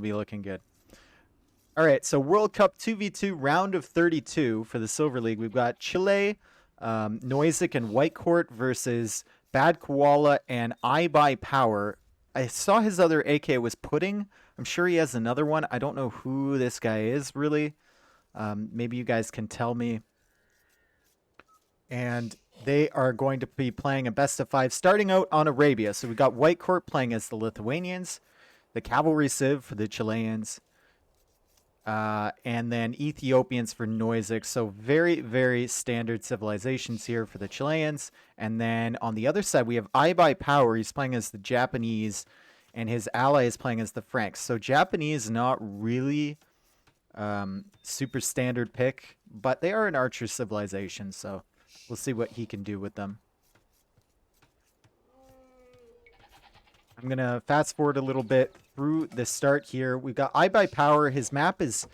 be looking good. All right, so World Cup 2v2 round of 32 for the Silver League. We've got Chile, Noisic, and Whitecourt versus Bad Koala and I Buy Power. I saw his other AK was Pudding. I'm sure he has another one. I don't know who this guy is, really. Maybe you guys can tell me. And they are going to be playing a best of 5 starting out on Arabia. So we got Whitecourt playing as the Lithuanians, the Cavalry Civ for the Chileans, and then Ethiopians for Noisic. So very, very standard civilizations here for the Chileans. And then on the other side, we have I Buy Power. He's playing as the Japanese, and his ally is playing as the Franks. So Japanese, not really super standard pick, but they are an archer civilization, so we'll see what he can do with them. I'm going to fast forward a little bit through the start here. We've got I Buy Power. His map's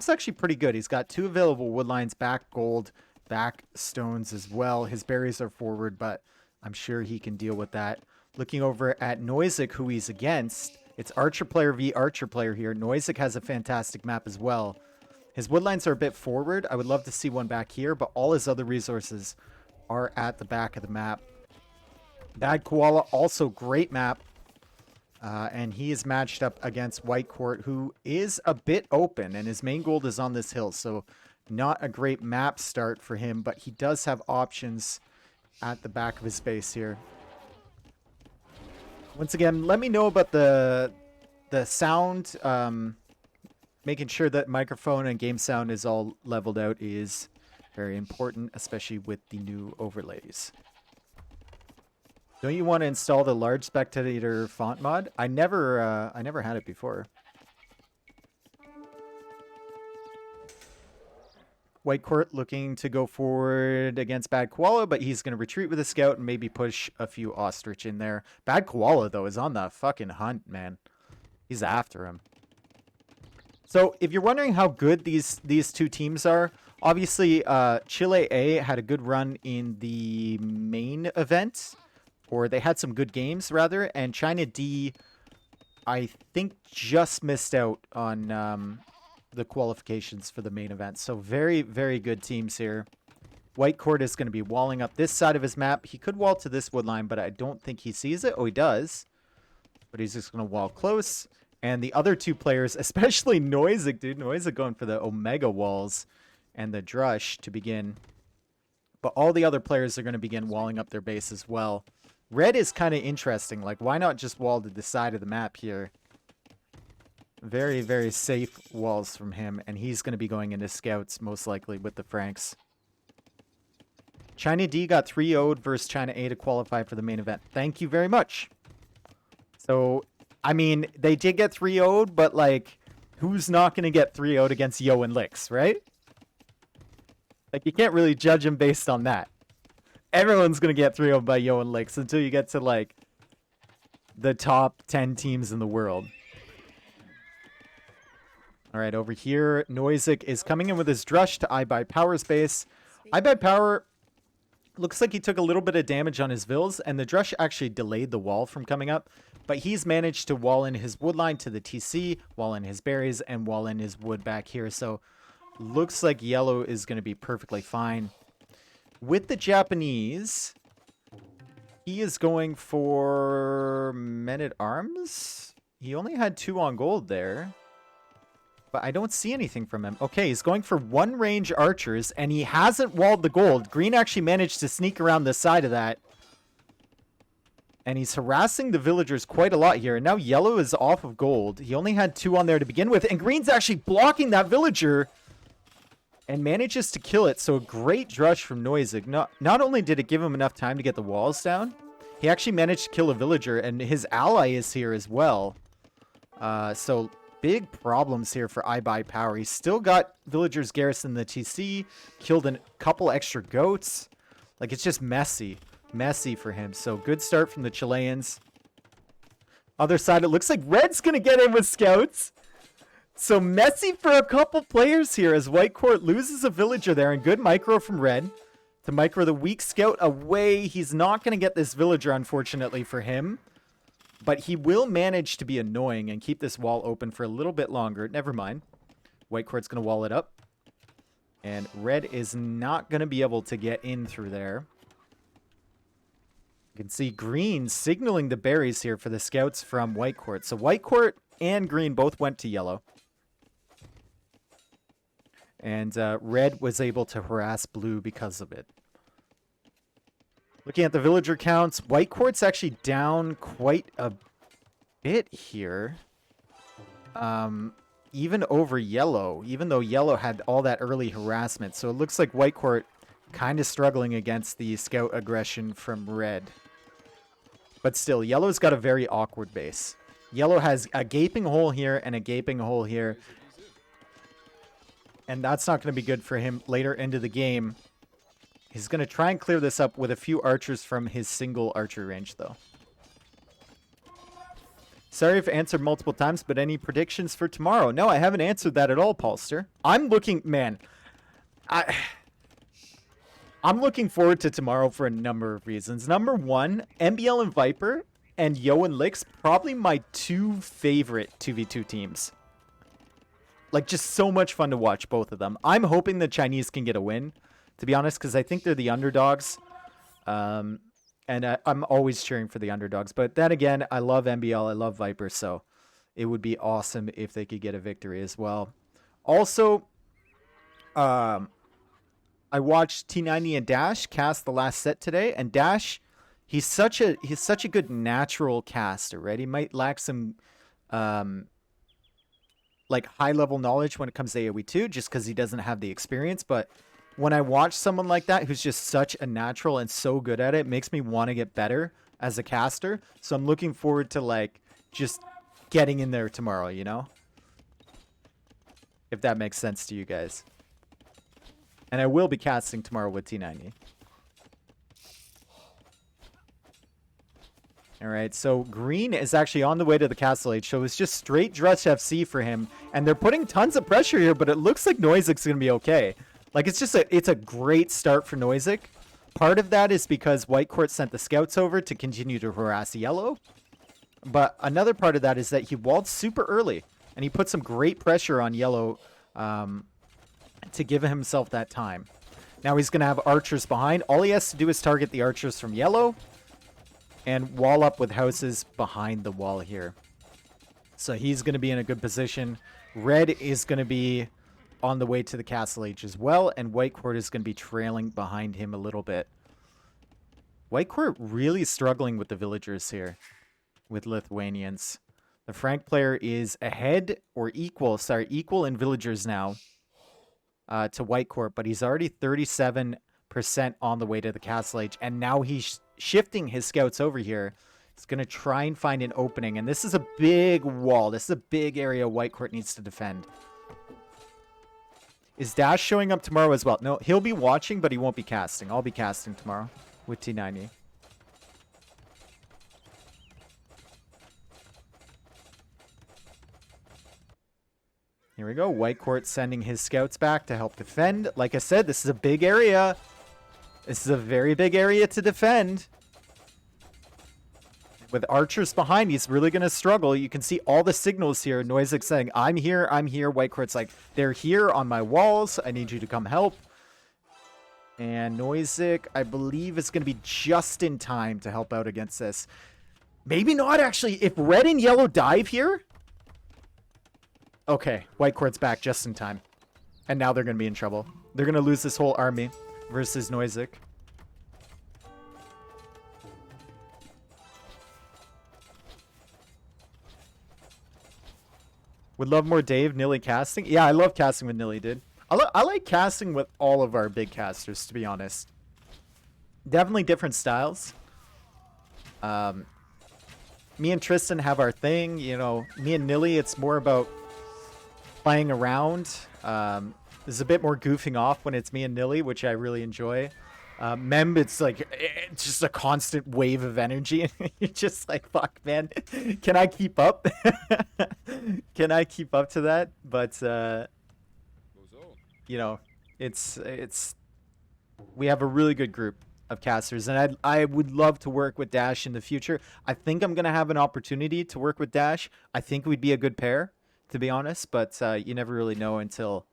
actually pretty good. He's got 2 available wood lines, back gold, back stones as well. His berries are forward, but I'm sure he can deal with that. Looking over at Noisic, who he's against, it's Archer player v Archer player here. Noisic has a fantastic map as well. His wood lines are a bit forward. I would love to see one back here, but all his other resources are at the back of the map. Bad Koala, also great map. And he is matched up against Whitecourt, who is a bit open, and his main gold is on this hill, so not a great map start for him, but he does have options at the back of his base here. Once again, let me know about the sound. Making sure that microphone and game sound is all leveled out is very important, especially with the new overlays. Don't you want to install the large spectator font mod? I never had it before. Whitecourt looking to go forward against Bad Koala, but he's going to retreat with a scout and maybe push a few ostrich in there. Bad Koala, though, is on the fucking hunt, man. He's after him. So if you're wondering how good these 2 teams are, obviously Chile A had a good run in the main event, or they had some good games rather, and China D, I think, just missed out on the qualifications for the main event. So very, very good teams here. Whitecourt is going to be walling up this side of his map. He could wall to this wood line, but I don't think he sees it. Oh, he does. But he's just going to wall close. And the other 2 players, especially Noisic, dude. Noisic going for the Omega walls and the Drush to begin. But all the other players are going to begin walling up their base as well. Red is kind of interesting. Like, why not just wall to the side of the map here? Very, very safe walls from him. And he's going to be going into scouts, most likely, with the Franks. China D got 3-0'd versus China A to qualify for the main event. Thank you very much. So, I mean, they did get 3-0'd, but, like, who's not going to get 3-0'd against Yo and Licks, right? Like, you can't really judge him based on that. Everyone's going to get 3-0'd by Yo and Licks until you get to, like, the top 10 teams in the world. All right, over here, Noisic is coming in with his Drush to I Buy Power's base. I Buy Power looks like he took a little bit of damage on his Vills, and the Drush actually delayed the wall from coming up. But he's managed to wall in his wood line to the TC, wall in his berries, and wall in his wood back here. So looks like yellow is going to be perfectly fine. With the Japanese, he is going for Men-at-Arms. He only had 2 on gold there. But I don't see anything from him. Okay, he's going for 1 range archers, and he hasn't walled the gold. Green actually managed to sneak around the side of that. And he's harassing the villagers quite a lot here. And now yellow is off of gold. He only had 2 on there to begin with. And green's actually blocking that villager. And manages to kill it. So a great drush from Noisic. Not only did it give him enough time to get the walls down, he actually managed to kill a villager. And his ally is here as well. So big problems here for I Buy Power. He's still got villagers garrison the TC. Killed a couple extra goats. Like, it's just messy. Messy for him. So good start from the Chileans. Other side, it looks like red's gonna get in with scouts. So messy for a couple players here as Whitecourt loses a villager there. And good micro from red to micro the weak scout away. He's not gonna get this villager, unfortunately for him. But he will manage to be annoying and keep this wall open for a little bit longer. Never mind. White court's going to wall it up. And red is not going to be able to get in through there. You can see green signaling the berries here for the scouts from white court. So white court and green both went to yellow. And red was able to harass blue because of it. Looking at the villager counts, white court's actually down quite a bit here. Even over yellow, even though yellow had all that early harassment. So it looks like white court kind of struggling against the scout aggression from red. But still, yellow's got a very awkward base. Yellow has a gaping hole here and a gaping hole here. And that's not going to be good for him later into the game. He's going to try and clear this up with a few archers from his single archer range, though. Sorry if I answered multiple times, but any predictions for tomorrow? No, I haven't answered that at all, Paulster. I'm looking... Man, I'm looking forward to tomorrow for a number of reasons. Number one, MBL and Viper and Yo and Lix, probably my two favorite 2v2 teams. Like, just so much fun to watch both of them. I'm hoping the Chinese can get a win, to be honest, because I think they're the underdogs. And I'm always cheering for the underdogs. But then again, I love MBL, I love Viper, so it would be awesome if they could get a victory as well. Also, I watched T90 and Dash cast the last set today, and Dash, he's such a good natural caster, right? He might lack some like high-level knowledge when it comes to AoE2, just because he doesn't have the experience, but when I watch someone like that who's just such a natural and so good at it, it makes me want to get better as a caster. So I'm looking forward to, like, just getting in there tomorrow, you know? If that makes sense to you guys. And I will be casting tomorrow with T90. Alright, so green is actually on the way to the Castle Age, so it's just straight Drush FC for him. And they're putting tons of pressure here, but it looks like Noisic's going to be okay. Like, it's a great start for Noisic. Part of that is because White Court sent the scouts over to continue to harass yellow. But another part of that is that he walled super early. And he put some great pressure on yellow to give himself that time. Now he's going to have archers behind. All he has to do is target the archers from yellow and wall up with houses behind the wall here. So he's going to be in a good position. Red is going to be on the way to the Castle Age as well, and White Court is going to be trailing behind him a little bit. White Court really struggling with the villagers here, with Lithuanians. The Frank player is ahead, or equal in villagers now to White Court, but he's already 37% on the way to the Castle Age, and now he's shifting his scouts over here. He's going to try and find an opening, and this is a big wall. This is a big area White Court needs to defend. Is Dash showing up tomorrow as well? No, he'll be watching, but he won't be casting. I'll be casting tomorrow with T90. Here we go. White Court sending his scouts back to help defend. Like I said, this is a big area. This is a very big area to defend. With archers behind, he's really going to struggle. You can see all the signals here. Noisic saying, I'm here, I'm here. White Court's like, they're here on my walls. I need you to come help. And Noisic, I believe, is going to be just in time to help out against this. Maybe not, actually. If red and yellow dive here... Okay, White Court's back just in time. And now they're going to be in trouble. They're going to lose this whole army versus Noisic. Would love more Dave Nilly casting. Yeah, I love casting with Nilly, dude. I like casting with all of our big casters, to be honest. Definitely different styles. Me and Tristan have our thing. You know, me and Nilly, it's more about playing around. There's a bit more goofing off when it's me and Nilly, which I really enjoy. Mem, it's like, it's just a constant wave of energy. And you're just like, fuck, man. Can I keep up? Can I keep up to that? But, you know, we have a really good group of casters, and I would love to work with Dash in the future. I think I'm gonna have an opportunity to work with Dash. I think we'd be a good pair, to be honest, but you never really know until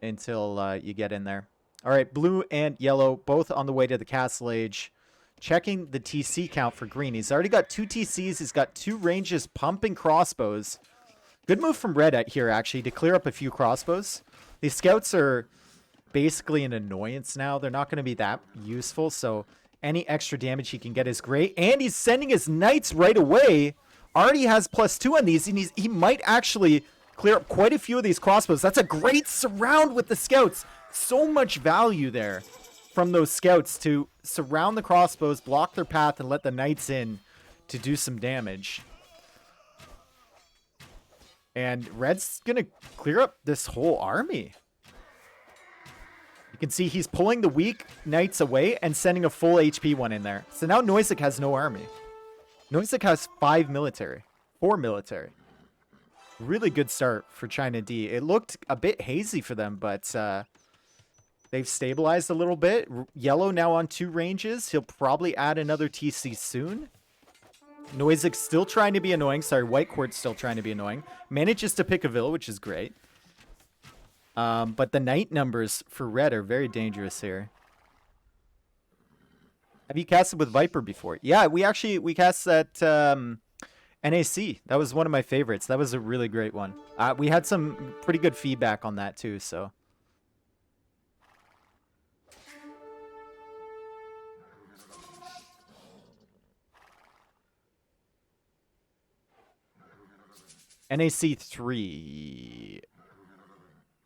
you get in there. All right, blue and yellow both on the way to the Castle Age. Checking the TC count for green. He's already got 2 TCs. He's got 2 ranges pumping crossbows. Good move from red at here, actually, to clear up a few crossbows. These scouts are basically an annoyance now. They're not going to be that useful, so any extra damage he can get is great. And he's sending his knights right away. Already has +2 on these, and he might actually clear up quite a few of these crossbows. That's a great surround with the scouts. So much value there from those scouts to surround the crossbows, block their path, and let the knights in to do some damage. And red's going to clear up this whole army. You can see he's pulling the weak knights away and sending a full HP one in there. So now Noisek has no army. Noisek has 5 military. 4 military. Really good start for China D. It looked a bit hazy for them, but they've stabilized a little bit. Yellow now on 2 ranges. He'll probably add another TC soon. Noisek's still trying to be annoying. Sorry, White Court's still trying to be annoying. Manages to pick a Ville, which is great. But the knight numbers for red are very dangerous here. Have you casted with Viper before? Yeah, we cast that NAC. That was one of my favorites. That was a really great one. We had some pretty good feedback on that too, so. NAC 3.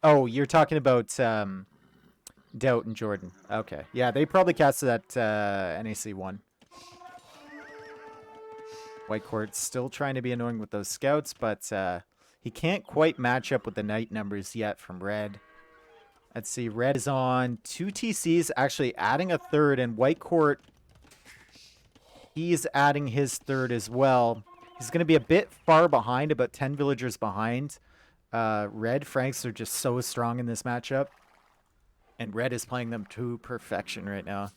Oh, you're talking about Doubt and Jordan. Okay. Yeah, they probably casted that NAC 1. White Court's still trying to be annoying with those scouts, but he can't quite match up with the knight numbers yet from red. Let's see. Red is on 2 TCs, actually adding a 3rd, and White Court, he's adding his 3rd as well. He's going to be a bit far behind, about 10 villagers behind. Red Franks are just so strong in this matchup. And red is playing them to perfection right now.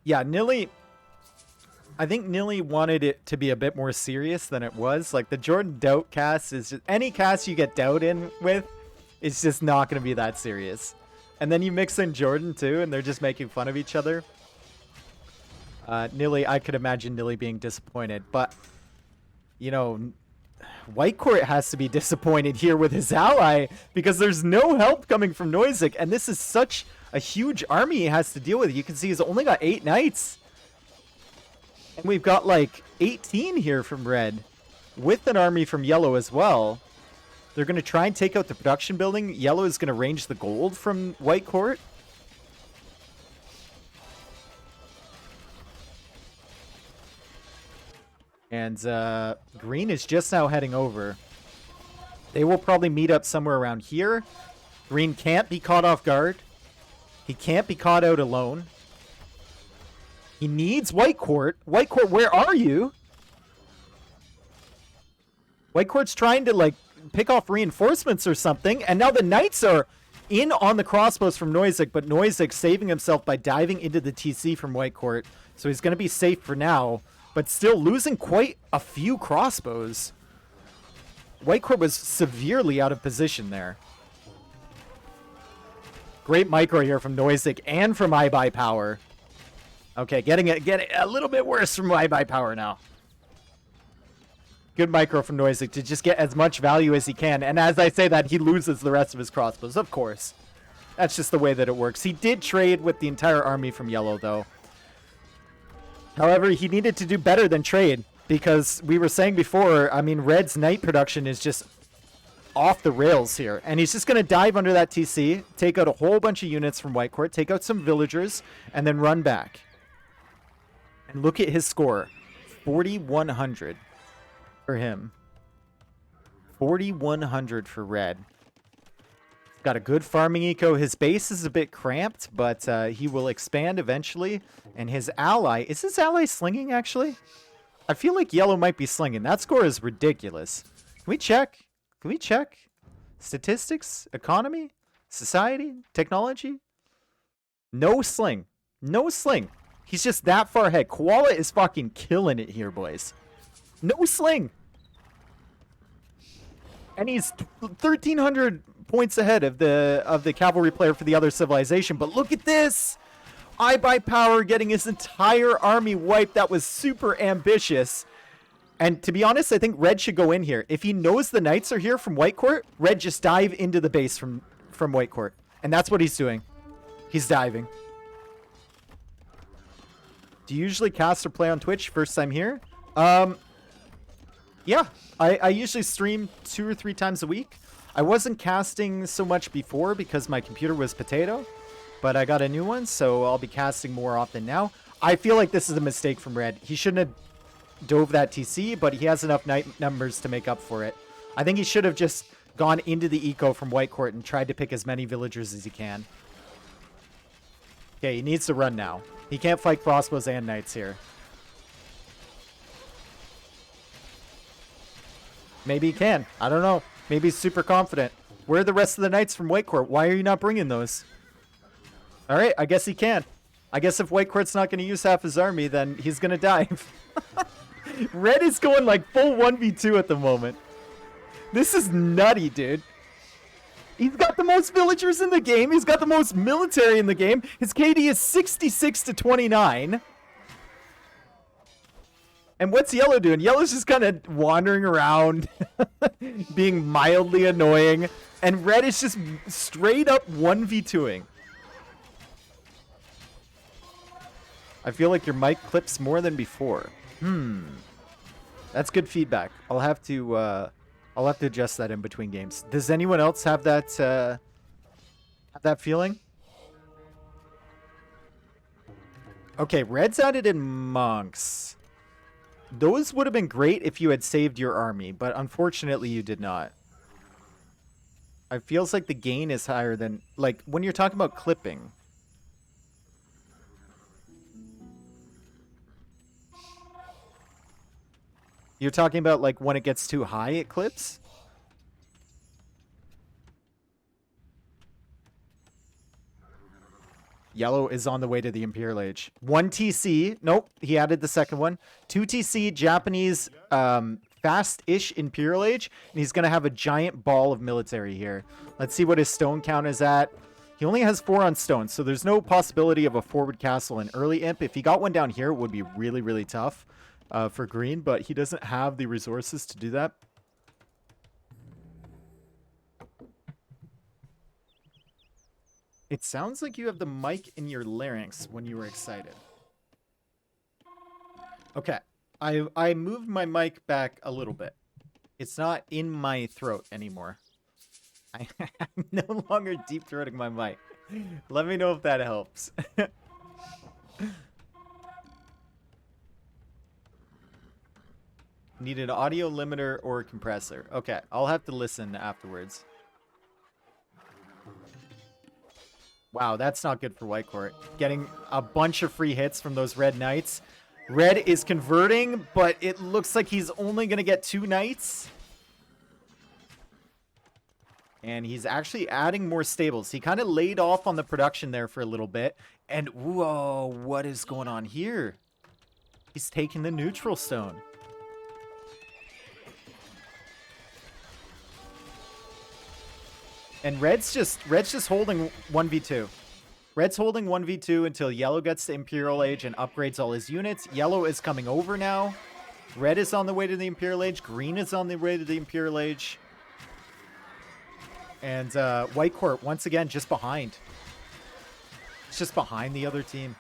Yeah, Nilly... I think Nilly wanted it to be a bit more serious than it was. Like, the Jordan Doubt cast is just... Any cast you get Doubt in with, it's just not going to be that serious. And then you mix in Jordan, too, and they're just making fun of each other. Nilly, I could imagine Nilly being disappointed, but, you know, White Court has to be disappointed here with his ally because there's no help coming from Noisek, and this is such a huge army he has to deal with. You can see he's only got 8 knights, and we've got like 18 here from red with an army from yellow as well. They're going to try and take out the production building. Yellow is going to range the gold from White Court. And green is just now heading over. They will probably meet up somewhere around here. Green can't be caught off guard. He can't be caught out alone. He needs White Court. White Court, where are you? White Court's trying to, like, pick off reinforcements or something. And now the knights are in on the crossbows from Noisek, but Noisek saving himself by diving into the TC from White Court. So he's going to be safe for now. But still losing quite a few crossbows. White Court was severely out of position there. Great micro here from Noisek and from iBuyPower. Okay, getting a little bit worse from iBuyPower now. Good micro from Noisek to just get as much value as he can. And as I say that, he loses the rest of his crossbows, of course. That's just the way that it works. He did trade with the entire army from yellow, though. However, he needed to do better than trade because we were saying before, I mean, red's knight production is just off the rails here. And he's just going to dive under that TC, take out a whole bunch of units from White Court, take out some villagers, and then run back. And look at his score. 4,100 for him. 4,100 for red. Got a good farming eco. His base is a bit cramped, but he will expand eventually. And his ally... Is his ally slinging, actually? I feel like yellow might be slinging. That score is ridiculous. Can we check? Can we check? Statistics? Economy? Society? Technology? No sling. No sling. He's just that far ahead. Koala is fucking killing it here, boys. No sling. And he's 1,300 points ahead of the cavalry player for the other civilization. But look at this. iBuyPower getting his entire army wiped. That was super ambitious. And to be honest, I think Red should go in here. If he knows the knights are here from White Court, Red just dive into the base from White Court. And that's what he's doing. He's diving. Do you usually cast or play on Twitch first time here? Yeah, I usually stream 2 or 3 times a week. I wasn't casting so much before because my computer was potato, but I got a new one, so I'll be casting more often now. I feel like this is a mistake from Red. He shouldn't have dove that TC, but he has enough knight numbers to make up for it. I think he should have just gone into the eco from White Court and tried to pick as many villagers as he can. Okay, he needs to run now. He can't fight crossbows and knights here. Maybe he can. I don't know. Maybe he's super confident. Where are the rest of the knights from White Court? Why are you not bringing those? All right, I guess he can. I guess if White Court's not going to use half his army, then he's going to dive. Red is going like full 1v2 at the moment. This is nutty, dude. He's got the most villagers in the game. He's got the most military in the game. His KD is 66 to 29. And what's Yellow doing? Yellow's just kind of wandering around, being mildly annoying. And Red is just straight up 1v2ing. I feel like your mic clips more than before. That's good feedback. I'll have to adjust that in between games. Does anyone else have that feeling? Okay, Red's added in monks. Those would have been great if you had saved your army, but unfortunately you did not. It feels like the gain is higher than, like, when you're talking about clipping. You're talking about, like, when it gets too high, it clips? Yellow is on the way to the Imperial Age. 1 TC. Nope, he added the second one. 2 TC, Japanese fast-ish Imperial Age. And he's going to have a giant ball of military here. Let's see what his stone count is at. He only has 4 on stone, so there's no possibility of a forward castle in early imp. If he got one down here, it would be really, really tough for green, but he doesn't have the resources to do that. It sounds like you have the mic in your larynx when you were excited. Okay, I moved my mic back a little bit. It's not in my throat anymore. I'm no longer deep throating my mic. Let me know if that helps. Need an audio limiter or a compressor. Okay, I'll have to listen afterwards. Wow, that's not good for White Court. Getting a bunch of free hits from those red knights. Red is converting, but it looks like he's only going to get 2 knights. And he's actually adding more stables. He kind of laid off on the production there for a little bit. And whoa, what is going on here? He's taking the neutral stone. And Red's just holding 1v2. Red's holding 1v2 until Yellow gets to Imperial Age and upgrades all his units. Yellow is coming over now. Red is on the way to the Imperial Age. Green is on the way to the Imperial Age. And White Court, once again, just behind. It's just behind the other team.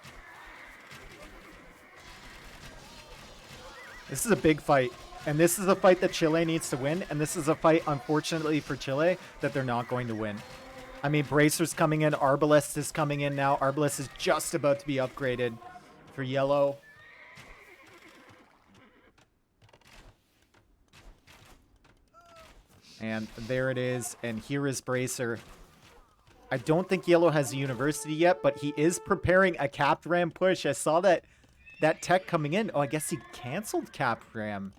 This is a big fight. And this is a fight that Chile needs to win. And this is a fight, unfortunately for Chile, that they're not going to win. I mean, Bracer's coming in. Arbalest is coming in now. Arbalest is just about to be upgraded for Yellow. And there it is. And here is Bracer. I don't think Yellow has a university yet, but he is preparing a capped ram push. I saw that tech coming in. Oh, I guess he canceled capped ram.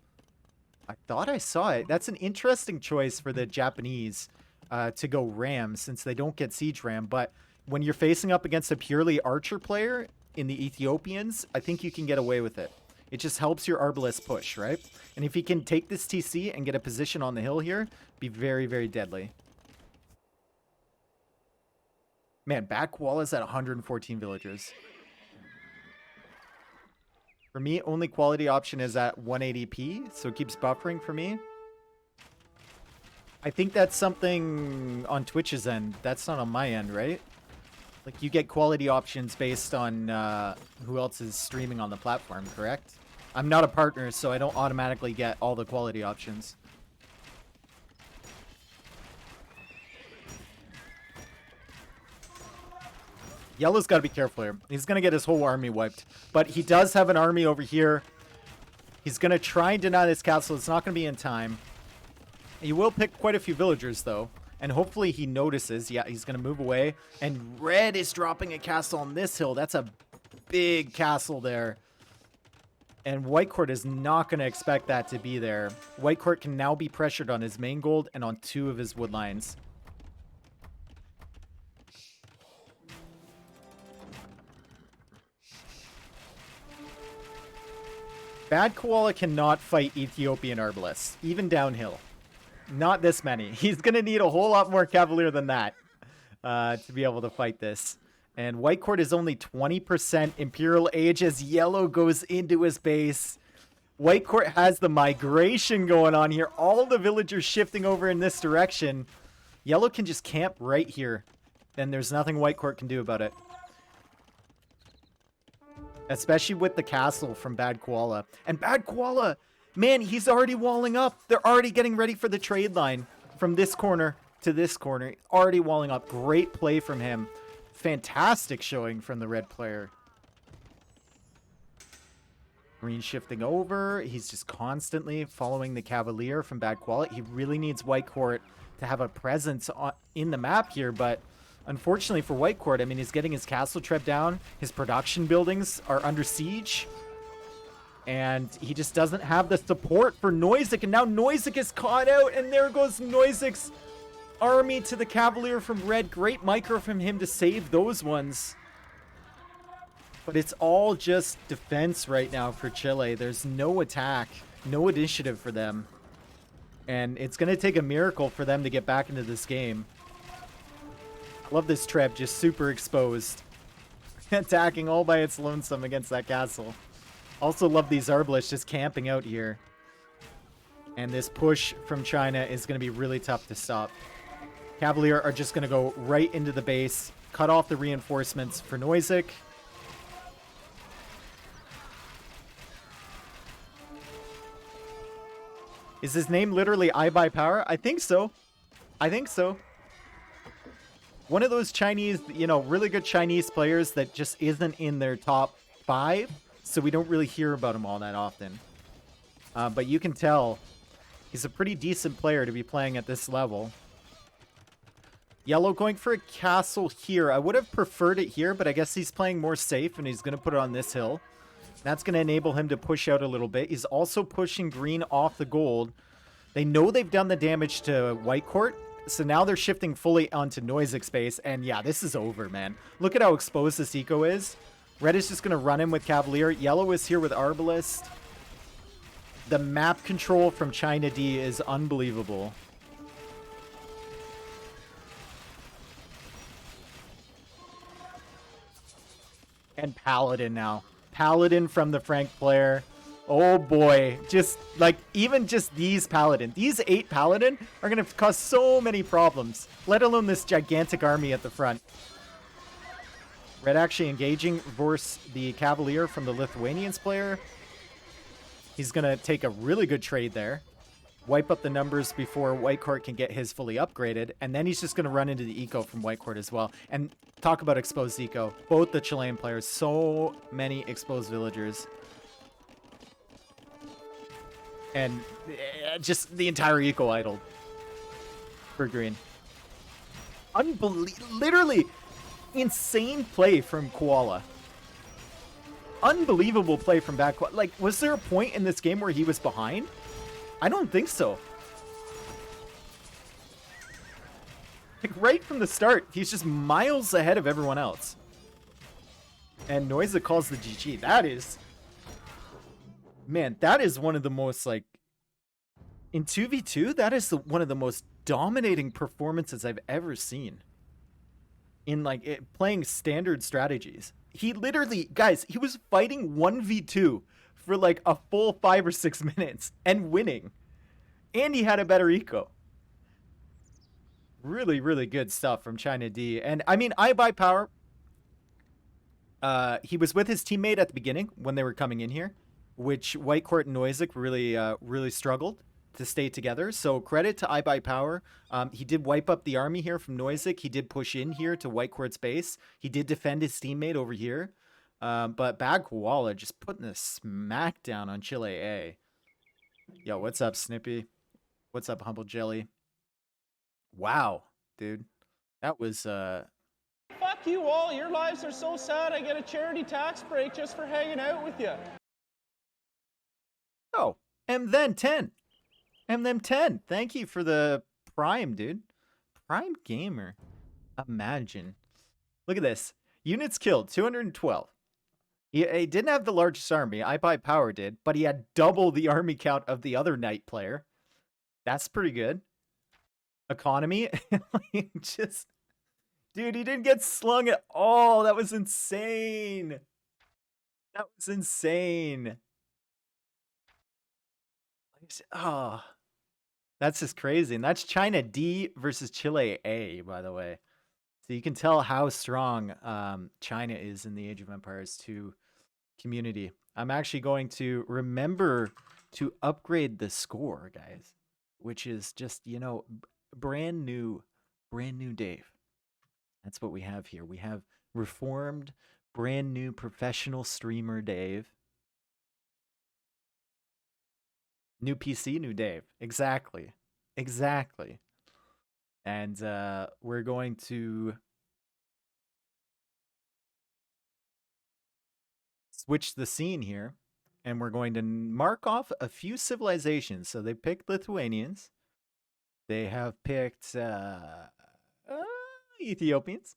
I thought I saw it. That's an interesting choice for the Japanese. to go ram since they don't get siege ram. But when you're facing up against a purely archer player in the Ethiopians, I think you can get away with it. It just helps your Arbalest push, right? And if he can take this TC and get a position on the hill here, be very, very deadly. Man, back wall is at 114 villagers. For me, only quality option is at 180p, so it keeps buffering for me. I think that's something on Twitch's end. That's not on my end, right? Like, you get quality options based on who else is streaming on the platform, correct? I'm not a partner, so I don't automatically get all the quality options. Yellow's got to be careful here. He's going to get his whole army wiped. But he does have an army over here. He's going to try and deny this castle. It's not going to be in time. He will pick quite a few villagers, though. And hopefully he notices. Yeah, he's going to move away. And red is dropping a castle on this hill. That's a big castle there. And White Court is not going to expect that to be there. White Court can now be pressured on his main gold and on 2 of his wood lines. Bad Koala cannot fight Ethiopian Arbalists, even downhill. Not this many. He's going to need a whole lot more Cavalier than that to be able to fight this. And White Court is only 20% Imperial Age as Yellow goes into his base. White Court has the migration going on here. All the villagers shifting over in this direction. Yellow can just camp right here. And there's nothing White Court can do about it. Especially with the castle from Bad Koala. And Bad Koala, man, he's already walling up. They're already getting ready for the trade line. From this corner to this corner. Already walling up. Great play from him. Fantastic showing from the red player. Green shifting over. He's just constantly following the Cavalier from Bad Koala. He really needs White Court to have a presence in the map here, but unfortunately for White Court, I mean, he's getting his castle trap down. His production buildings are under siege. And he just doesn't have the support for Noisek. And now Noisek is caught out. And there goes Noisek's army to the Cavalier from red. Great micro from him to save those ones. But it's all just defense right now for Chile. There's no attack. No initiative for them. And it's going to take a miracle for them to get back into this game. Love this Treb, just super exposed. Attacking all by its lonesome against that castle. Also love these Arbalists just camping out here. And this push from China is going to be really tough to stop. Cavalier are just going to go right into the base. Cut off the reinforcements for Noisek. Is his name literally I Buy Power? I think so. I think so. One of those Chinese, you know, really good Chinese players that just isn't in their top 5. So we don't really hear about him all that often. But you can tell he's a pretty decent player to be playing at this level. Yellow going for a castle here. I would have preferred it here, but I guess he's playing more safe and he's going to put it on this hill. That's going to enable him to push out a little bit. He's also pushing green off the gold. They know they've done the damage to White Court. So now they're shifting fully onto Noisek space. And yeah, this is over, man. Look at how exposed this eco is. Red is just going to run in with Cavalier. Yellow is here with Arbalest. The map control from China D is unbelievable. And Paladin now. Paladin from the Frank player. Oh boy. Just like even just these Paladin. These 8 Paladin are going to cause so many problems. Let alone this gigantic army at the front. Red actually engaging versus the Cavalier from the Lithuanians player. He's going to take a really good trade there. Wipe up the numbers before White Court can get his fully upgraded. And then he's just going to run into the eco from White Court as well. And talk about exposed eco. Both the Chilean players. So many exposed villagers. And just the entire eco idled for green. Literally insane play from Koala. Unbelievable play from back. Like, was there a point in this game where he was behind? I don't think so. Like, right from the start, he's just miles ahead of everyone else. And Noisa calls the GG. That is... Man, that is one of the most, like... In 2v2, that is one of the most dominating performances I've ever seen. In, like, playing standard strategies. He literally... Guys, he was fighting 1v2 for, like, a full 5 or 6 minutes. And winning. And he had a better eco. Really, really good stuff from China D. And, I mean, iBuyPower... he was with his teammate at the beginning when they were coming in here, which Whitecourt and Noisic really struggled to stay together. So credit to iBuyPower. He did wipe up the army here from Noisic. He did push in here to Whitecourt's base. He did defend his teammate over here. But Bad Koala just putting a smack down on Chile A. Yo, what's up, Snippy? What's up, Humble Jelly? Wow, dude. That was... Fuck you all. Your lives are so sad. I get a charity tax break just for hanging out with you. Oh, and then 10. And then 10. Thank you for the Prime, dude. Prime Gamer. Imagine. Look at this. Units killed, 212. He didn't have the largest army. iBuyPower did, but he had double the army count of the other Knight player. That's pretty good. Economy. Just... Dude, he didn't get slung at all. That was insane. That was insane. Oh, that's just crazy. And that's China D versus Chile A, by the way. So you can tell how strong China is in the Age of Empires 2 community. I'm actually going to remember to upgrade the score, guys, which is just, you know, brand new Dave. That's what we have here. We have reformed, brand new professional streamer Dave. New PC, new Dave. Exactly. Exactly. And we're going to switch the scene here. And we're going to mark off a few civilizations. So they picked Lithuanians. They have picked... Ethiopians,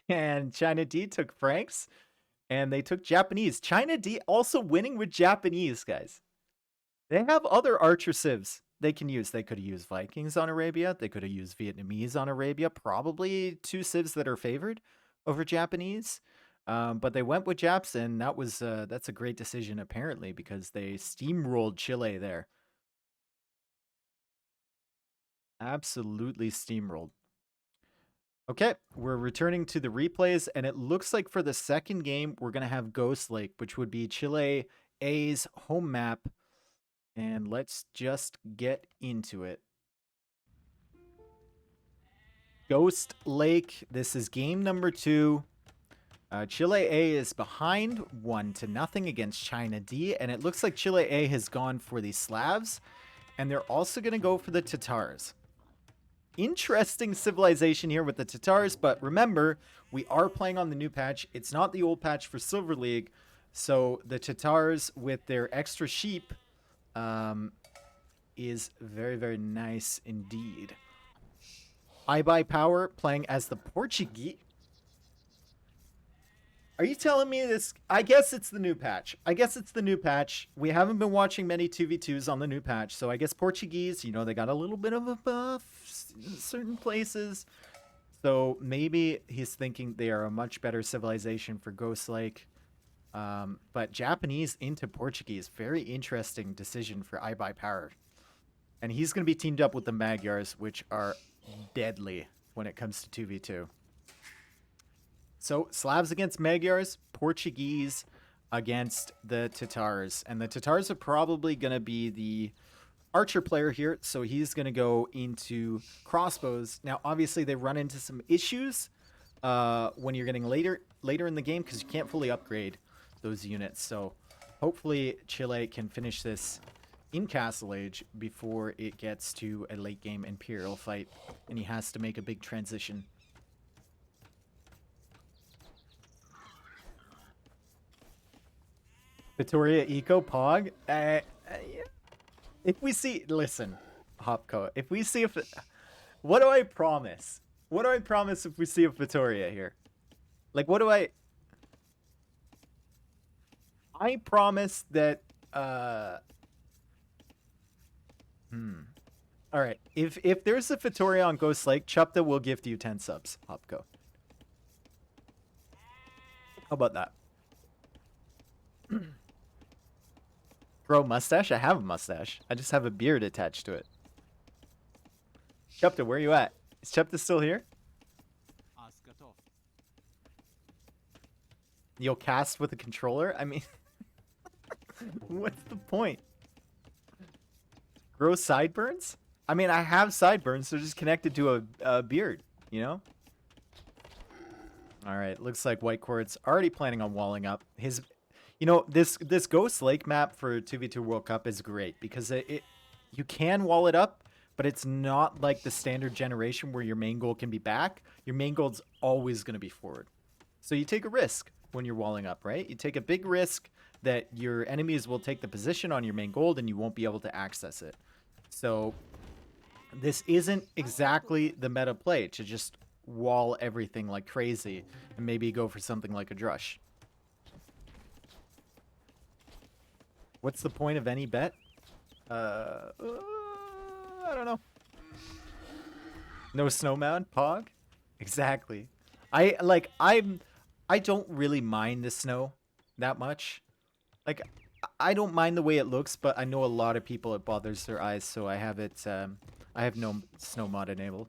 and China D took Franks, and they took Japanese. China D also winning with Japanese, guys. They have other archer civs they can use. They could have used Vikings on Arabia. They could have used Vietnamese on Arabia. Probably 2 civs that are favored over Japanese. But they went with Japs, and that's a great decision apparently because they steamrolled Chile there. Absolutely steamrolled. Okay, we're returning to the replays, and it looks like for the second game, we're going to have Ghost Lake, which would be Chile A's home map. And let's just get into it. Ghost Lake, this is game number 2. Chile A is behind 1-0 against China D, and it looks like Chile A has gone for the Slavs, and they're also going to go for the Tatars. Interesting civilization here with the Tatars, but remember, we are playing on the new patch. It's not the old patch for Silver League, so the Tatars with their extra sheep is very, very nice indeed. iBuyPower playing as the Portuguese. Are you telling me this? I guess it's the new patch. We haven't been watching many 2v2s on the new patch, so I guess Portuguese, you know, they got a little bit of a buff in certain places. So maybe he's thinking they are a much better civilization for Ghost Lake. But Japanese into Portuguese, very interesting decision for iBuyPower. And he's going to be teamed up with the Magyars, which are deadly when it comes to 2v2. So, Slavs against Magyars, Portuguese against the Tatars. And the Tatars are probably going to be the archer player here, so he's going to go into crossbows. Now, obviously, they run into some issues when you're getting later in the game because you can't fully upgrade those units. So, hopefully, Chile can finish this in Castle Age before it gets to a late-game Imperial fight, and he has to make a big transition. Victoria Eco Pog. If we see, listen, Hopco. If we see what do I promise? What do I promise if we see a Vittoria here? Like, what do I promise that, Alright, if there's a Vittoria on Ghost Lake, Chupta will gift you 10 subs, Hopko. How about that? Grow mustache? I have a mustache. I just have a beard attached to it. Chupta, where you at? Is Chupta still here? You'll cast with a controller? I mean, what's the point? Grow sideburns? I mean, I have sideburns. They're just connected to a beard, you know? All right, looks like White Court's already planning on walling up. His, you know, this Ghost Lake map for 2v2 World Cup is great because you can wall it up, but it's not like the standard generation where your main goal can be back. Your main goal's always going to be forward. So you take a risk when you're walling up, right? You take a big risk that your enemies will take the position on your main goal and you won't be able to access it. So this isn't exactly the meta play to just wall everything like crazy and maybe go for something like a Drush. What's the point of any bet? I don't know. No snowman, Pog? Exactly. I don't really mind the snow that much. Like, I don't mind the way it looks, but I know a lot of people it bothers their eyes, so I have it, I have no snow mod enabled.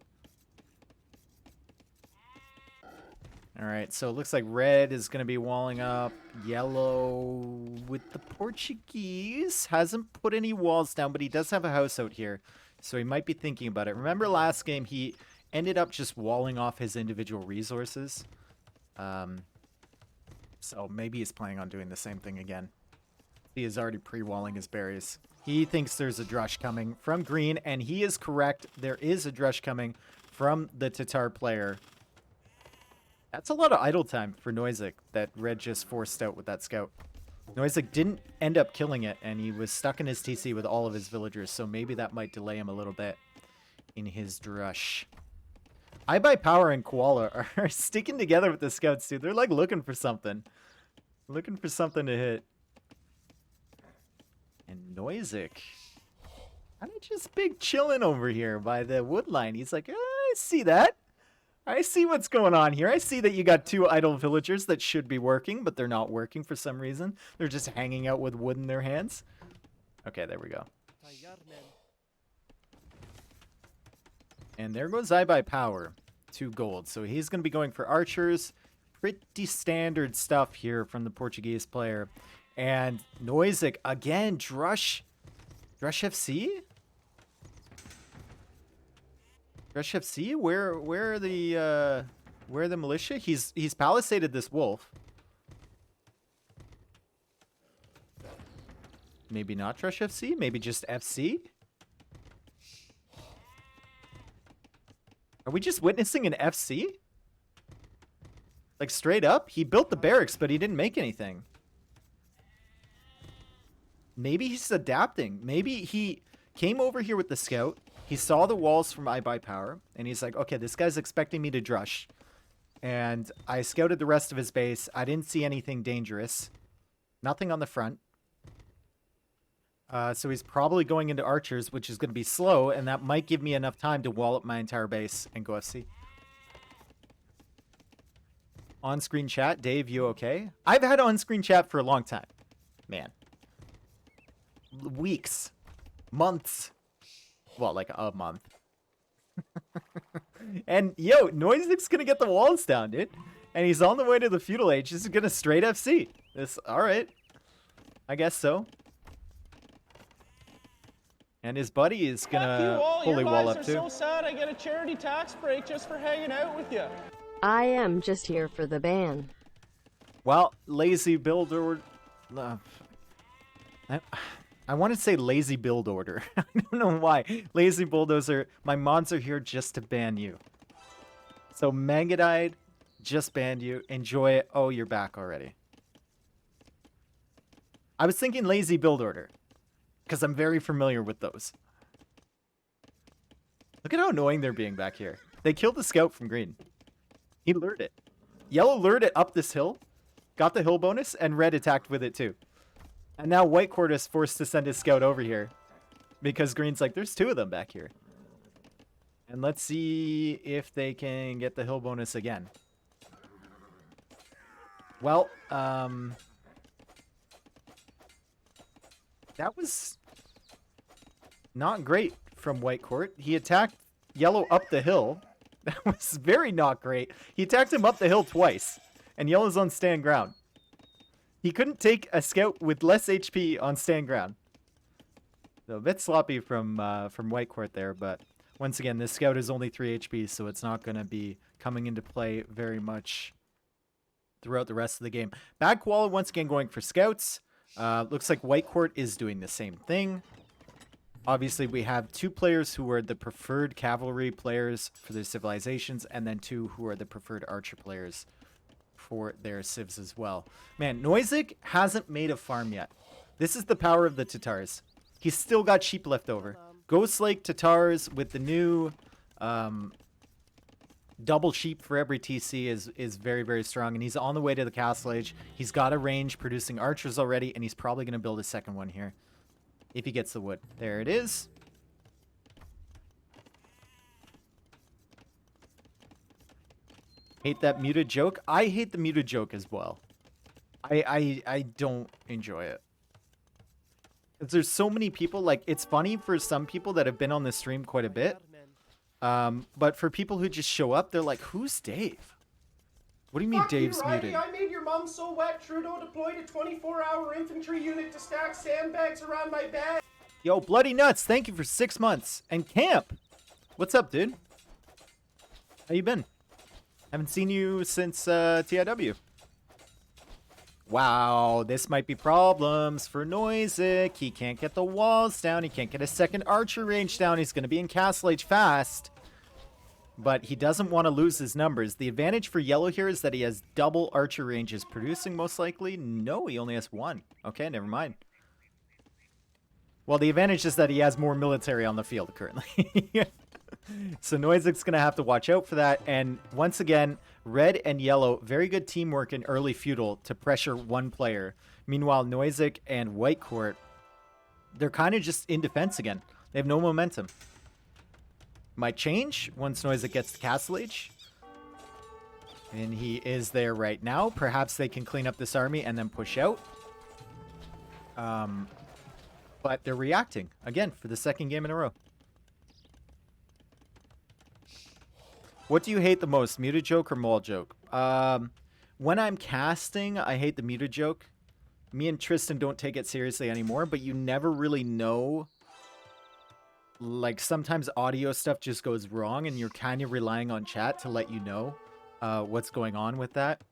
Alright, so it looks like red is going to be walling up. Yellow with the Portuguese. Hasn't put any walls down, but he does have a house out here. So he might be thinking about it. Remember last game, he ended up just walling off his individual resources. So maybe he's planning on doing the same thing again. He is already pre-walling his berries. He thinks there's a Drush coming from green, and he is correct. There is a Drush coming from the Tatar player. That's a lot of idle time for Noisek that red just forced out with that scout. Noisek didn't end up killing it, and he was stuck in his TC with all of his villagers, so maybe that might delay him a little bit in his Drush. I Buy Power and Koala are sticking together with the scouts, dude. They're like looking for something. Looking for something to hit. And Noisek, kind of just big chilling over here by the wood line. He's like, I see that. I see what's going on here. I see that you got two idle villagers that should be working, but they're not working for some reason. They're just hanging out with wood in their hands. Okay, there we go. And there goes I Buy Power. 2 gold. So he's going to be going for archers. Pretty standard stuff here from the Portuguese player. And Noisek, again, Drush FC? Drush FC? Where are the militia? He's palisaded this wolf. Maybe not Drush FC? Maybe just FC? Are we just witnessing an FC? Like straight up? He built the barracks, but he didn't make anything. Maybe he's adapting. Maybe he came over here with the scout. He saw the walls from I Buy Power, and he's like, okay, this guy's expecting me to Drush. And I scouted the rest of his base. I didn't see anything dangerous. Nothing on the front. So he's probably going into archers, which is going to be slow, and that might give me enough time to wall up my entire base and go FC. On-screen chat. Dave, you okay? I've had on-screen chat for a long time. Man. Weeks. Months. Well, like a month. And, yo, Noisek's gonna get the walls down, dude. And he's on the way to the feudal age. This is gonna straight FC. This, alright. I guess so. And his buddy is gonna fully wall up too. Your lives are so sad I get a charity tax break just for hanging out with you. I am just here for the ban. Well, lazy build order. I want to say lazy build order. I don't know why. Lazy bulldozer. My mods are here just to ban you. So Mangadide just banned you. Enjoy it. Oh, you're back already. I was thinking lazy build order because I'm very familiar with those. Look at how annoying they're being back here. They killed the scout from green. He lured it. Yellow lured it up this hill, got the hill bonus, and red attacked with it too. And now white court is forced to send his scout over here because green's like, there's two of them back here. And let's see if they can get the hill bonus again. Well, that was not great from white court. He attacked yellow up the hill. That was very not great. He attacked him up the hill twice, and yellow's on stand ground. He couldn't take a scout with less HP on stand ground. So a bit sloppy from white court there, but once again, this scout is only 3 HP, so it's not going to be coming into play very much throughout the rest of the game. Bad koala once again going for scouts. Looks like white court is doing the same thing. Obviously, we have 2 players who are the preferred cavalry players for their civilizations, and then 2 who are the preferred archer players for their civs as well. Man, Noisig hasn't made a farm yet. This is the power of the Tatars. He's still got sheep left over. Ghost Lake Tatars with the new double sheep for every TC is very, very strong, and he's on the way to the Castle Age. He's got a range producing archers already, and he's probably going to build a second one here. If he gets the wood. There it is. Hate that muted joke. I hate the muted joke as well. I don't enjoy it. Because there's so many people, like, it's funny for some people that have been on the stream quite a bit. But for people who just show up, they're like, who's Dave? What do you mean Dave's muted? I made your mom so wet, Trudeau deployed a 24-hour infantry unit to stack sandbags around my bed. Yo, Bloody Nuts, thank you for 6 months. And Camp, what's up, dude? How you been? Haven't seen you since TIW. Wow, this might be problems for Noisig. He can't get the walls down. He can't get a second archer range down. He's going to be in Castle Age fast. But he doesn't want to lose his numbers. The advantage for yellow here is that he has double archer ranges producing, most likely. No, he only has 1. Okay, never mind. Well, the advantage is that he has more military on the field currently. So Noisig's going to have to watch out for that. And once again, red and yellow, very good teamwork in early feudal to pressure one player. Meanwhile, Noisig and white court, they're kind of just in defense again. They have no momentum. Might change once Noisig gets to Castle Age. And he is there right now. Perhaps they can clean up this army and then push out. But they're reacting, again, for the second game in a row. What do you hate the most, muted joke or mole joke? When I'm casting, I hate the muted joke. Me and Tristan don't take it seriously anymore, but you never really know. Like, sometimes audio stuff just goes wrong, and you're kind of relying on chat to let you know what's going on with that.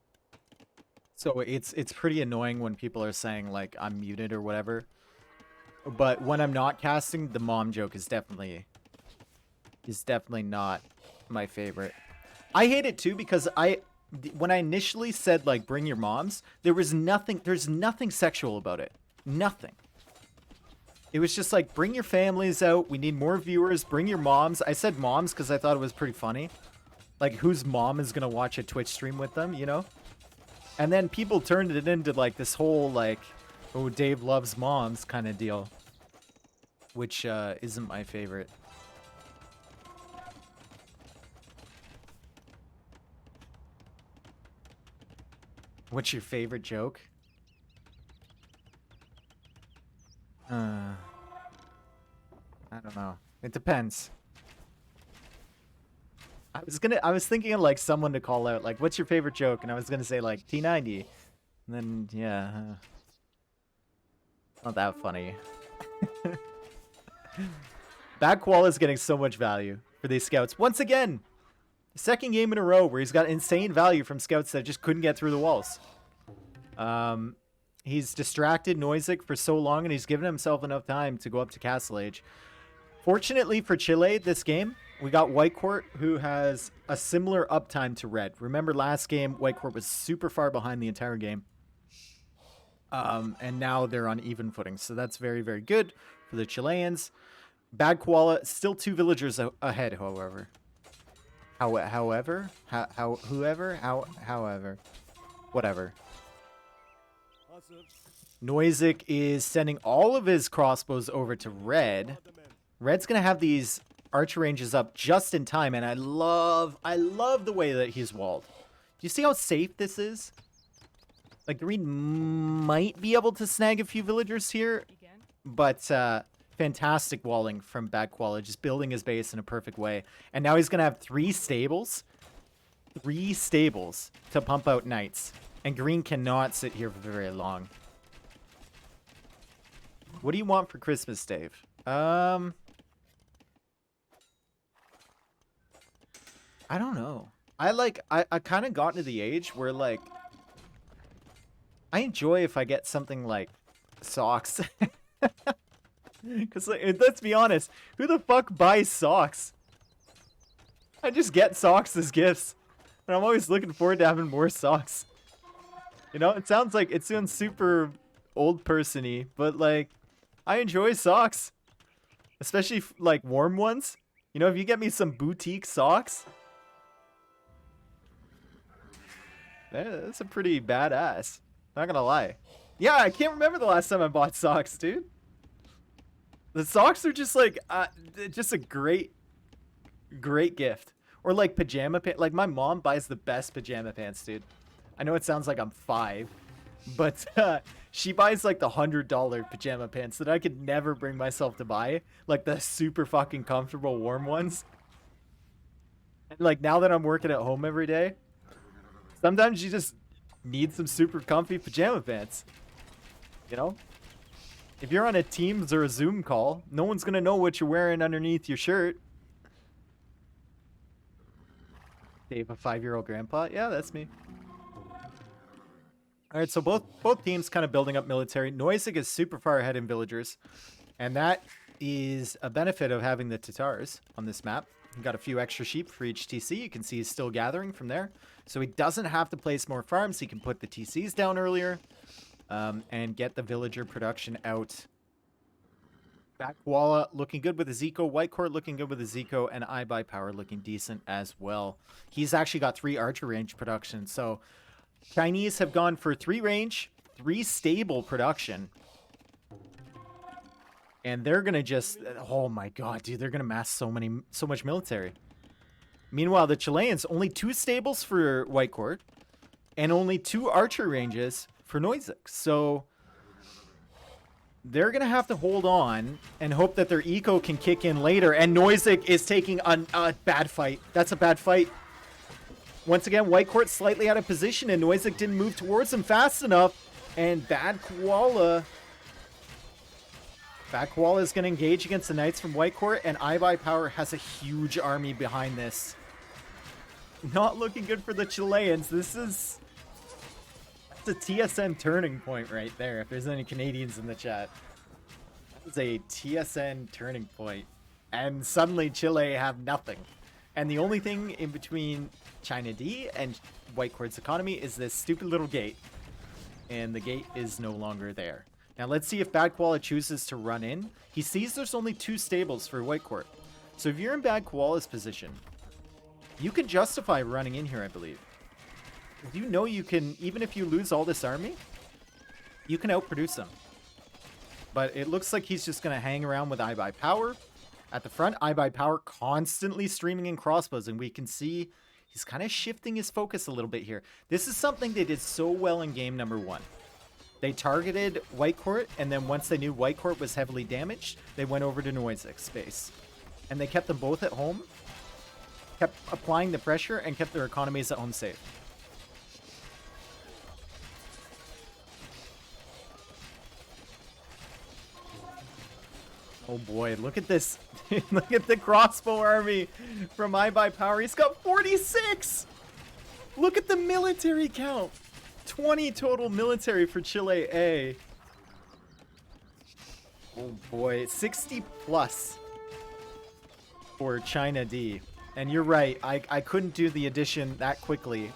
So it's pretty annoying when people are saying, like, I'm muted or whatever. But when I'm not casting, the mom joke is definitely not my favorite. I hate it too because when I initially said, like, bring your moms, there's nothing sexual about it. Nothing. It was just like, bring your families out. We need more viewers. Bring your moms. I said moms because I thought it was pretty funny. Like, whose mom is going to watch a Twitch stream with them, you know? And then people turned it into, like, this whole, like, oh, Dave loves moms kind of deal. Which isn't my favorite. What's your favorite joke? I don't know. It depends. I was thinking of, like, someone to call out, like, what's your favorite joke? And I was gonna say, like, T90. And then, yeah. Not that funny. Bad Koala is getting so much value for these scouts. Once again, second game in a row where he's got insane value from scouts that just couldn't get through the walls. He's distracted Noisig for so long, and he's given himself enough time to go up to Castle Age. Fortunately for Chile this game, we got White Court, who has a similar uptime to Red. Remember last game, White Court was super far behind the entire game. And now they're on even footing. So that's very, very good for the Chileans. Bad Koala, still 2 villagers ahead, however. However. Whatever. Noisic is sending all of his crossbows over to Red. Red's going to have these archer ranges up just in time, and I love the way that he's walled. Do you see how safe this is? Like, Green might be able to snag a few villagers here, but fantastic walling from Bad Koala, just building his base in a perfect way. And now he's going to have 3 stables. 3 stables to pump out knights. And Green cannot sit here for very long. What do you want for Christmas, Dave? I don't know. I kind of got to the age where, like, I enjoy if I get something like socks. Because, like, let's be honest, who the fuck buys socks? I just get socks as gifts. And I'm always looking forward to having more socks. You know, it sounds super old person-y, but, like, I enjoy socks. Especially, like, warm ones. You know, if you get me some boutique socks, that's a pretty badass. Not gonna lie. Yeah, I can't remember the last time I bought socks, dude. The socks are just, like, just a great gift. Or, like, pajama pants. Like, my mom buys the best pajama pants, dude. I know it sounds like I'm 5, but she buys, like, the $100 pajama pants that I could never bring myself to buy. Like, the super fucking comfortable warm ones. And, like, now that I'm working at home every day, sometimes you just need some super comfy pajama pants. You know? If you're on a Teams or a Zoom call, no one's gonna know what you're wearing underneath your shirt. Dave, a 5-year-old grandpa? Yeah, that's me. Alright, so both teams kind of building up military. Noisic is super far ahead in villagers. And that is a benefit of having the Tatars on this map. We've got a few extra sheep for each TC. You can see he's still gathering from there. So he doesn't have to place more farms. He can put the TCs down earlier. And get the villager production out. Back Koala looking good with his eco. White Court looking good with his eco. And I Buy Power looking decent as well. He's actually got 3 archer range production. So Chinese have gone for 3 range, 3 stable production. And they're going to just... Oh my god, dude. They're going to mass so much military. Meanwhile, the Chileans, only 2 stables for White Court. And only 2 archer ranges for Noisic. So they're going to have to hold on and hope that their eco can kick in later. And Noisic is taking a bad fight. That's a bad fight. Once again, White Court slightly out of position and Noisic didn't move towards him fast enough. And Bad Koala is going to engage against the Knights from White Court. And I Buy Power has a huge army behind this. Not looking good for the Chileans. This is... That's a TSN turning point right there, if there's any Canadians in the chat. That is a TSN turning point. And suddenly Chile have nothing. And the only thing in between China D and White Court's economy is this stupid little gate. And the gate is no longer there. Now let's see if Bad Koala chooses to run in. He sees there's only 2 stables for White Court. So if you're in Bad Koala's position, you can justify running in here, I believe. You know you can, even if you lose all this army, you can outproduce them. But it looks like he's just going to hang around with I Buy Power at the front. I Buy Power constantly streaming in crossbows, and we can see he's kind of shifting his focus a little bit here. This is something they did so well in game number 1. They targeted White Court, and then once they knew White Court was heavily damaged, they went over to Noisic's space. And they kept them both at home, kept applying the pressure, and kept their economies at home safe. Oh boy, look at this. Look at the crossbow army from I Buy Power. He's got 46! Look at the military count. 20 total military for Chile A. Oh boy, 60 plus for China D. And you're right, I couldn't do the addition that quickly.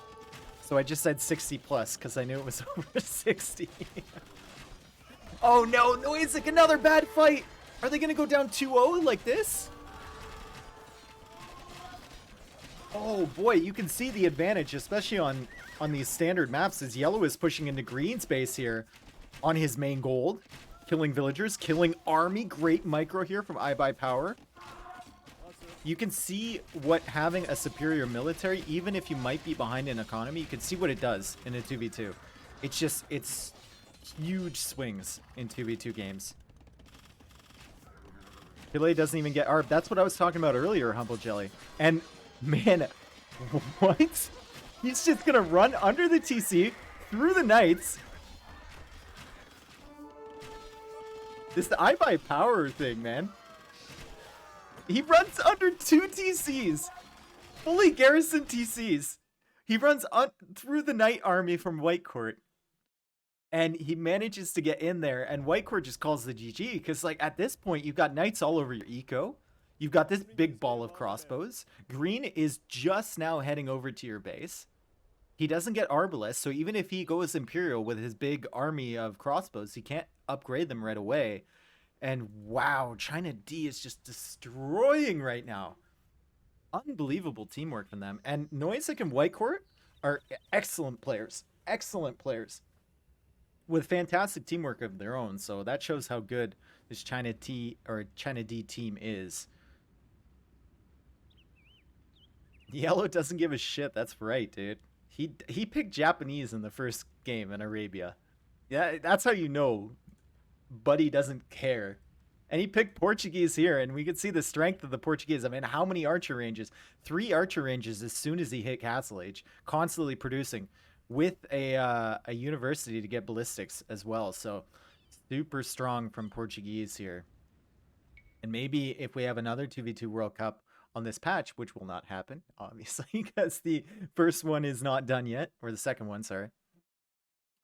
So I just said 60 plus because I knew it was over 60. Oh no, Noisic, another bad fight! Are they going to go down 2-0 like this? Oh boy, you can see the advantage, especially on these standard maps, as yellow is pushing into green space here on his main gold, killing villagers, killing army. Great micro here from iBuyPower. You can see what having a superior military, even if you might be behind in economy, you can see what it does in a 2v2. It's huge swings in 2v2 games. Chile doesn't even get ARB. That's what I was talking about earlier, Humble Jelly. And man, what? He's just gonna run under the TC through the knights. This the iBuyPower thing, man. He runs under 2 TCs. Fully garrisoned TCs. He runs through the knight army from White Court. And he manages to get in there. And White Court just calls the GG. Because, like, at this point, you've got knights all over your eco. You've got this big ball of crossbows. Green is just now heading over to your base. He doesn't get Arbalest. So even if he goes Imperial with his big army of crossbows, he can't upgrade them right away. And wow, China D is just destroying right now. Unbelievable teamwork from them. And Noisek and White Court are excellent players. Excellent players. With fantastic teamwork of their own. So that shows how good this China D team is. Yellow doesn't give a shit. That's right, dude. He picked Japanese in the first game in Arabia. Yeah, that's how you know Buddy doesn't care. And he picked Portuguese here, and we could see the strength of the Portuguese. I mean, how many archer ranges? 3 archer ranges as soon as he hit Castle Age, constantly producing with a university to get ballistics as well. So super strong from Portuguese here. And maybe if we have another 2v2 World Cup on this patch, which will not happen, obviously, because the first one is not done yet, or the second one, sorry.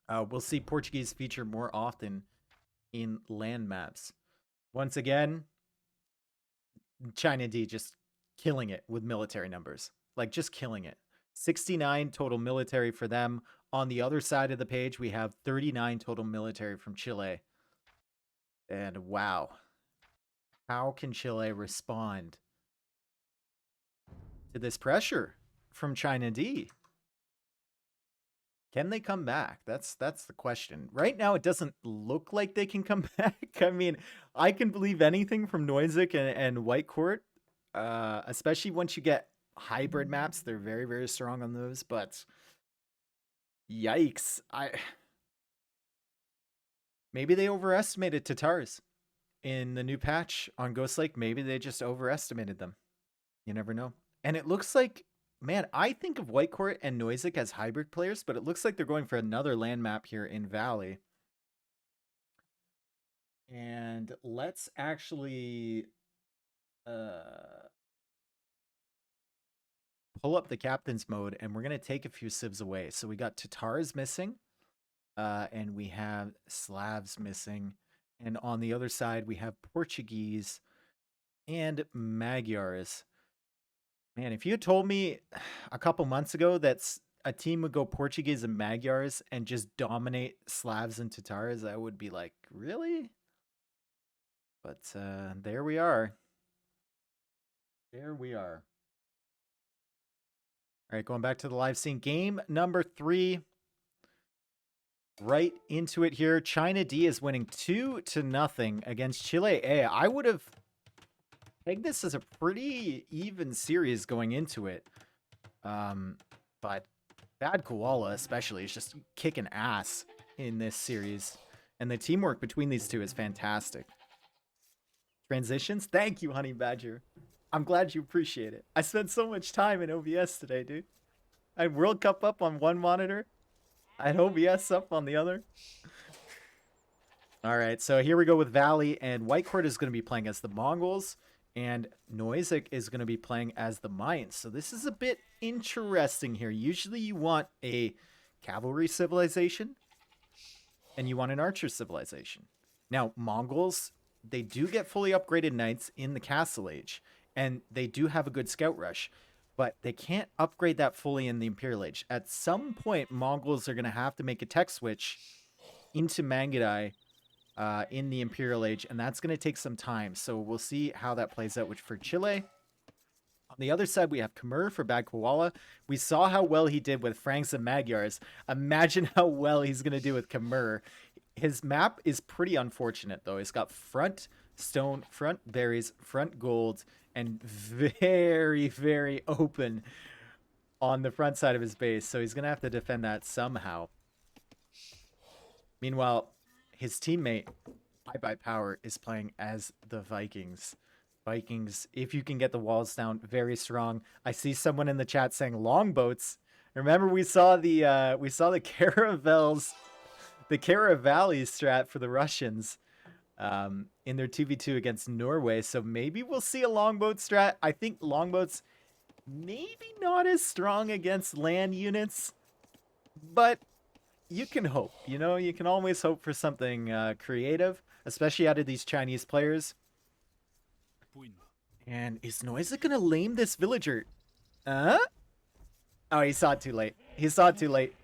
We'll see Portuguese feature more often in land maps. Once again, China D just killing it with military numbers. Like, just killing it. 69 total military for them. On the other side of the page, we have 39 total military from Chile. And wow. How can Chile respond to this pressure from China D? Can they come back? That's the question. Right now, it doesn't look like they can come back. I mean, I can believe anything from Noisek and White Court, especially once you get hybrid maps. They're very, very strong on those. But yikes! Maybe they overestimated Tatars in the new patch on Ghost Lake. Maybe they just overestimated them. You never know. And it looks like, man, I think of White Court and Noisek as hybrid players, but it looks like they're going for another land map here in Valley. And let's actually pull up the captain's mode, and we're going to take a few civs away. So we got Tatars missing, and we have Slavs missing. And on the other side, we have Portuguese and Magyars. Man, if you had told me a couple months ago that a team would go Portuguese and Magyars and just dominate Slavs and Tatars, I would be like, really? But there we are. There we are. All right, going back to the live scene. Game number 3. Right into it here. China D is winning 2-0 against Chile A. I would have pegged this as a pretty even series going into it. But Bad Koala especially is just kicking ass in this series. And the teamwork between these two is fantastic. Transitions? Thank you, Honey Badger. I'm glad you appreciate it. I spent so much time in OBS today, dude. I had World Cup up on one monitor. I had OBS up on the other. All right, so here we go with Valley, and White Court is going to be playing as the Mongols, and Noisek is going to be playing as the Mayans. So this is a bit interesting here. Usually you want a cavalry civilization, and you want an archer civilization. Now, Mongols, they do get fully upgraded knights in the Castle Age, and they do have a good scout rush, but they can't upgrade that fully in the Imperial Age. At some point, Mongols are going to have to make a tech switch into Mangudai in the Imperial Age, and that's going to take some time. So we'll see how that plays out, which for Chile, on On the other side, we have Khmer for Bad Koala. We saw how well he did with Franks and Magyars. Imagine how well he's going to do with Khmer. His map is pretty unfortunate, though. It's got front stone, front berries, front gold, and very, very open on the front side of his base. So he's going to have to defend that somehow. Meanwhile, his teammate, iBuyPower, is playing as the Vikings. Vikings, if you can get the walls down, very strong. I see someone in the chat saying longboats. Remember, we saw the caravels, the Caravali strat for the Russians in their 2v2 against Norway. So maybe we'll see a longboat strat. I think longboats maybe not as strong against land units, but you can hope. You know, you can always hope for something creative, especially out of these Chinese players. And is Noisa gonna lame this villager? Oh, he saw it too late. He saw it too late.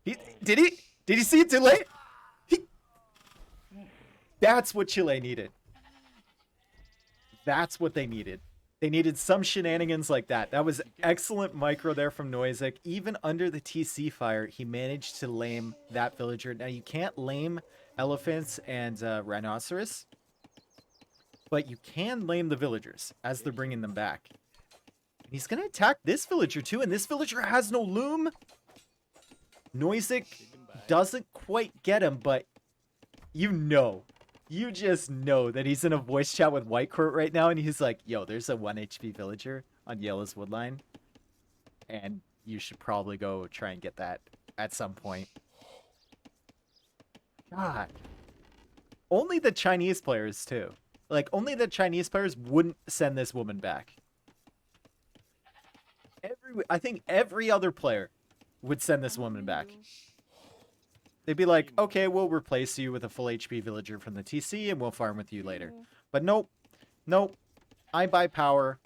Did he see it too late? That's what Chile needed. That's what they needed. They needed some shenanigans like that. That was excellent micro there from Noisek. Even under the TC fire, he managed to lame that villager. Now, you can't lame elephants and rhinoceros, but you can lame the villagers as they're bringing them back. And he's going to attack this villager too, and this villager has no loom. Noisek doesn't quite get him, but you just know that he's in a voice chat with White Court right now, and he's like, yo, there's a 1 HP villager on Yellow's Woodline, and you should probably go try and get that at some point. God. Only the Chinese players, too. Like, only the Chinese players wouldn't send this woman back. I think every other player would send this woman back. They'd be like, okay, we'll replace you with a full HP villager from the TC and we'll farm with you later. But nope. Nope. iBuyPower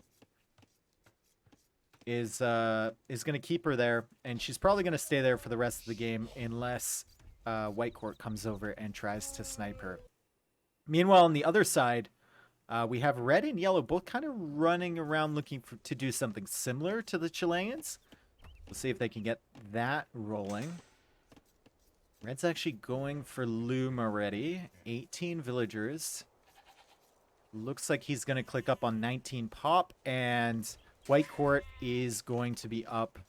is going to keep her there, and she's probably going to stay there for the rest of the game unless White Court comes over and tries to snipe her. Meanwhile, on the other side, we have red and yellow both kind of running around looking to do something similar to the Chileans. We'll see if they can get that rolling. Red's actually going for loom already. 18 villagers. Looks like he's going to click up on 19 pop, and White Court is going to be up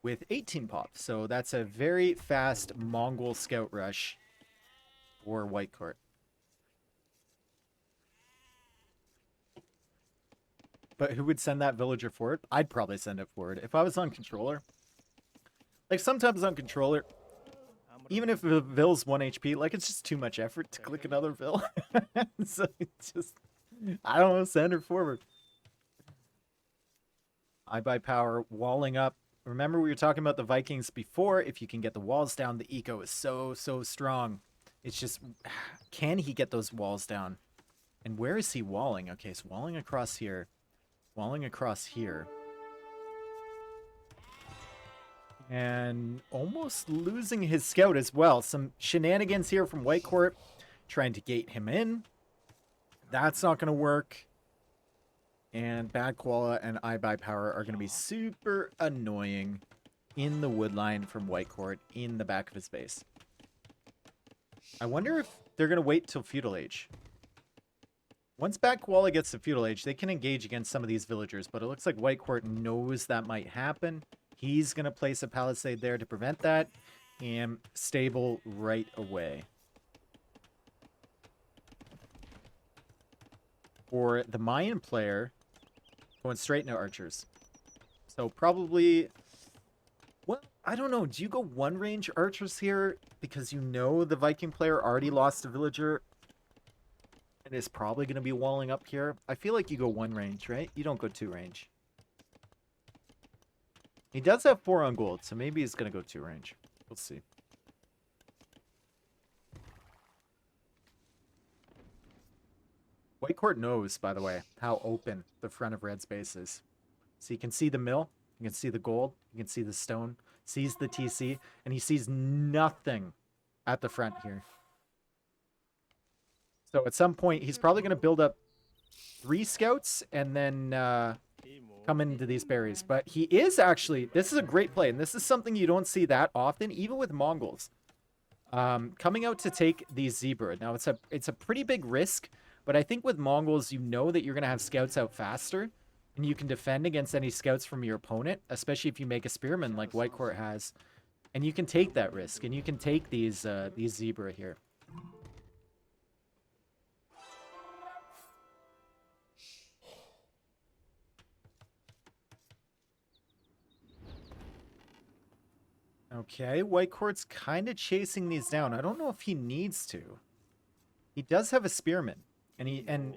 with 18 pop. So that's a very fast Mongol scout rush for White Court. But who would send that villager forward? I'd probably send it forward. If I was on controller. Like, sometimes on controller, even if the Vill's 1 HP, like, it's just too much effort to click another Vill. So it's just, I don't know, send her forward. iBuyPower walling up. Remember, we were talking about the Vikings before. If you can get the walls down, the eco is so strong. It's just, can he get those walls down? And where is he walling? Okay, so walling across here. Walling across here. And almost losing his scout as well. Some shenanigans here from White Court, trying to gate him in. That's not going to work. And Bad Koala and iBuyPower are going to be super annoying in the wood line from White Court in the back of his base. I wonder if they're going to wait till Feudal Age. Once Bad Koala gets to Feudal Age, they can engage against some of these villagers, but it looks like White Court knows that might happen. He's going to place a palisade there to prevent that, and stable right away. For the Mayan player, going straight into archers. So probably, well, I don't know. Do you go one range archers here because you know the Viking player already lost a villager and is probably going to be walling up here? I feel like you go one range, right? You don't go two range. He does have 4 on gold, so maybe he's going to go 2 range. We'll see. White Court knows, by the way, how open the front of Red's base is. So you can see the mill, you can see the gold, you can see the stone, sees the TC, and he sees nothing at the front here. So at some point, he's probably going to build up 3 scouts, and then coming into these berries. But he is actually, this is a great play, and this is something you don't see that often, even with Mongols. Coming out to take the zebra. Now, it's a pretty big risk, but I think with Mongols, you know that you're going to have scouts out faster, and you can defend against any scouts from your opponent, especially if you make a spearman like White Court has. And you can take that risk, and you can take these zebra here. Okay, White Court's kind of chasing these down. I don't know if he needs to. He does have a spearman, and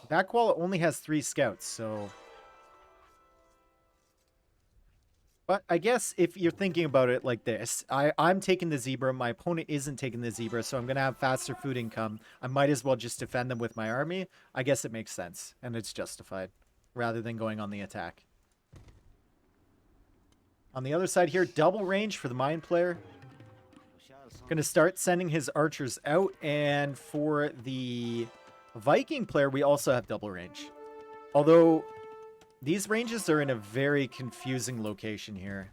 Backwall only has 3 scouts, so. But I guess if you're thinking about it like this, I'm taking the zebra, my opponent isn't taking the zebra, so I'm going to have faster food income. I might as well just defend them with my army. I guess it makes sense, and it's justified, rather than going on the attack. On the other side here, double range for the Mayan player. Going to start sending his archers out, and for the Viking player, we also have double range. Although, these ranges are in a very confusing location here.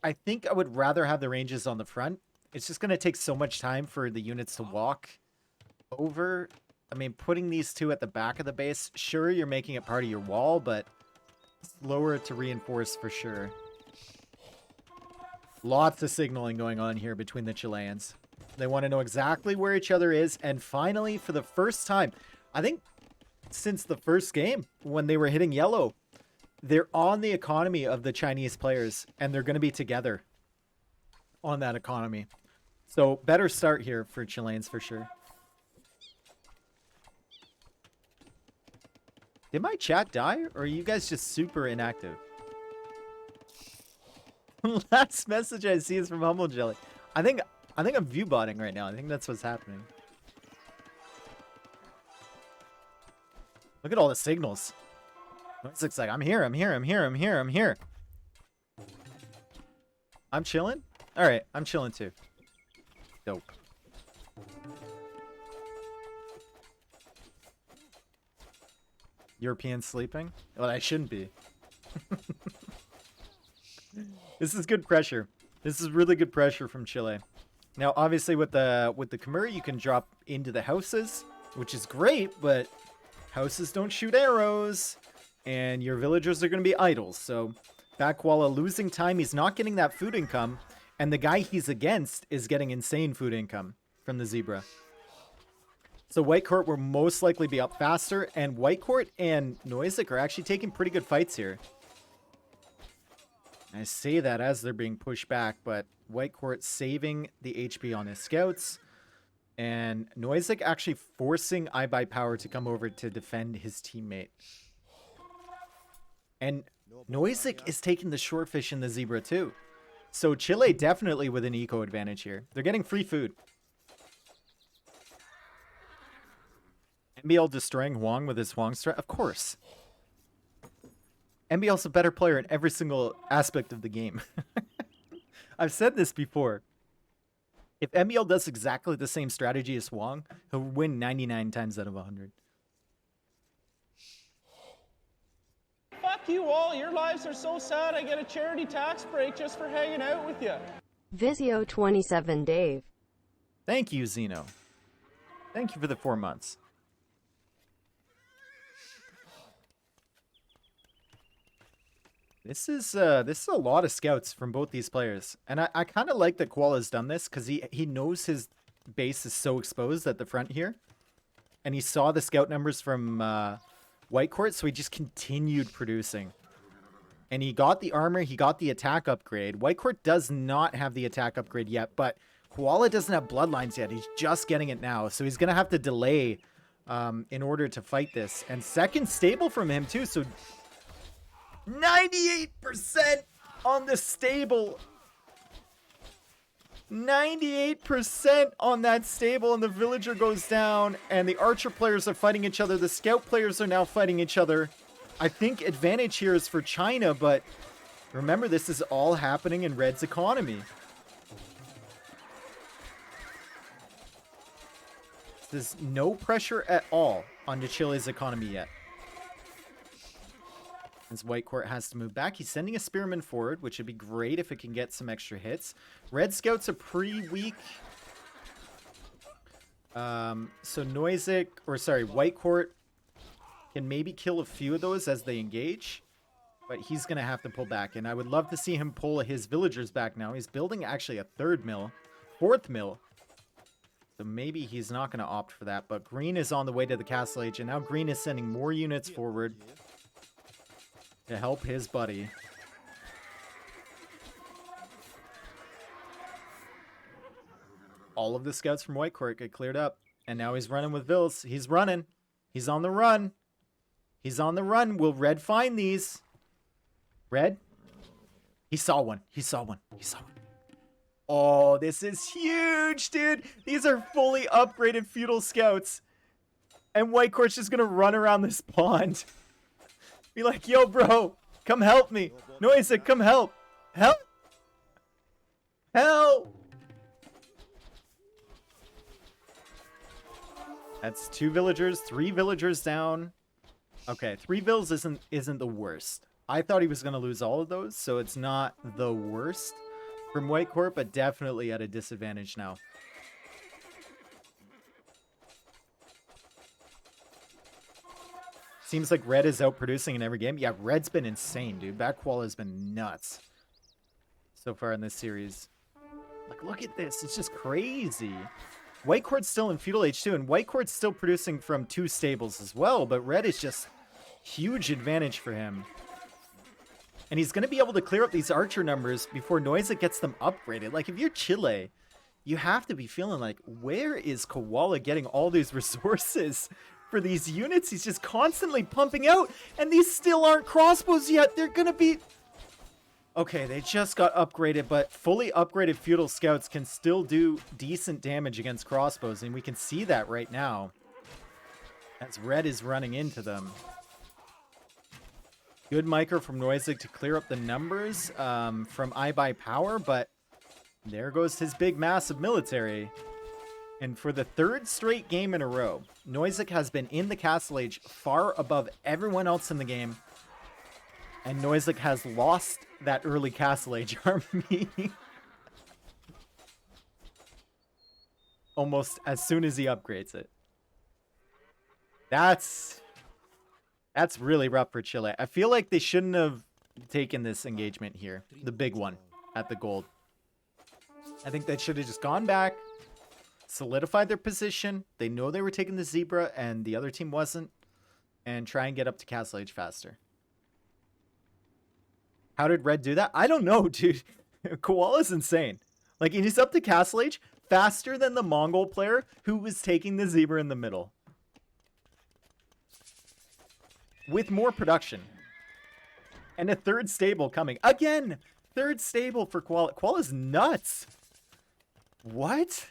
I think I would rather have the ranges on the front. It's just going to take so much time for the units to walk over. I mean, putting these 2 at the back of the base, sure, you're making it part of your wall, but slower to reinforce for sure. Lots of signaling going on here between the Chileans. They want to know exactly where each other is. And finally, for the first time, I think since the first game, when they were hitting yellow, they're on the economy of the Chinese players. And they're going to be together on that economy. So, better start here for Chileans for sure. Did my chat die? Or are you guys just super inactive? Last message I see is from Humble Jelly. I think I'm view botting right now. I think that's what's happening. Look at all the signals. It looks like I'm here, I'm here, I'm here, I'm here, I'm here. I'm chilling? Alright, I'm chilling too. Dope. European sleeping? Well, I shouldn't be. This is good pressure. This is really good pressure from Chile. Now, obviously, with the Khmer, you can drop into the houses, which is great, but houses don't shoot arrows, and your villagers are going to be idols. So, Backwalla losing time, he's not getting that food income, and the guy he's against is getting insane food income from the zebra. So, White Court will most likely be up faster, and White Court and Noisik are actually taking pretty good fights here. I say that as they're being pushed back, but White Court saving the HP on his scouts. And Noisik actually forcing iBuyPower to come over to defend his teammate. And Noisik is taking the shortfish in the zebra too. So Chile definitely with an eco advantage here. They're getting free food. MBL destroying Huang with his Huang strat? Of course. MBL's a better player in every single aspect of the game. I've said this before. If MBL does exactly the same strategy as Huang, he'll win 99 times out of 100. Fuck you all. Your lives are so sad. I get a charity tax break just for hanging out with you. Vizio 27 Dave. Thank you, Zeno. Thank you for the 4 months. This is a lot of scouts from both these players. And I kind of like that Koala's done this because he knows his base is so exposed at the front here. And he saw the scout numbers from White Court, so he just continued producing. And he got the armor, he got the attack upgrade. White Court does not have the attack upgrade yet, but Koala doesn't have bloodlines yet. He's just getting it now, so he's going to have to delay in order to fight this. And second stable from him too, so 98% on the stable. 98% on that stable, and the villager goes down, and the archer players are fighting each other. The scout players are now fighting each other. I think advantage here is for China, but remember, this is all happening in Red's economy. There's no pressure at all onto Chile's economy yet. As White Court has to move back. He's sending a Spearman forward, which would be great if it can get some extra hits. Red Scouts are pretty weak. So Noisic, or sorry, White Court can maybe kill a few of those as they engage. But he's going to have to pull back. And I would love to see him pull his villagers back now. He's building actually a 3rd mill. 4th mill. So maybe he's not going to opt for that. But green is on the way to the Castle Age. And now green is sending more units forward to help his buddy. All of the scouts from White Court get cleared up. And now he's running with Vils. He's running. He's on the run. He's on the run. Will Red find these? Red? He saw one. He saw one. He saw one. Oh, this is huge, dude. These are fully upgraded feudal scouts. And White Court's just gonna run around this pond. Be like, yo, bro, come help me. Noisic, come help. Help. Help. That's 2 villagers, 3 villagers down. Okay, 3 vills isn't the worst. I thought he was going to lose all of those, so it's not the worst from White Court, but definitely at a disadvantage now. Seems like Red is outproducing in every game. Yeah, Red's been insane, dude. That qual has been nuts so far in this series. Like, look at this. It's just crazy. White Court's still in Feudal Age 2, and White Court's still producing from 2 stables as well, but Red is just huge advantage for him. And he's going to be able to clear up these archer numbers before Noisic gets them upgraded. Like, if you're Chile, you have to be feeling like, where is Koala getting all these resources for these units? He's just constantly pumping out, and these still aren't crossbows yet. They're going to be... Okay, they just got upgraded, but fully upgraded feudal scouts can still do decent damage against crossbows, and we can see that right now as Red is running into them. Good micro from Noisic to clear up the numbers from I Buy Power, but there goes his big massive military. And for the 3rd straight game in a row, Noisic has been in the Castle Age far above everyone else in the game. And Noisic has lost that early Castle Age army almost as soon as he upgrades it. That's really rough for Chile. I feel like they shouldn't have taken this engagement here. The big one at the gold. I think they should have just gone back, solidified their position. They know they were taking the zebra and the other team wasn't. And try and get up to Castle Age faster. How did Red do that? I don't know, dude. Koala's insane. Like, he's up to Castle Age faster than the Mongol player who was taking the zebra in the middle. With more production. And a 3rd stable coming. Again! 3rd stable for Koala. Koala's nuts. What?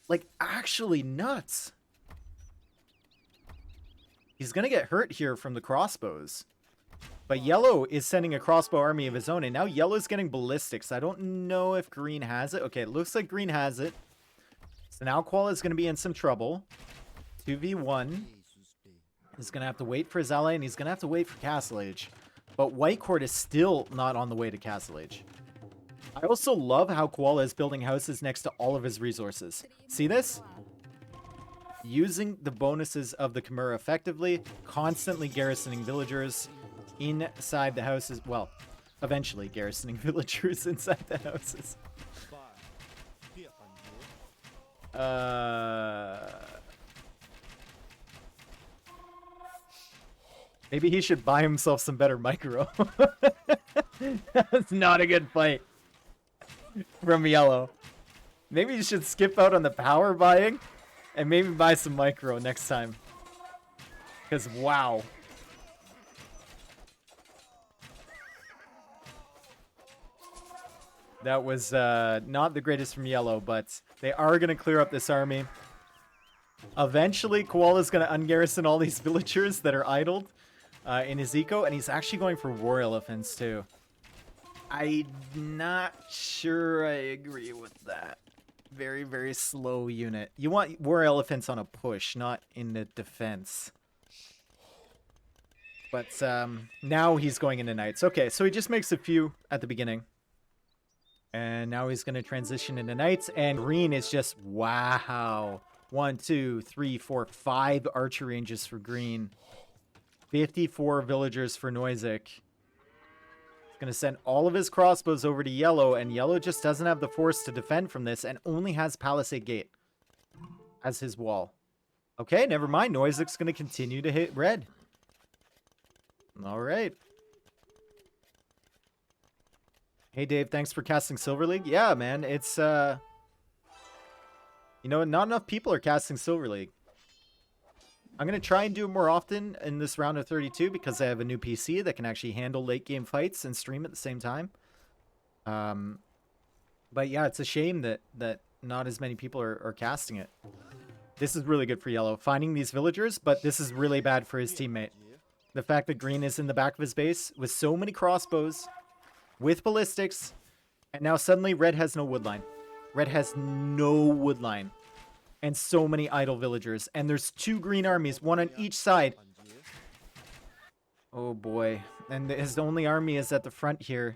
Like, actually nuts. He's going to get hurt here from the crossbows. But Yellow is sending a crossbow army of his own. And now Yellow's getting ballistics. I don't know if Green has it. Okay, it looks like Green has it. So now Koala is going to be in some trouble. 2v1. He's going to have to wait for his ally. And he's going to have to wait for Castle Age. But White Court is still not on the way to Castle Age. I also love how Koala is building houses next to all of his resources. See this? Using the bonuses of the Chimera effectively, constantly garrisoning villagers inside the houses. Well, eventually garrisoning villagers inside the houses. Maybe he should buy himself some better micro. That's not a good fight from Yellow. Maybe you should skip out on the power buying and maybe buy some micro next time. Because, wow. That was not the greatest from Yellow, but they are going to clear up this army. Eventually, Koala's going to ungarrison all these villagers that are idled in his eco, and he's actually going for war elephants, too. I'm not sure I agree with that. Very, very slow unit. You want war elephants on a push, not in the defense. But now he's going into knights. Okay, so he just makes a few at the beginning. And now he's going to transition into knights. And green is just, wow. 1, 2, 3, 4, 5 archer ranges for green. 54 villagers for Noisek. Going to send all of his crossbows over to yellow, and yellow just doesn't have the force to defend from this and only has Palisade Gate as his wall. Okay, never mind. Noisek's going to continue to hit red. All right. Hey, Dave, thanks for casting Silver League. Yeah, man, it's, you know, not enough people are casting Silver League. I'm going to try and do it more often in this round of 32 because I have a new PC that can actually handle late game fights and stream at the same time. But yeah, it's a shame that not as many people are casting it. This is really good for yellow, finding these villagers, but this is really bad for his teammate. The fact that green is in the back of his base with so many crossbows, with ballistics, and now suddenly red has no woodline. Red has no woodline. And so many idle villagers. And there's 2 green armies, one on each side. Oh boy. And his only army is at the front here.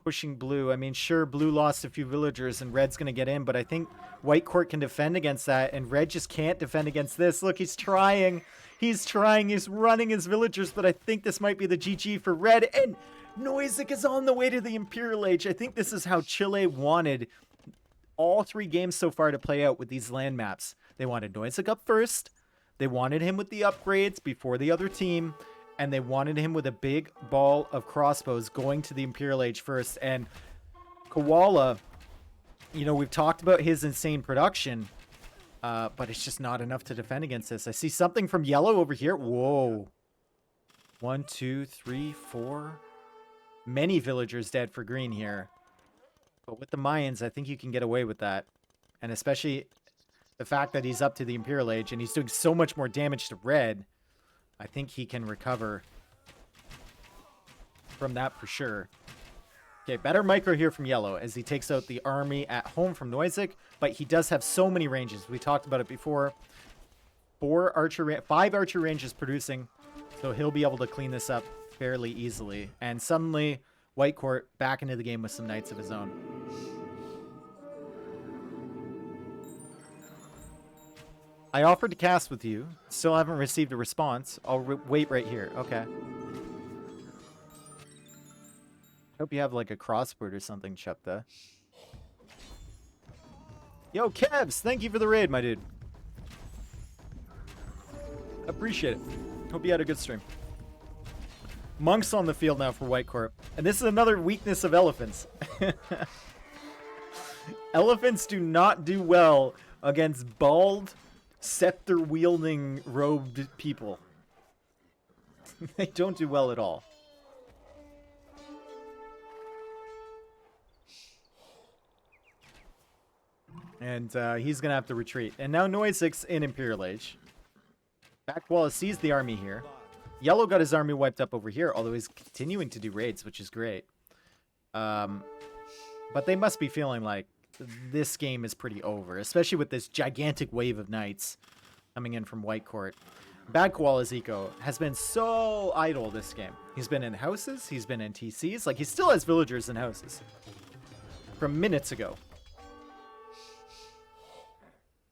Pushing blue. I mean, sure, blue lost a few villagers and red's going to get in. But I think white court can defend against that. And red just can't defend against this. Look, he's trying. He's trying. He's running his villagers. But I think this might be the GG for red. And Noisek is on the way to the Imperial Age. I think this is how Chile wanted all 3 games so far to play out with these land maps. They wanted Noisek up first, they wanted him with the upgrades before the other team, and they wanted him with a big ball of crossbows going to the Imperial Age first. And Koala, you know, we've talked about his insane production, but it's just not enough to defend against this. I see something from yellow over here. Whoa. 1, 2, 3, 4. Many villagers dead for green here. But with the Mayans, I think you can get away with that. And especially the fact that he's up to the Imperial Age and he's doing so much more damage to red, I think he can recover from that for sure. Okay, better micro here from yellow as he takes out the army at home from Noisek, but he does have so many ranges. We talked about it before. 5 archer ranges producing, so he'll be able to clean this up fairly easily. And suddenly, white court back into the game with some knights of his own. I offered to cast with you. Still haven't received a response. I'll wait right here. Okay. Hope you have like a crossword or something, Chupta. Yo, Kevs! Thank you for the raid, my dude. Appreciate it. Hope you had a good stream. Monks on the field now for White Corp. And this is another weakness of elephants. Elephants do not do well against bald, scepter-wielding, robed people. They don't do well at all. And he's going to have to retreat. And now Noisek's in Imperial Age. Back Wallace sees the army here. Yellow got his army wiped up over here, although he's continuing to do raids, which is great. But they must be feeling like this game is pretty over, especially with this gigantic wave of knights coming in from White Court. Bad Koala's eco has been so idle this game. He's been in houses, he's been in TCs, like he still has villagers in houses from minutes ago.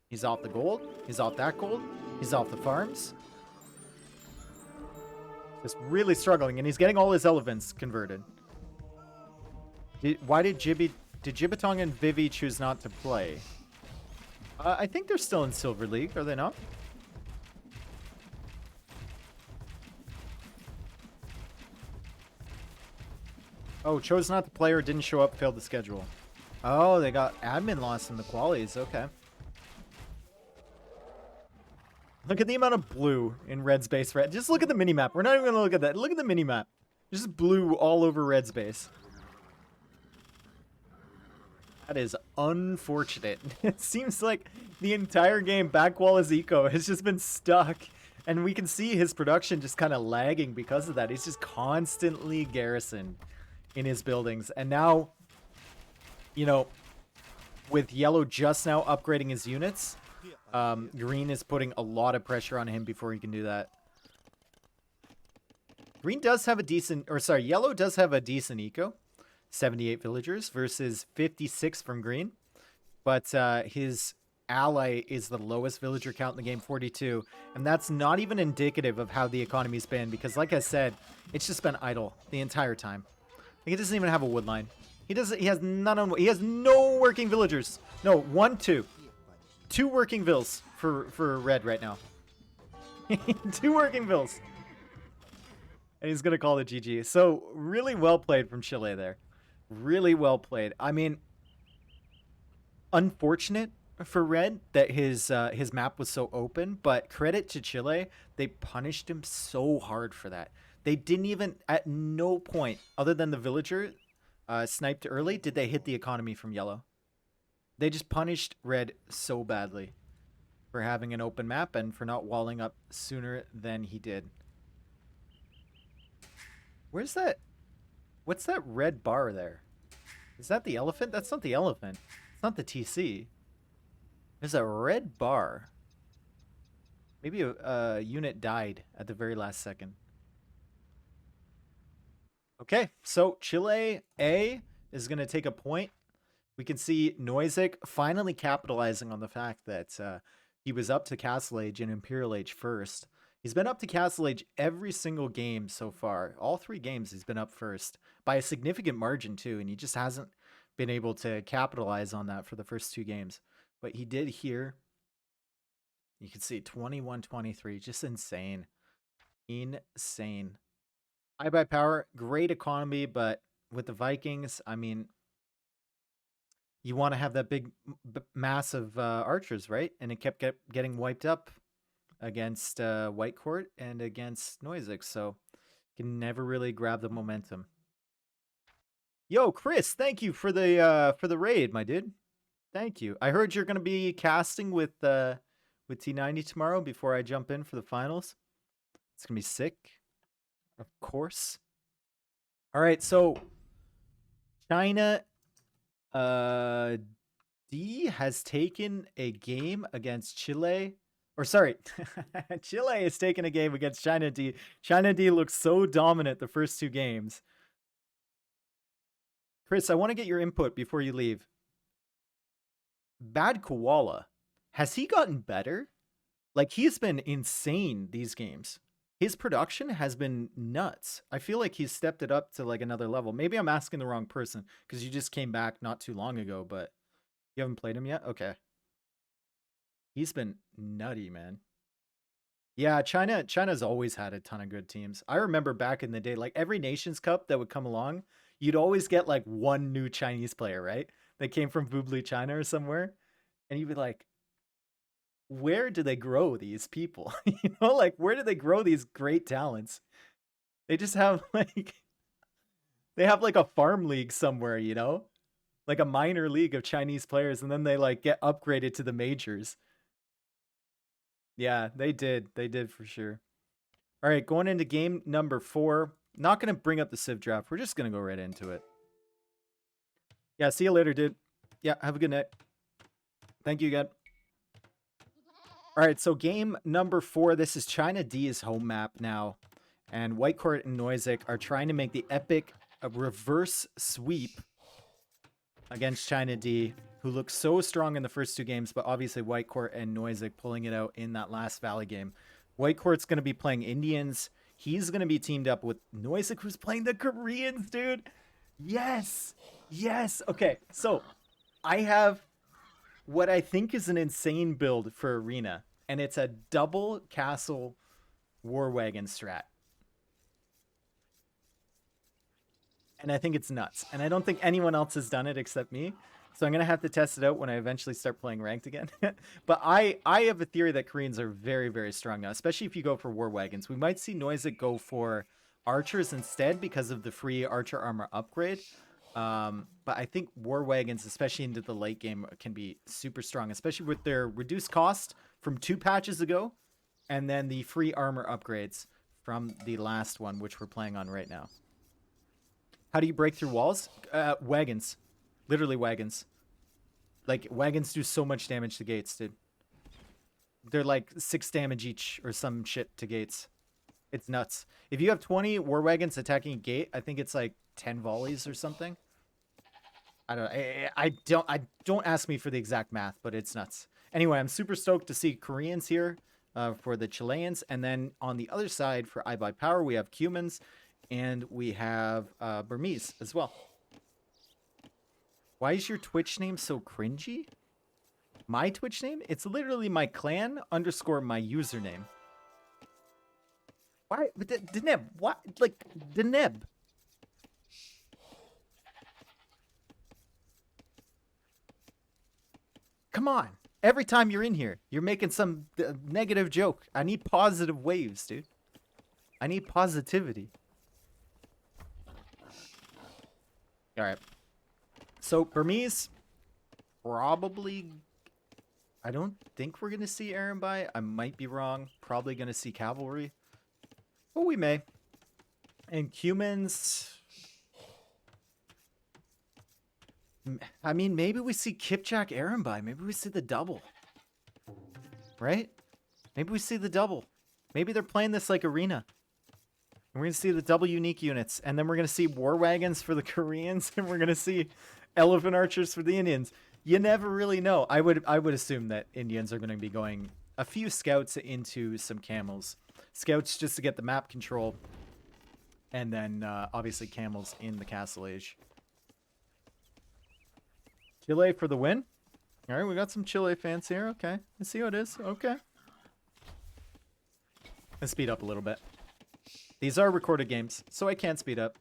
He's off the gold, he's off that gold, he's off the farms. Just really struggling, and he's getting all his elephants converted. Why did Jibitong and Vivi choose not to play? I think they're still in Silver League, are they not? Oh, chose not to play or didn't show up, failed the schedule. Oh, they got admin loss in the qualies, okay. Look at the amount of blue in Red's base. Red. Just look at the minimap. We're not even going to look at that. Look at the minimap. Just blue all over Red's base. That is unfortunate. It seems like the entire game, Backwalla's eco has just been stuck. And we can see his production just kind of lagging because of that. He's just constantly garrisoned in his buildings. And now, you know, with yellow just now upgrading his units, green is putting a lot of pressure on him before he can do that. Green does have a decent, or sorry, yellow does have a decent eco. 78 villagers versus 56 from green. But his ally is the lowest villager count in the game, 42. And that's not even indicative of how the economy's been, because like I said, it's just been idle the entire time. Like, he doesn't even have a wood line. He has none on, he has no working villagers. No, 1, 2. 2 working vills for red right now. 2 working vills. And he's going to call it GG. So, really well played from Chile there. Really well played. I mean, unfortunate for red that his map was so open, but credit to Chile, they punished him so hard for that. They didn't even, at no point, other than the villager sniped early, did they hit the economy from yellow. They just punished red so badly for having an open map and for not walling up sooner than he did. Where's that? What's that red bar there? Is that the elephant? That's not the elephant. It's not the TC. There's a red bar. Maybe a unit died at the very last second. Okay, so Chile A is going to take a point. We can see Noisek finally capitalizing on the fact that he was up to Castle Age and Imperial Age first. He's been up to Castle Age every single game so far. All 3 games he's been up first by a significant margin too, and he just hasn't been able to capitalize on that for the first 2 games. But he did here. You can see 21-23, just insane. Insane. I buy power, great economy, but with the Vikings, I mean, you want to have that big mass of archers, right? And it kept getting wiped up against White Court and against Noisek, so can never really grab the momentum. Yo, Chris, thank you for the raid, my dude. Thank you. I heard you're gonna be casting with T90 tomorrow before I jump in for the finals. It's gonna be sick, of course. All right, so China D has taken a game against Chile. Or sorry, Chile has taken a game against China D. China D looks so dominant the first 2 games. Chris, I want to get your input before you leave. Bad Koala, has he gotten better? Like, he's been insane these games. His production has been nuts. I feel like he's stepped it up to like another level. Maybe I'm asking the wrong person because you just came back not too long ago, but you haven't played him yet? Okay. He's been nutty, man. Yeah, China's always had a ton of good teams. I remember back in the day, like every Nations Cup that would come along, you'd always get like one new Chinese player, right? That came from Bubli, China or somewhere. And you'd be like, where do they grow these people? You know, like where do they grow these great talents? They just have like, they have like a farm league somewhere, you know? Like a minor league of Chinese players, and then they like get upgraded to the majors. Yeah, they did. They did for sure. All right, going into game number 4. Not going to bring up the Civ draft. We're just going to go right into it. Yeah, see you later, dude. Yeah, have a good night. Thank you again. All right, so game number 4. This is China D's home map now. And White Court and Noisek are trying to make the epic reverse sweep against China D, who looked so strong in the first 2 games, but obviously White Court and Noisek pulling it out in that last Valley game. White Court's going to be playing Indians. He's going to be teamed up with Noisek, who's playing the Koreans, dude. Yes. Yes. Okay, so I have what I think is an insane build for Arena, and it's a double castle war wagon strat. And I think it's nuts. And I don't think anyone else has done it except me. So I'm going to have to test it out when I eventually start playing ranked again. But I have a theory that Koreans are very, very strong now, especially if you go for war wagons. We might see Noisek go for archers instead because of the free archer armor upgrade. But I think war wagons, especially into the late game, can be super strong, especially with their reduced cost from 2 patches ago, and then the free armor upgrades from the last one, which we're playing on right now. How do you break through walls? Wagons. Literally wagons. Like, wagons do so much damage to gates, dude. They're like 6 damage each or some shit to gates. It's nuts. If you have 20 war wagons attacking a gate, I think it's like 10 volleys or something. I don't ask me for the exact math, but it's nuts. Anyway, I'm super stoked to see Koreans here for the Chileans. And then on the other side for I Buy Power, we have Cumans and we have Burmese as well. Why is your Twitch name so cringy? My Twitch name? It's literally my clan _ my username. Why? Deneb, what? Like, Deneb. Come on. Every time you're in here, you're making some negative joke. I need positive waves, dude. I need positivity. All right. So, Burmese, probably... I don't think we're going to see Arambai. I might be wrong. Probably going to see cavalry. But we may. And Cumans... I mean, maybe we see Kipchak Arambai. Maybe we see the double. Right? Maybe we see the double. Maybe they're playing this like arena. And we're going to see the double unique units. And then we're going to see war wagons for the Koreans. And we're going to see elephant archers for the Indians. You never really know. I would assume that Indians are going to be going a few scouts into some camels. Scouts just to get the map control. And then obviously camels in the castle age. Chile for the win. All right, we got some Chile fans here. Okay, let's see how it is. Okay. Let's speed up a little bit. These are recorded games, so I can't speed up.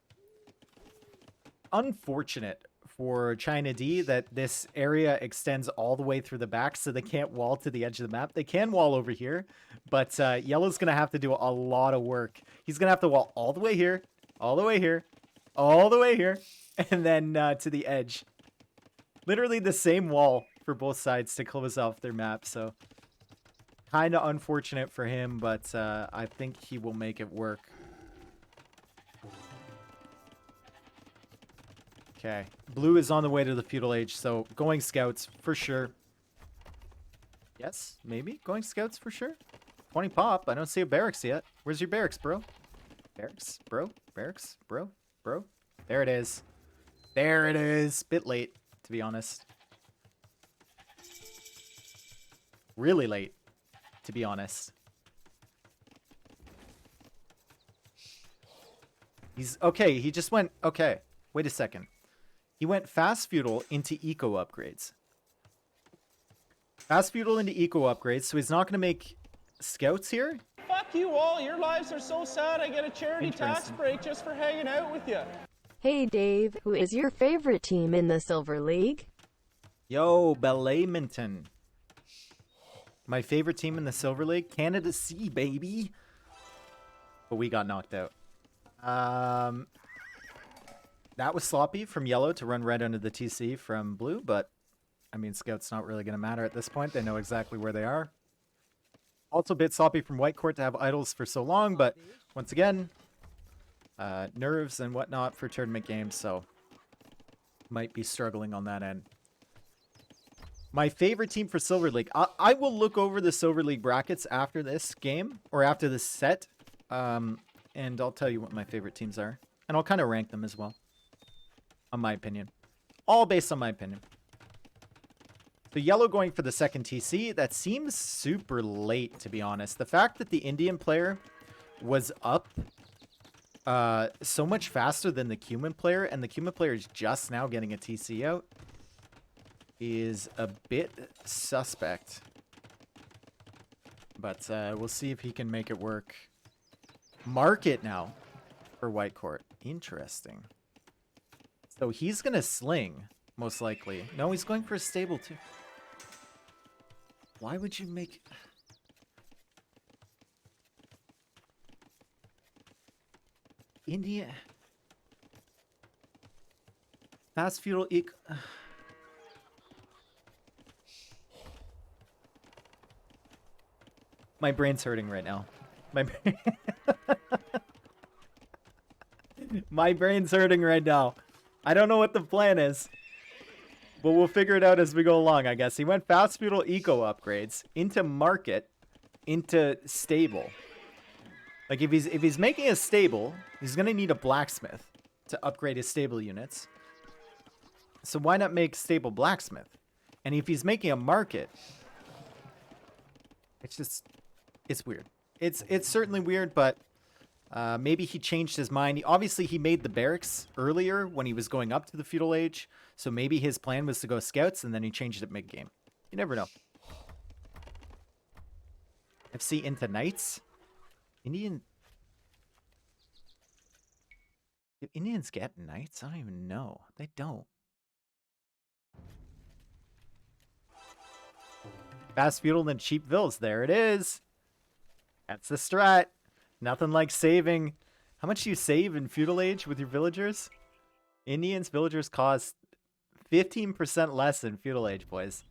Unfortunate for China D that this area extends all the way through the back, so they can't wall to the edge of the map. They can wall over here, but Yellow's going to have to do a lot of work. He's going to have to wall all the way here, all the way here, all the way here, and then to the edge. Literally the same wall for both sides to close off their map, so kind of unfortunate for him, but I think he will make it work. Okay, blue is on the way to the feudal age, so going scouts for sure. Yes, maybe going scouts for sure. 20 pop. I don't see a barracks yet. Where's your barracks, bro? Barracks, bro. Barracks, bro. Bro. There it is. There it is. Bit late, to be honest. Really late, to be honest. He's okay. He just went. Okay, wait a second. He went fast feudal into eco upgrades. Fast feudal into eco upgrades, so he's not going to make scouts here. Fuck you all. Your lives are so sad. I get a charity tax break just for hanging out with you. Hey Dave, who is your favorite team in the Silver League? Yo, Belayminton. My favorite team in the Silver League? Canada C, baby. But we got knocked out. That was sloppy from yellow to run red under the TC from blue, but I mean, scout's not really going to matter at this point. They know exactly where they are. Also a bit sloppy from white court to have idols for so long, but once again, nerves and whatnot for tournament games, so might be struggling on that end. My favorite team for Silver League. I will look over the Silver League brackets after this game, or after this set, and I'll tell you what my favorite teams are. And I'll kind of rank them as well, on my opinion. All based on my opinion. So yellow going for the second TC, that seems super late, to be honest. The fact that the Indian player was up so much faster than the Cuman player, and the Cuman player is just now getting a TC out, is a bit suspect. But we'll see if he can make it work. Market now for white court. Interesting. So he's going to sling, most likely. No, he's going for a stable too. Why would you make... India... Fast feudal... My brain's hurting right now. My brain's hurting right now. I don't know what the plan is. But we'll figure it out as we go along, I guess. He went fast feudal eco upgrades into market, into stable. Like if he's making a stable, he's gonna need a blacksmith to upgrade his stable units. So why not make stable blacksmith? And if he's making a market, it's weird. It's certainly weird, but maybe he changed his mind. Obviously, he made the barracks earlier when he was going up to the feudal age. So maybe his plan was to go scouts, and then he changed it mid-game. You never know. FC into knights? Do Indians get knights? I don't even know. They don't. Fast feudal and cheap vills. There it is. That's the strat. Nothing like saving. How much do you save in feudal age with your villagers? Indians villagers cost 15% less in feudal age, boys.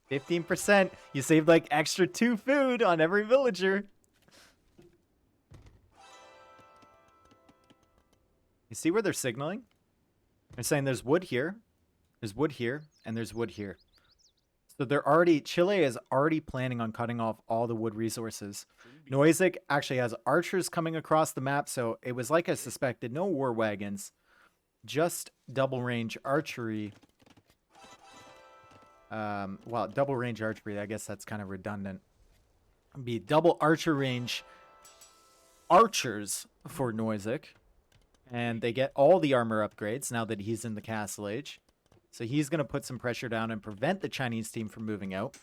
15%. You save like extra 2 food on every villager. You see where they're signaling? They're saying there's wood here, and there's wood here. So Chile is already planning on cutting off all the wood resources. Noisic actually has archers coming across the map, so it was like I suspected, no war wagons, just double range archery. Well, double range archery, I guess that's kind of redundant. It'd be double archer range archers for Noisic. And they get all the armor upgrades now that he's in the castle age. So he's going to put some pressure down and prevent the Chinese team from moving out.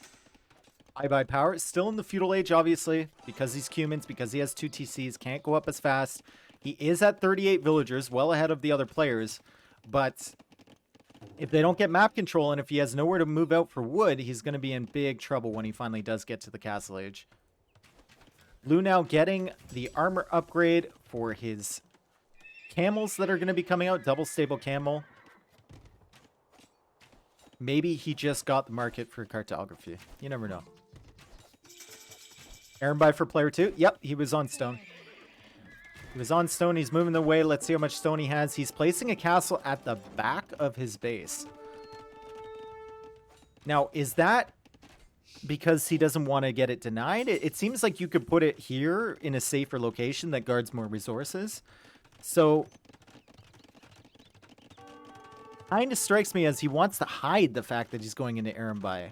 I buy power. Still in the feudal age, obviously, because he's Cumans, because he has 2 TCs, can't go up as fast. He is at 38 villagers, well ahead of the other players. But if they don't get map control and if he has nowhere to move out for wood, he's going to be in big trouble when he finally does get to the castle age. Blue now getting the armor upgrade for his camels that are going to be coming out. Double stable camel. Maybe he just got the market for cartography. You never know. Aaron buy for player 2. Yep, he was on stone. He was on stone. He's moving the way. Let's see how much stone he has. He's placing a castle at the back of his base. Now, is that because he doesn't want to get it denied? It seems like you could put it here in a safer location that guards more resources. So kind of strikes me as he wants to hide the fact that he's going into Arambai.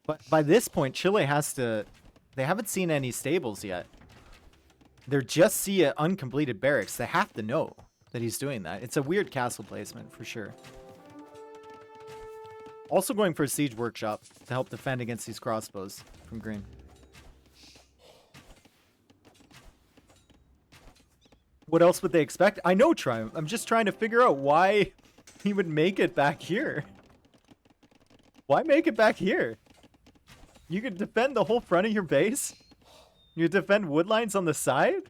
But by this point, Chile has to... They haven't seen any stables yet. They just see an uncompleted barracks. They have to know that he's doing that. It's a weird castle placement, for sure. Also going for a siege workshop to help defend against these crossbows from green. What else would they expect? I know, Triumph. I'm just trying to figure out why he would make it back here. Why make it back here? You could defend the whole front of your base? You defend wood lines on the side?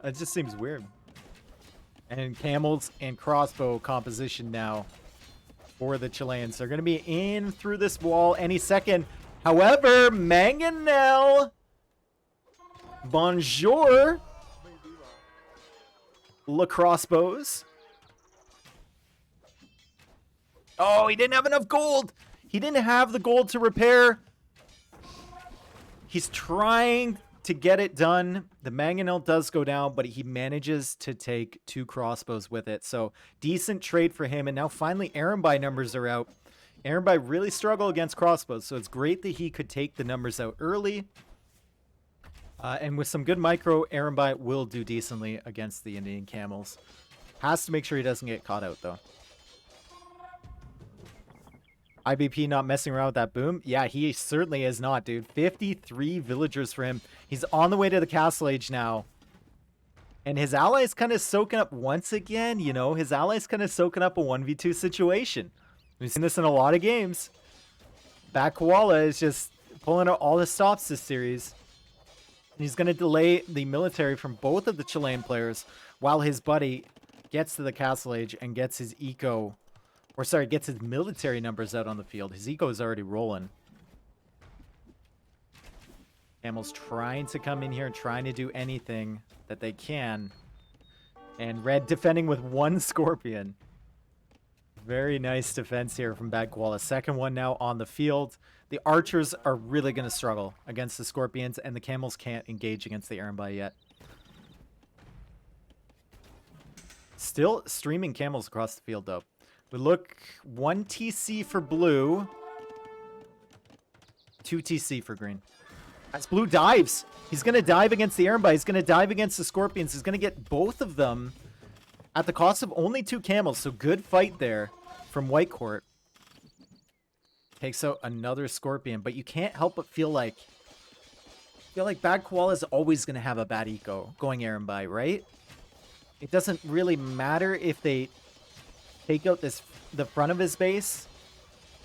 It just seems weird. And camels and crossbow composition now for the Chileans. They're going to be in through this wall any second. However, Mangonel. Bonjour. La crossbows. Oh, he didn't have enough gold. He didn't have the gold to repair. He's trying to get it done. The mangonel does go down, but he manages to take 2 crossbows with it. So decent trade for him. And now finally Arambai numbers are out. Arambai really struggle against crossbows. So it's great that he could take the numbers out early. And with some good micro, Arambai will do decently against the Indian camels. Has to make sure he doesn't get caught out though. IBP not messing around with that boom. Yeah, he certainly is not, dude. 53 villagers for him. He's on the way to the castle age now. And his allies kind of soaking up once again, you know. His allies kind of soaking up a 1v2 situation. We've seen this in a lot of games. Back Koala is just pulling out all the stops this series. And he's going to delay the military from both of the Chilean players while his buddy gets to the castle age and gets his eco... Or sorry, gets his military numbers out on the field. His eco is already rolling. Camel's trying to come in here and trying to do anything that they can. And Red defending with 1 Scorpion. Very nice defense here from Bad Koala. Second one now on the field. The archers are really going to struggle against the scorpions, and the camels can't engage against the Erenbai yet. Still streaming camels across the field, though. We look 1 TC for blue. 2 TC for green. As blue dives. He's going to dive against the Erenbai. He's going to dive against the scorpions. He's going to get both of them at the cost of only 2 camels. So good fight there from White Court. Takes out another scorpion, but you can't help but feel like Bad Koala is always going to have a bad eco going Erenbai, right? It doesn't really matter if they take out the front of his base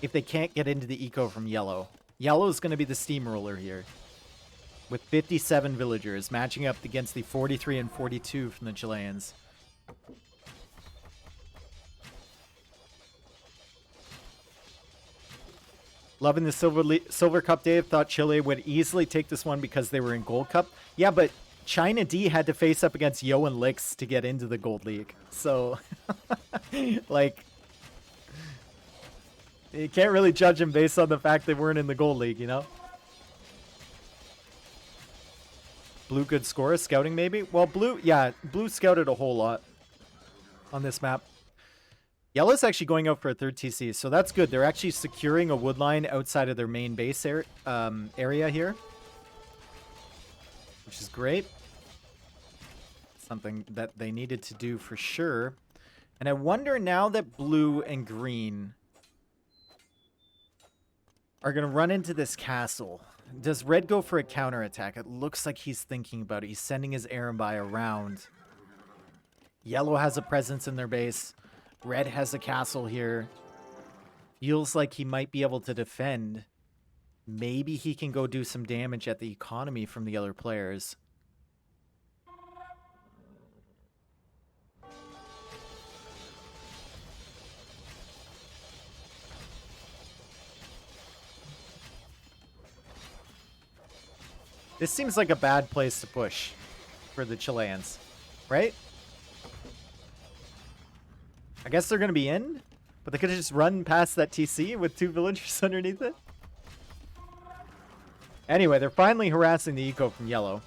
if they can't get into the eco from yellow. Yellow is going to be the steamroller here with 57 villagers matching up against the 43 and 42 from the Chileans. Loving the Silver Cup, Dave. Thought Chile would easily take this one because they were in Gold Cup. Yeah, but China D had to face up against Yo and Lix to get into the Gold League. So, like, you can't really judge them based on the fact they weren't in the Gold League, you know? Blue good score, scouting maybe? Well, blue scouted a whole lot on this map. Yellow's actually going out for a 3rd TC, so that's good. They're actually securing a wood line outside of their main base area here, which is great. Something that they needed to do for sure. And I wonder now that blue and green are going to run into this castle. Does red go for a counterattack? It looks like he's thinking about it. He's sending his Erenbai around. Yellow has a presence in their base. Red has a castle here. Feels like he might be able to defend. Maybe he can go do some damage at the economy from the other players. This seems like a bad place to push for the Chileans, right? I guess they're going to be in, but they could have just run past that TC with 2 villagers underneath it. Anyway, they're finally harassing the eco from yellow.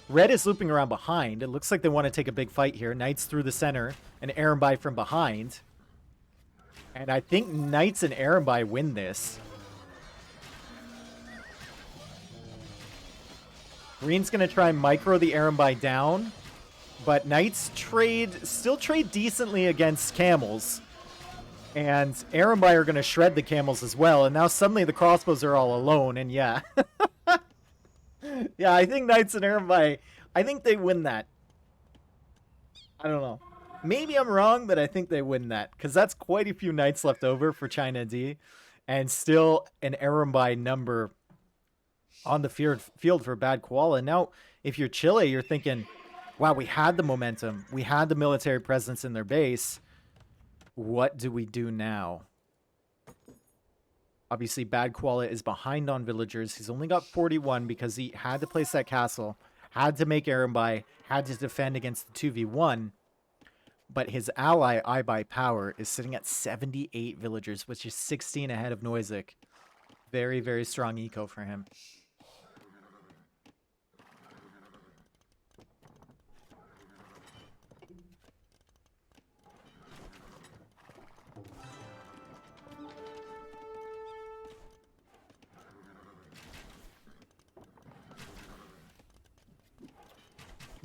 Red is looping around behind. It looks like they want to take a big fight here. Knights through the center and Erenbai from behind. And I think Knights and Erenbai win this. Green's going to try and micro the Erenbai down, but Knights still trade decently against camels. And Erenbai are going to shred the camels as well, and now suddenly the crossbows are all alone, and yeah. Yeah, I think Knights and Erenbai, I think they win that. I don't know. Maybe I'm wrong, but I think they win that, because that's quite a few Knights left over for China D, and still an Erenbai number on the field for Bad Koala. Now, if you're Chile, you're thinking, wow, we had the momentum. We had the military presence in their base. What do we do now? Obviously, Bad Koala is behind on villagers. He's only got 41 because he had to place that castle, had to make Erenbai, had to defend against the 2v1. But his ally, iBuy Power, is sitting at 78 villagers, which is 16 ahead of Noisik. Very, very strong eco for him.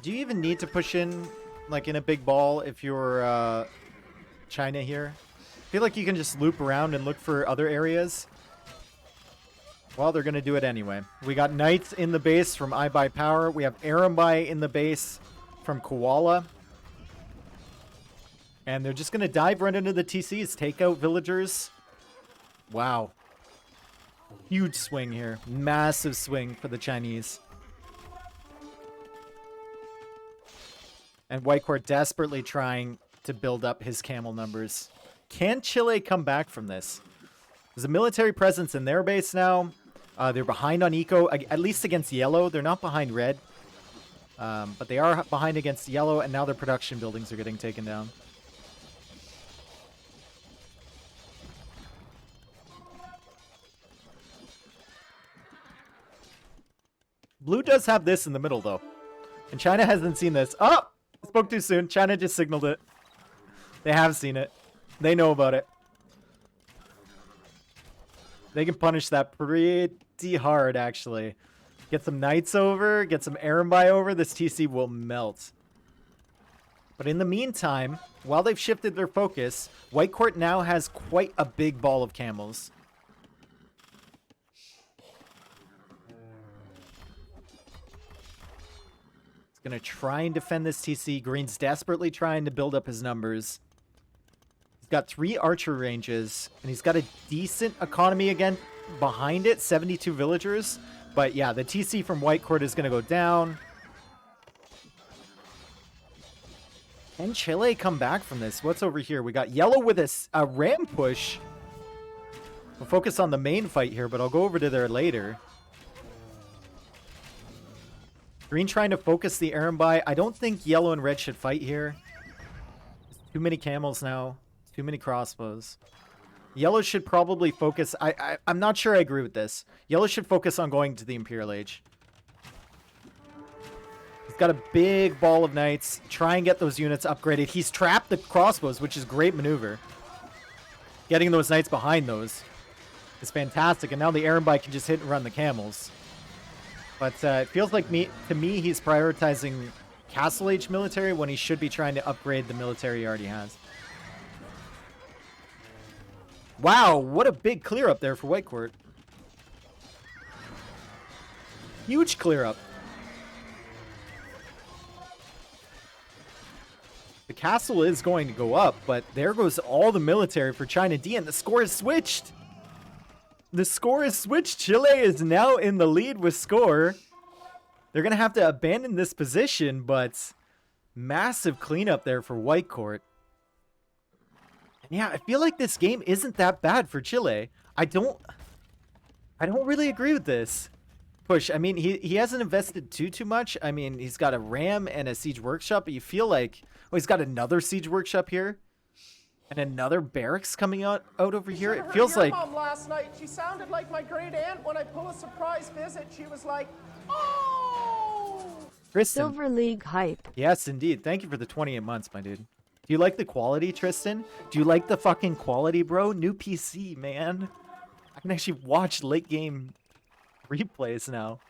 Do you even need to push in, like, in a big ball if you're China here? I feel like you can just loop around and look for other areas. Well, they're going to do it anyway. We got Knights in the base from iBuy Power. We have Erenbai in the base from Koala. And they're just going to dive right into the TCs, take out villagers. Wow. Huge swing here. Massive swing for the Chinese. And White Court desperately trying to build up his camel numbers. Can Chile come back from this? There's a military presence in their base now. They're behind on eco, at least against yellow. They're not behind red. But they are behind against yellow, and now their production buildings are getting taken down. Blue does have this in the middle, though. And China hasn't seen this. Oh! Spoke too soon. China just signaled it. They have seen it. They know about it. They can punish that pretty hard, actually. Get some Knights over. Get some Erembi over. This TC will melt. But in the meantime, while they've shifted their focus, White Court now has quite a big ball of camels. He's going to try and defend this TC. Green's desperately trying to build up his numbers. He's got 3 archer ranges, and he's got a decent economy again behind it, 72 villagers. But yeah, the TC from White Court is going to go down. Can Chile come back from this? What's over here? We got yellow with a ram push. We'll focus on the main fight here, but I'll go over to there later. Green trying to focus the Erembi. I don't think yellow and red should fight here. There's too many camels now. Too many crossbows. Yellow should probably focus. I'm not sure I agree with this. Yellow should focus on going to the Imperial Age. He's got a big ball of knights. Try and get those units upgraded. He's trapped the crossbows, which is great maneuver. Getting those knights behind those is fantastic. And now the Erembi can just hit and run the camels. But it feels like to me he's prioritizing Castle Age military when he should be trying to upgrade the military he already has. Wow, what a big clear up there for White Court. Huge clear up. The castle is going to go up, but there goes all the military for China D, and the score is switched. The score is switched. Chile is now in the lead with score. They're going to have to abandon this position, but massive cleanup there for White Court. Yeah, I feel like this game isn't that bad for Chile. I don't really agree with this push. I mean, he hasn't invested too much. I mean, he's got a ram and a siege workshop, but you feel like, oh, he's got another siege workshop here and another barracks coming out over here. It feels like Mom last night, she sounded like my great aunt when I pull a surprise visit. She was like, "Oh!" Tristan. Silver League hype. Yes, indeed. Thank you for the 28 months, my dude. Do you like the quality, Tristan? Do you like the fucking quality, bro? New PC, man. I can actually watch late game replays now.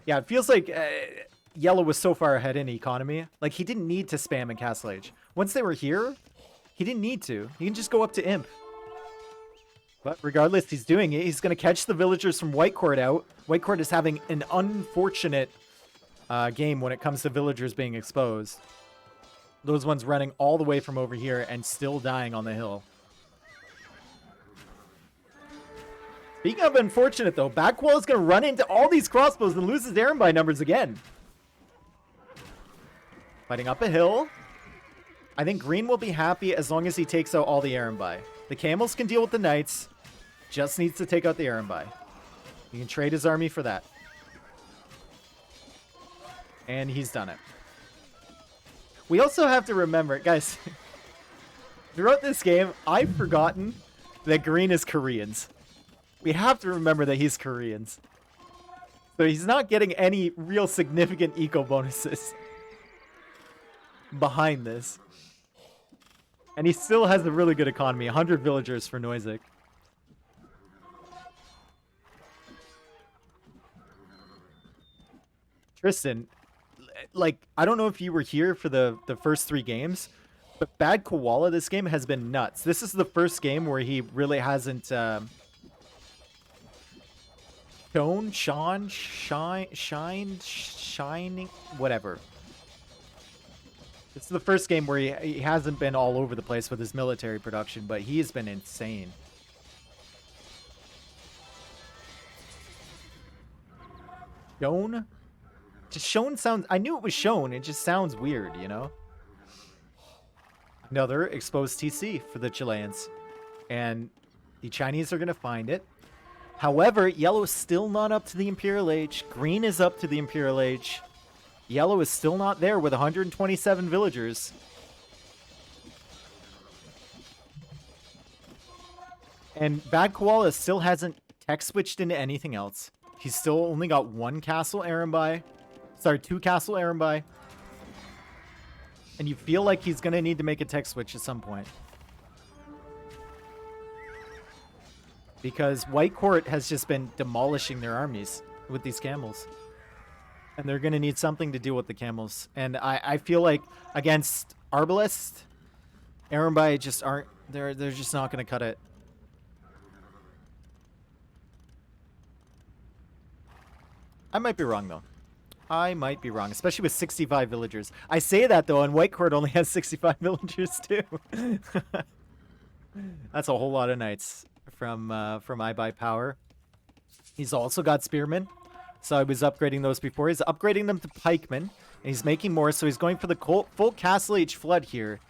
Yeah, it feels like Yellow was so far ahead in economy. Like, he didn't need to spam in Castle Age. Once they were here, he didn't need to. He can just go up to Imp. But regardless, he's doing it. He's going to catch the villagers from White Court out. White Court is having an unfortunate game when it comes to villagers being exposed. Those ones running all the way from over here and still dying on the hill. Speaking of unfortunate, though, Backwall is going to run into all these crossbows and lose his Erembi numbers again. Fighting up a hill. I think Green will be happy as long as he takes out all the Erembi. The camels can deal with the knights. Just needs to take out the Erembi. He can trade his army for that. And he's done it. We also have to remember, guys, throughout this game, I've forgotten that Green is Koreans. We have to remember that he's Koreans. So he's not getting any real significant eco bonuses behind this. And he still has a really good economy, 100 villagers for Noisik. Tristan, like, I don't know if you were here for the first 3 games, but Bad Koala this game has been nuts. This is the first game where he really hasn't shining, whatever. This is the first game where he hasn't been all over the place with his military production, but he has been insane. Shown? Just shown sounds... I knew it was shown. It just sounds weird, you know? Another exposed TC for the Chileans. And the Chinese are going to find it. However, yellow is still not up to the Imperial Age. Green is up to the Imperial Age. Yellow is still not there with 127 villagers. And Bad Koala still hasn't tech switched into anything else. He's still only got 1 castle Erembi. Sorry, 2 castle Erembi. And you feel like he's going to need to make a tech switch at some point. Because White Court has just been demolishing their armies with these camels. And they're going to need something to deal with the camels. And I feel like against Arbalest, Erembi just aren't... They're just not going to cut it. I might be wrong, though. I might be wrong, especially with 65 villagers. I say that, though, and White Court only has 65 villagers, too. That's a whole lot of knights from I Buy Power. He's also got spearmen, so I was upgrading those before. He's upgrading them to pikemen, and he's making more, so he's going for the full Castle Age Flood here.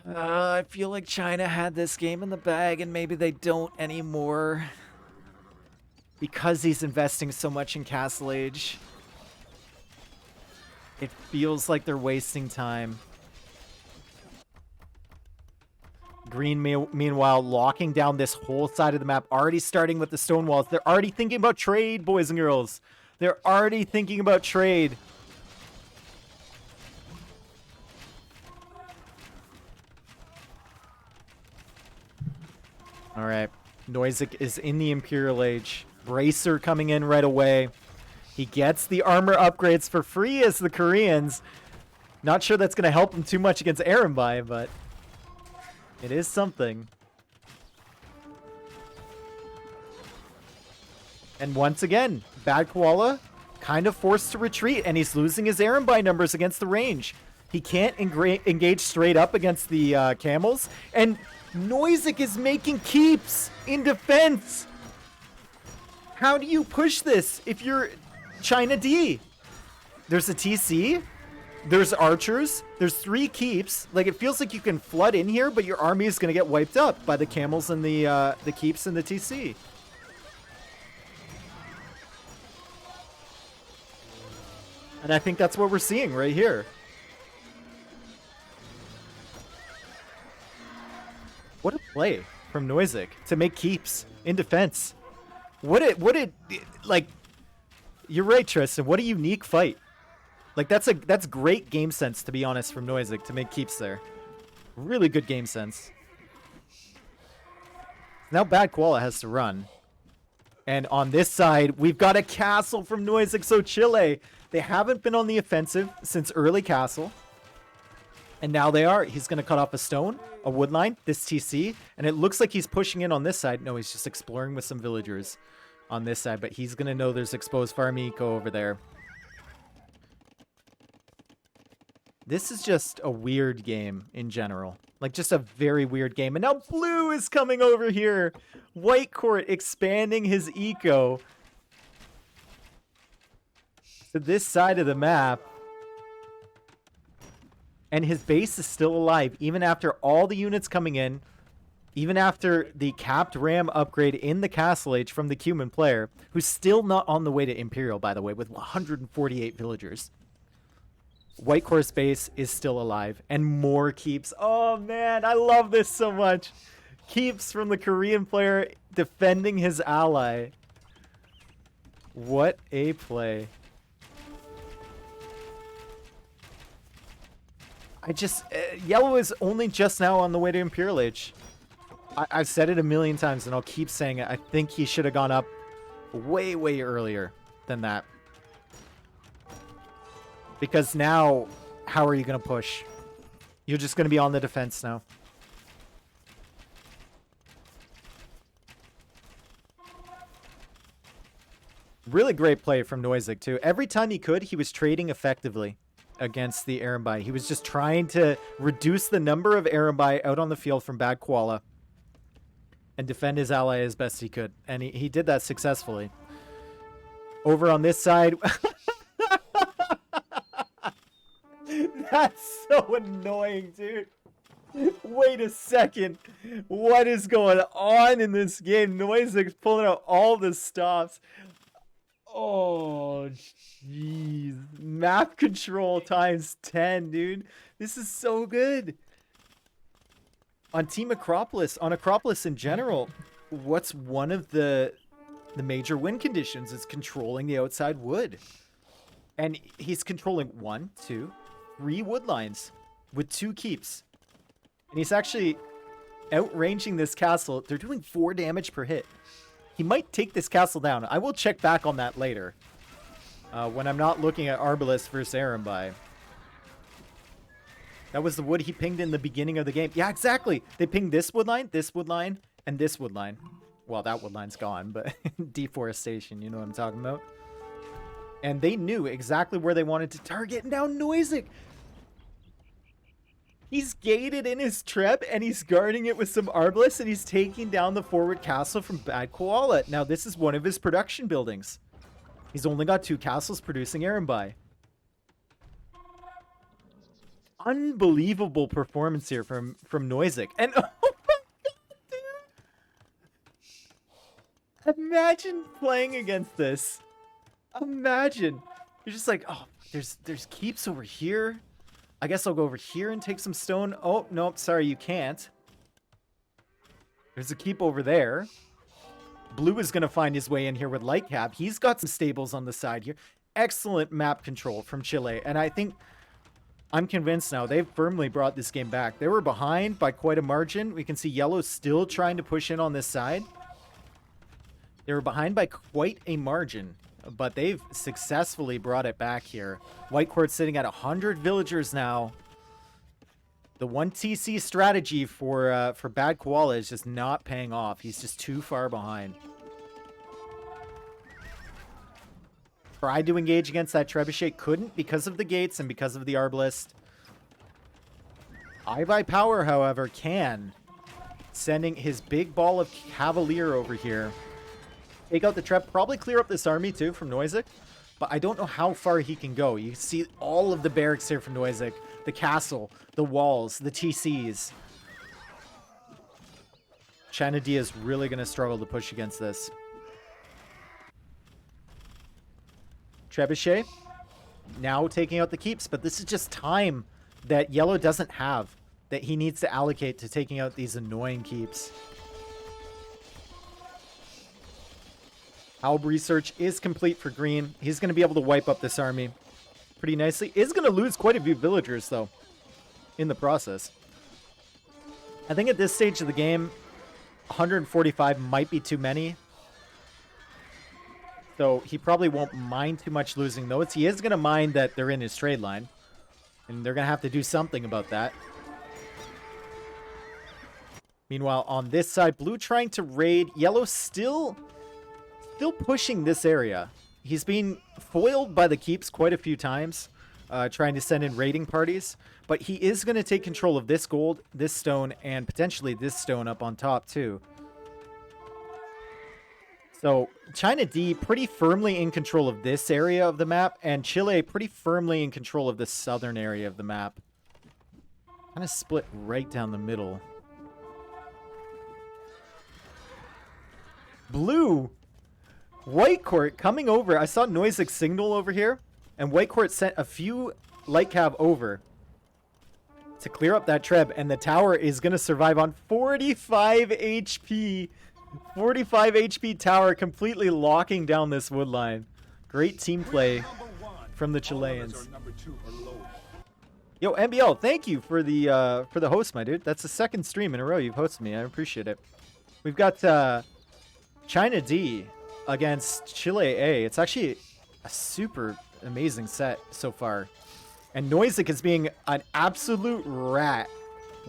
I feel like China had this game in the bag, and maybe they don't anymore. Because he's investing so much in Castle Age. It feels like they're wasting time. Green, meanwhile, locking down this whole side of the map. Already starting with the stone walls. They're already thinking about trade, boys and girls. They're already thinking about trade. Alright. Noisek is in the Imperial Age. Bracer coming in right away. He gets the armor upgrades for free as the Koreans. Not sure that's going to help him too much against Erembi, but it is something. And once again, Bad Koala kind of forced to retreat, and he's losing his Erembi numbers against the range. He can't engage straight up against the camels, and Noisek is making keeps in defense. How do you push this if you're China D? There's a TC, there's archers, there's 3 keeps. Like, it feels like you can flood in here, but your army is going to get wiped up by the camels and the keeps and the TC. And I think that's what we're seeing right here. What a play from Noisek to make keeps in defense. What it like, you're right, Tristan. What a unique fight. Like, that's great game sense, to be honest, from Noisek to make keeps there. Really good game sense. Now Bad Koala has to run. And on this side, we've got a castle from Noisek. So Chile, they haven't been on the offensive since early castle. And now they are. He's going to cut off a stone, a wood line, this TC. And it looks like he's pushing in on this side. No, he's just exploring with some villagers on this side. But he's going to know there's exposed farm eco over there. This is just a weird game in general. Like, just a very weird game. And now Blue is coming over here. White Court expanding his eco to this side of the map. And his base is still alive, even after all the units coming in, even after the capped ram upgrade in the Castle Age from the Cuman player, who's still not on the way to Imperial, by the way, with 148 villagers. White Court's base is still alive, and more keeps. Oh, man, I love this so much. Keeps from the Korean player defending his ally. What a play. Yellow is only just now on the way to Imperial Age. I've said it a million times, and I'll keep saying it. I think he should have gone up way, way earlier than that. Because now, how are you going to push? You're just going to be on the defense now. Really great play from Noisek, too. Every time he could, he was trading effectively against the Erembi. He was just trying to reduce the number of Erembi out on the field from Bad Koala and defend his ally as best he could. And he did that successfully. Over on this side... That's so annoying, dude. Wait a second. What is going on in this game? Noisek's pulling out all the stops. Oh, jeez. Map control times 10, dude. This is so good. On Team Acropolis, on Acropolis in general, what's one of the the major win conditions is controlling the outside wood. And he's controlling 1, 2, 3 wood lines with 2 keeps. And he's actually outranging this castle. They're doing 4 damage per hit. He might take this castle down. I will check back on that later. When I'm not looking at Arbalest versus Arambai. That was the wood he pinged in the beginning of the game. Yeah, exactly. They pinged this wood line, and this wood line. Well, that wood line's gone, but deforestation, you know what I'm talking about. And they knew exactly where they wanted to target. Now Noisig, he's gated in his trep, and he's guarding it with some Arbalest, and he's taking down the forward castle from Bad Koala. Now, this is one of his production buildings. He's only got 2 castles producing Arambai. Unbelievable performance here from Noisig. And oh my god, dude! Imagine playing against this. Imagine. You're just like, oh, there's keeps over here. I guess I'll go over here and take some stone. Oh, nope, sorry, you can't. There's a keep over there. Blue is going to find his way in here with Lightcap. He's got some stables on the side here. Excellent map control from Chile. And I think, I'm convinced now, they've firmly brought this game back. They were behind by quite a margin. We can see Yellow still trying to push in on this side. They were behind by quite a margin, but they've successfully brought it back here. White Court sitting at 100 villagers now. The 1 TC strategy for Bad Koala is just not paying off. He's just too far behind. Tried to engage against that Trebuchet, couldn't because of the gates and because of the Arbalest. I Power, however, can. Sending his big ball of Cavalier over here. Take out the trap, probably clear up this army too from Noisig. But I don't know how far he can go. You see all of the barracks here from Noisig. The castle, the walls, the TCs. China D is really going to struggle to push against this. Trebuchet now taking out the keeps, but this is just time that Yellow doesn't have, that he needs to allocate to taking out these annoying keeps. Halb research is complete for Green. He's going to be able to wipe up this army pretty nicely. Is going to lose quite a few villagers, though, in the process. I think at this stage of the game, 145 might be too many. So he probably won't mind too much losing those. He is going to mind that they're in his trade line. And they're going to have to do something about that. Meanwhile, on this side, Blue trying to raid. Yellow still pushing this area. He's been foiled by the keeps quite a few times, trying to send in raiding parties. But he is going to take control of this gold, this stone, and potentially this stone up on top too. So China D pretty firmly in control of this area of the map, and Chile pretty firmly in control of the southern area of the map. Kind of split right down the middle. Blue! White Court coming over. I saw Noisig signal over here, and White Court sent a few light cav over to clear up that treb, and the tower is going to survive on 45 HP. 45 HP tower completely locking down this wood line. Great team play from the Chileans. Yo, MBL, thank you for the host, my dude. That's the second stream in a row you've hosted me. I appreciate it. We've got China D against Chile A. It's actually a super amazing set so far. And Noisig is being an absolute rat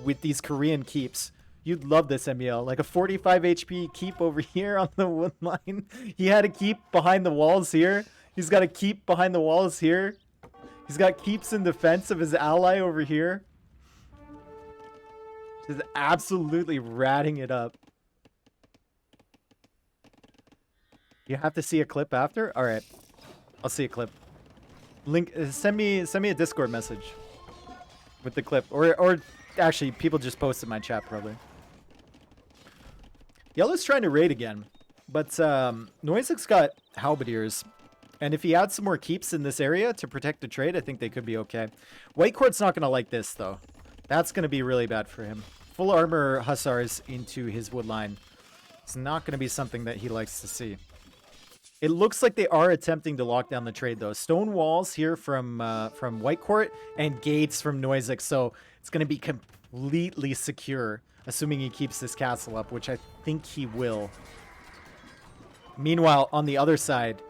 with these Korean keeps. You'd love this, MBL. Like a 45 HP keep over here on the wood line. He had a keep behind the walls here. He's got a keep behind the walls here. He's got keeps in defense of his ally over here. Just absolutely ratting it up. You have to see a clip after? All right. I'll see a clip. Link, send me a Discord message with the clip. Or actually, people just post in my chat probably. Yellow's trying to raid again, but Noisig's got halberdiers, and if he adds some more keeps in this area to protect the trade, I think they could be okay. White Court's not going to like this, though. That's going to be really bad for him. Full armor hussars into his wood line. It's not going to be something that he likes to see. It looks like they are attempting to lock down the trade, though. Stone walls here from White Court and gates from Noisek, so it's going to be completely secure, assuming he keeps this castle up, which I think he will. Meanwhile, on the other side,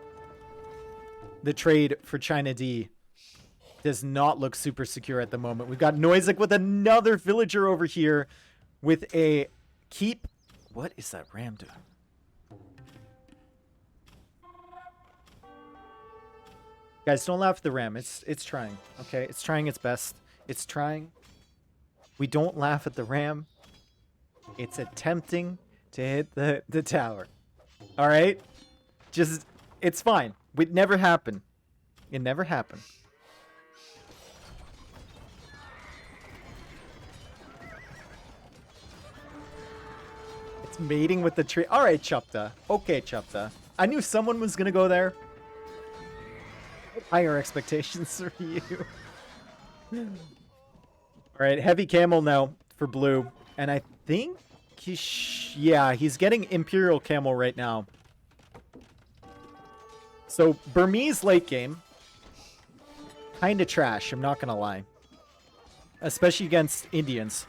the trade for China D does not look super secure at the moment. We've got Noisek with another villager over here with a keep. What is that ram doing? Guys, don't laugh at the ram. It's trying, okay? It's trying its best. It's trying. We don't laugh at the ram. It's attempting to hit the tower. All right? Just, it's fine. It never happened. It never happened. It's mating with the tree. All right, Chapta. Okay, Chapta. I knew someone was going to go there. Higher expectations for you. All right, heavy camel now for blue. And I think he's getting Imperial camel right now. So Burmese late game, kind of trash, I'm not going to lie. Especially against Indians.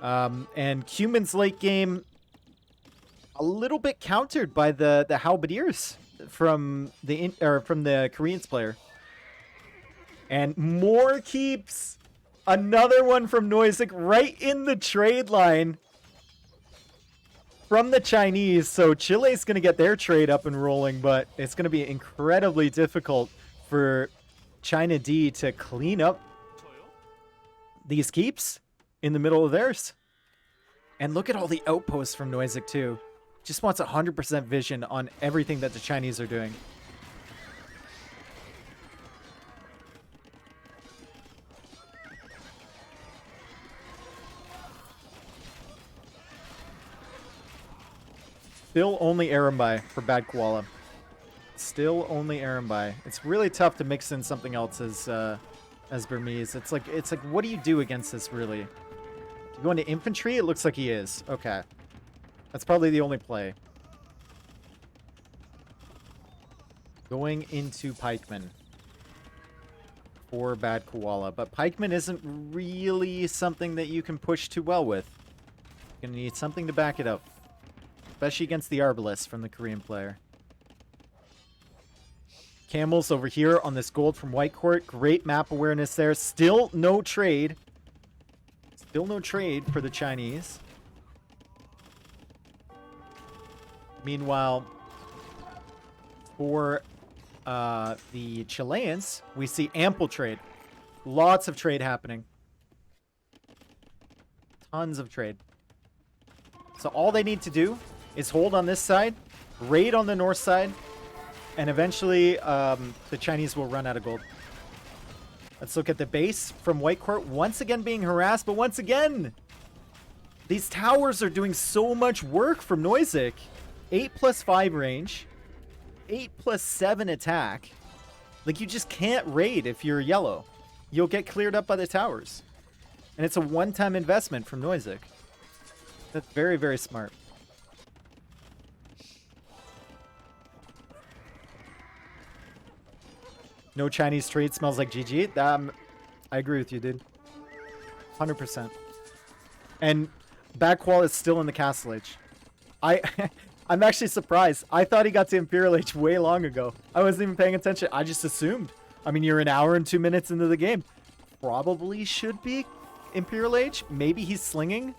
And Cuman's late game, a little bit countered by the halberdiers from the Koreans player. And more keeps. Another one from Noisek right in the trade line from the Chinese. So Chile's going to get their trade up and rolling, but it's going to be incredibly difficult for China D to clean up these keeps in the middle of theirs. And look at all the outposts from Noisek too. Just wants 100% vision on everything that the Chinese are doing. Still only Arambai for Bad Koala. Still only Arambai. It's really tough to mix in something else as Burmese. It's like what do you do against this really? You go into infantry? It looks like he is. Okay. That's probably the only play. Going into pikemen for Bad Koala. But pikemen isn't really something that you can push too well with. You're gonna need something to back it up. Especially against the Arbalest from the Korean player. Camels over here on this gold from White Court. Great map awareness there. Still no trade. Still no trade for the Chinese. Meanwhile, for the Chileans, we see ample trade. Lots of trade happening. Tons of trade. So all they need to do is hold on this side, raid on the north side, and eventually the Chinese will run out of gold. Let's look at the base from White Court. Once again being harassed, but once again, these towers are doing so much work from Noisek. 8+5 range, 8+7 attack. Like, you just can't raid if you're yellow. You'll get cleared up by the towers. And it's a one-time investment from Noisek. That's very, very smart. No Chinese trade smells like GG. I agree with you, dude. 100%. And Backwall is still in the Castle Age. I'm actually surprised. I thought he got to Imperial Age way long ago. I wasn't even paying attention. I just assumed. I mean, you're an hour and 2 minutes into the game. Probably should be Imperial Age. Maybe he's slinging.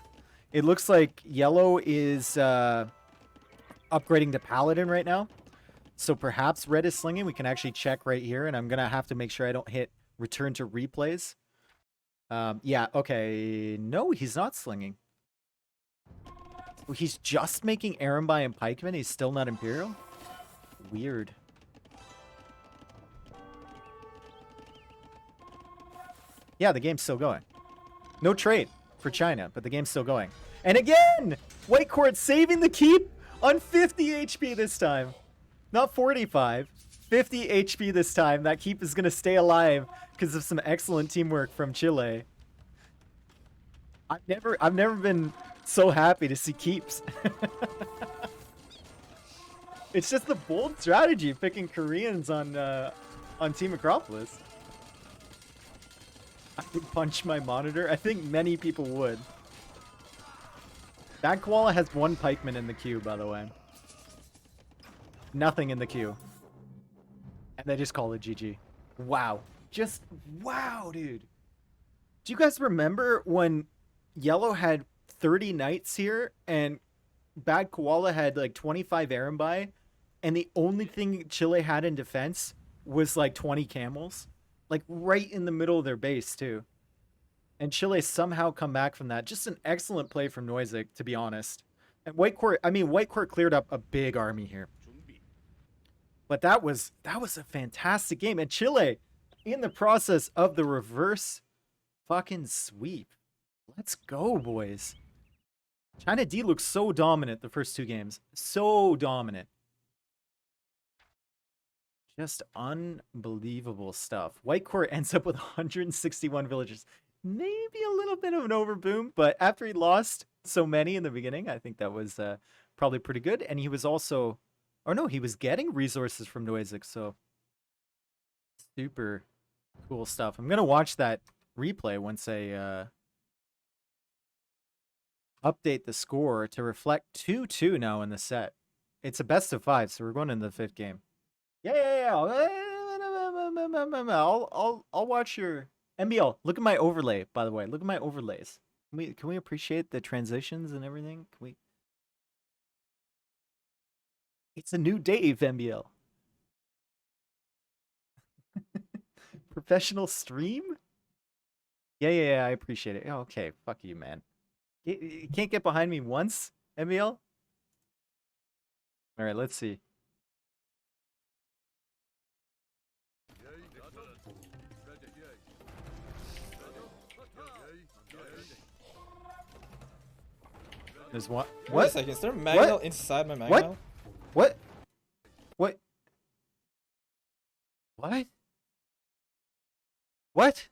It looks like Yellow is upgrading to Paladin right now. So perhaps Red is slinging. We can actually check right here. And I'm going to have to make sure I don't hit return to replays. Yeah, okay. No, he's not slinging. He's just making Arambai and Pikemen. He's still not Imperial? Weird. Yeah, the game's still going. No trade for China, but the game's still going. And again! White Court saving the keep on 50 HP this time. Not 45. 50 HP this time. That keep is going to stay alive because of some excellent teamwork from Chile. I've never been so happy to see keeps. It's just the bold strategy picking Koreans on Team Acropolis. I would punch my monitor. I think many people would. That koala has one pikeman in the queue, by the way. Nothing in the queue. And they just call it GG. Wow. Just wow, dude. Do you guys remember when Yellow had 30 knights here and Bad Koala had like 25 Arambai, and the only thing Chile had in defense was like 20 camels? Like right in the middle of their base, too. And Chile somehow come back from that. Just an excellent play from Noisig, to be honest. And White Court cleared up a big army here. But that was a fantastic game. And Chile, in the process of the reverse fucking sweep. Let's go, boys. China D looks so dominant the first two games. So dominant. Just unbelievable stuff. White Court ends up with 161 villagers. Maybe a little bit of an overboom, but after he lost so many in the beginning, I think that was probably pretty good. And he was also, or no, he was getting resources from Noisig, so super cool stuff. I'm going to watch that replay once I update the score to reflect 2-2 now in the set. It's a best of 5, so we're going into the 5th game. Yeah. I'll watch your MBL. Look at my overlay, by the way. Look at my overlays. Can we appreciate the transitions and everything? Can we? It's a new Dave, MBL. Professional stream? Yeah, I appreciate it. Oh, okay, fuck you, man. You can't get behind me once, MBL? Alright, let's see. There's one. Wait a What? second, is there a mangonel inside my mangonel? What? What? What? What?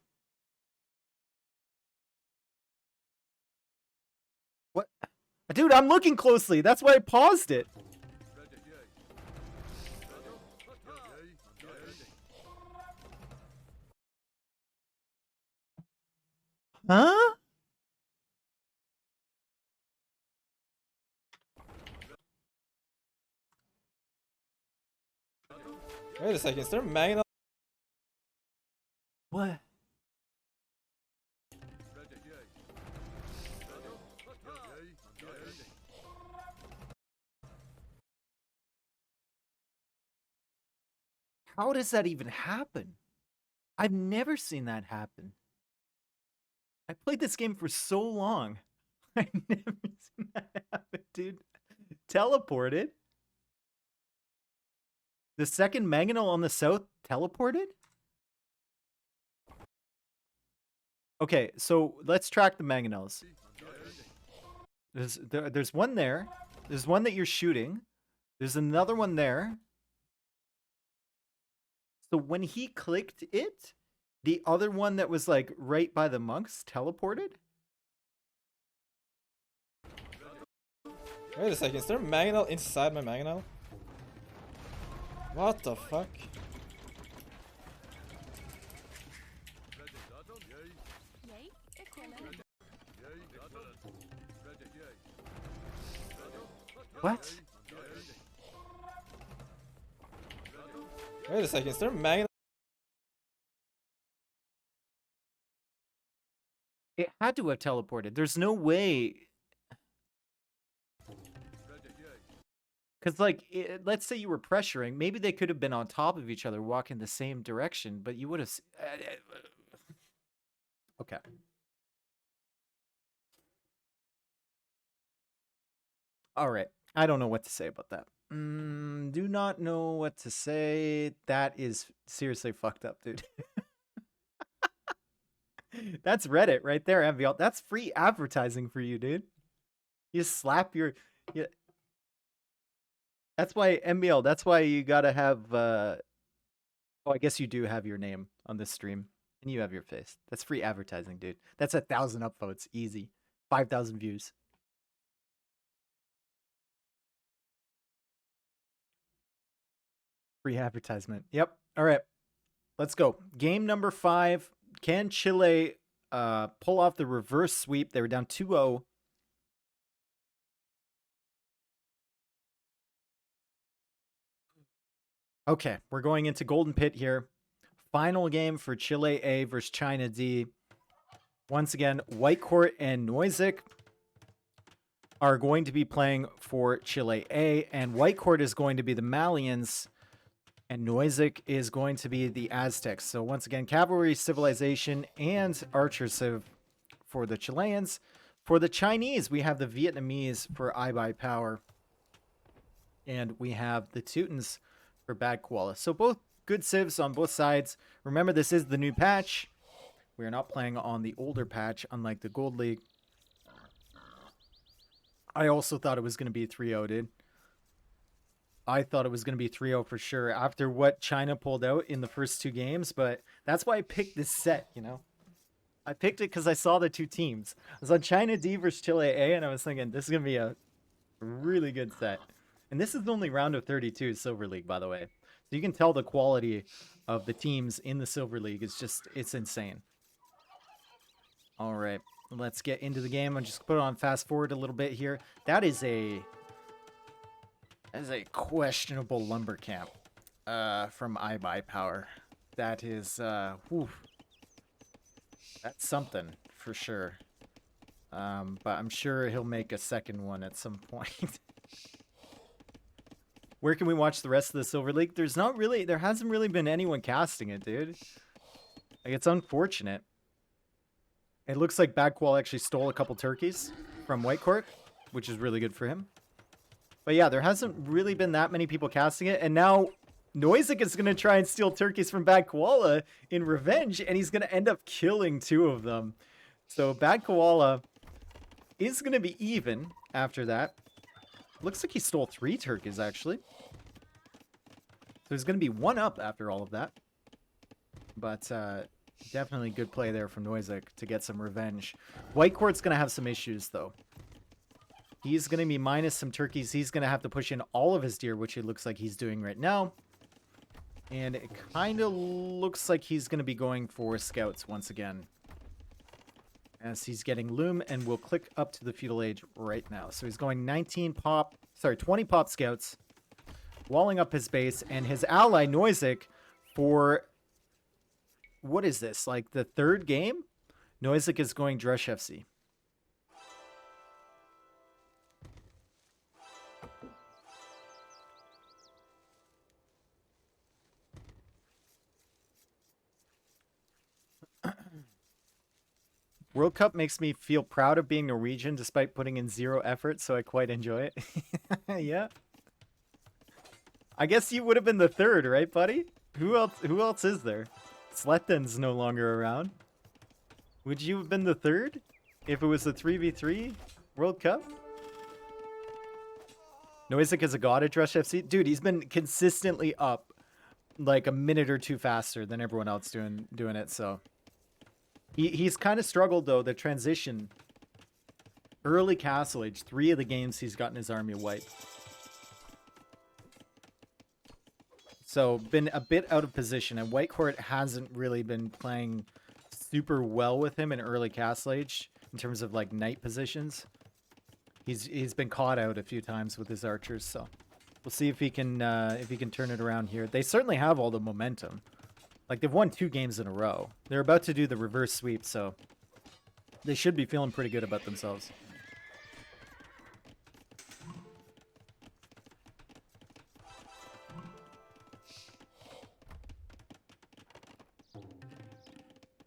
What? Dude, I'm looking closely. That's why I paused it. Huh? Wait a second, is there a mangonel? What? How does that even happen? I've never seen that happen. I played this game for so long. I've never seen that happen, dude. Teleported? The second mangonel on the south teleported? Okay, so let's track the mangonels. There's one there. There's one that you're shooting. There's another one there. So when he clicked it, the other one that was like right by the monks teleported? Wait a second, is there a mangonel inside my mangonel? What the fuck? What? Wait a second, is there a mangonel? It had to have teleported. There's no way. Because, like, let's say you were pressuring. Maybe they could have been on top of each other, walking the same direction, but you would have... Okay. All right. I don't know what to say about that. Do not know what to say. That is seriously fucked up, dude. That's Reddit right there, MVL. That's free advertising for you, dude. You slap your... That's why, MBL, that's why you gotta have, oh, I guess you do have your name on this stream. And you have your face. That's free advertising, dude. That's 1,000 upvotes. Easy. 5,000 views. Free advertisement. Yep. All right. Let's go. Game number 5. Can Chile pull off the reverse sweep? They were down 2-0. Okay, we're going into Golden Pit here. Final game for Chile A versus China D. Once again, White Court and Noisek are going to be playing for Chile A, and White Court is going to be the Malians, and Noisek is going to be the Aztecs. So once again, Cavalry, Civilization, and Archer Civ for the Chileans. For the Chinese, we have the Vietnamese for iBuy Power, and we have the Teutons for Bad Koala. So both good civs on both sides. Remember, this is the new patch. We are not playing on the older patch, unlike the Gold League. I also thought it was going to be 3-0, dude. I thought it was going to be 3-0 for sure after what China pulled out in the first 2 games, but that's why I picked this set, you know? I picked it because I saw the 2 teams. I was on China D versus Chile A, and I was thinking, this is going to be a really good set. And this is the only round of 32 Silver League, by the way. So you can tell the quality of the teams in the Silver League is just, it's insane. All right, let's get into the game. I'll just put it on fast forward a little bit here. That is a questionable lumber camp from iBuy Power. That is, whew, that's something for sure. But I'm sure he'll make a second one at some point. Where can we watch the rest of the Silver League? There hasn't really been anyone casting it, dude. Like, it's unfortunate. It looks like Bagqual actually stole a couple turkeys from White Court, which is really good for him. But yeah, there hasn't really been that many people casting it. And now Noisek is going to try and steal turkeys from Bad Koala in revenge, and he's going to end up killing 2 of them. So Bad Koala is going to be even after that. Looks like he stole 3 turkeys, actually. So he's going to be 1 up after all of that. But definitely good play there from Noisek to get some revenge. White Court's going to have some issues, though. He's going to be minus some turkeys. He's going to have to push in all of his deer, which it looks like he's doing right now. And it kind of looks like he's going to be going for scouts once again, as he's getting loom, and we'll click up to the feudal age right now. So he's going 20 pop scouts, walling up his base, and his ally Noisek for, what is this, like the 3rd game? Noisek is going Drush FC. World Cup makes me feel proud of being Norwegian despite putting in 0 effort, so I quite enjoy it. Yeah. I guess you would have been the 3rd, right, buddy? Who else is there? Sletton's no longer around. Would you have been the 3rd if it was the 3v3 World Cup? Noisek is a god at Drush FC. Dude, he's been consistently up like a minute or 2 faster than everyone else doing it, so... He's kind of struggled, though, the transition. Early Castle Age, 3 of the games he's gotten his army wiped. So, been a bit out of position, and White Court hasn't really been playing super well with him in early Castle Age, in terms of, like, knight positions. He's been caught out a few times with his archers, so... We'll see if he can turn it around here. They certainly have all the momentum. Like, they've won 2 games in a row. They're about to do the reverse sweep, so they should be feeling pretty good about themselves.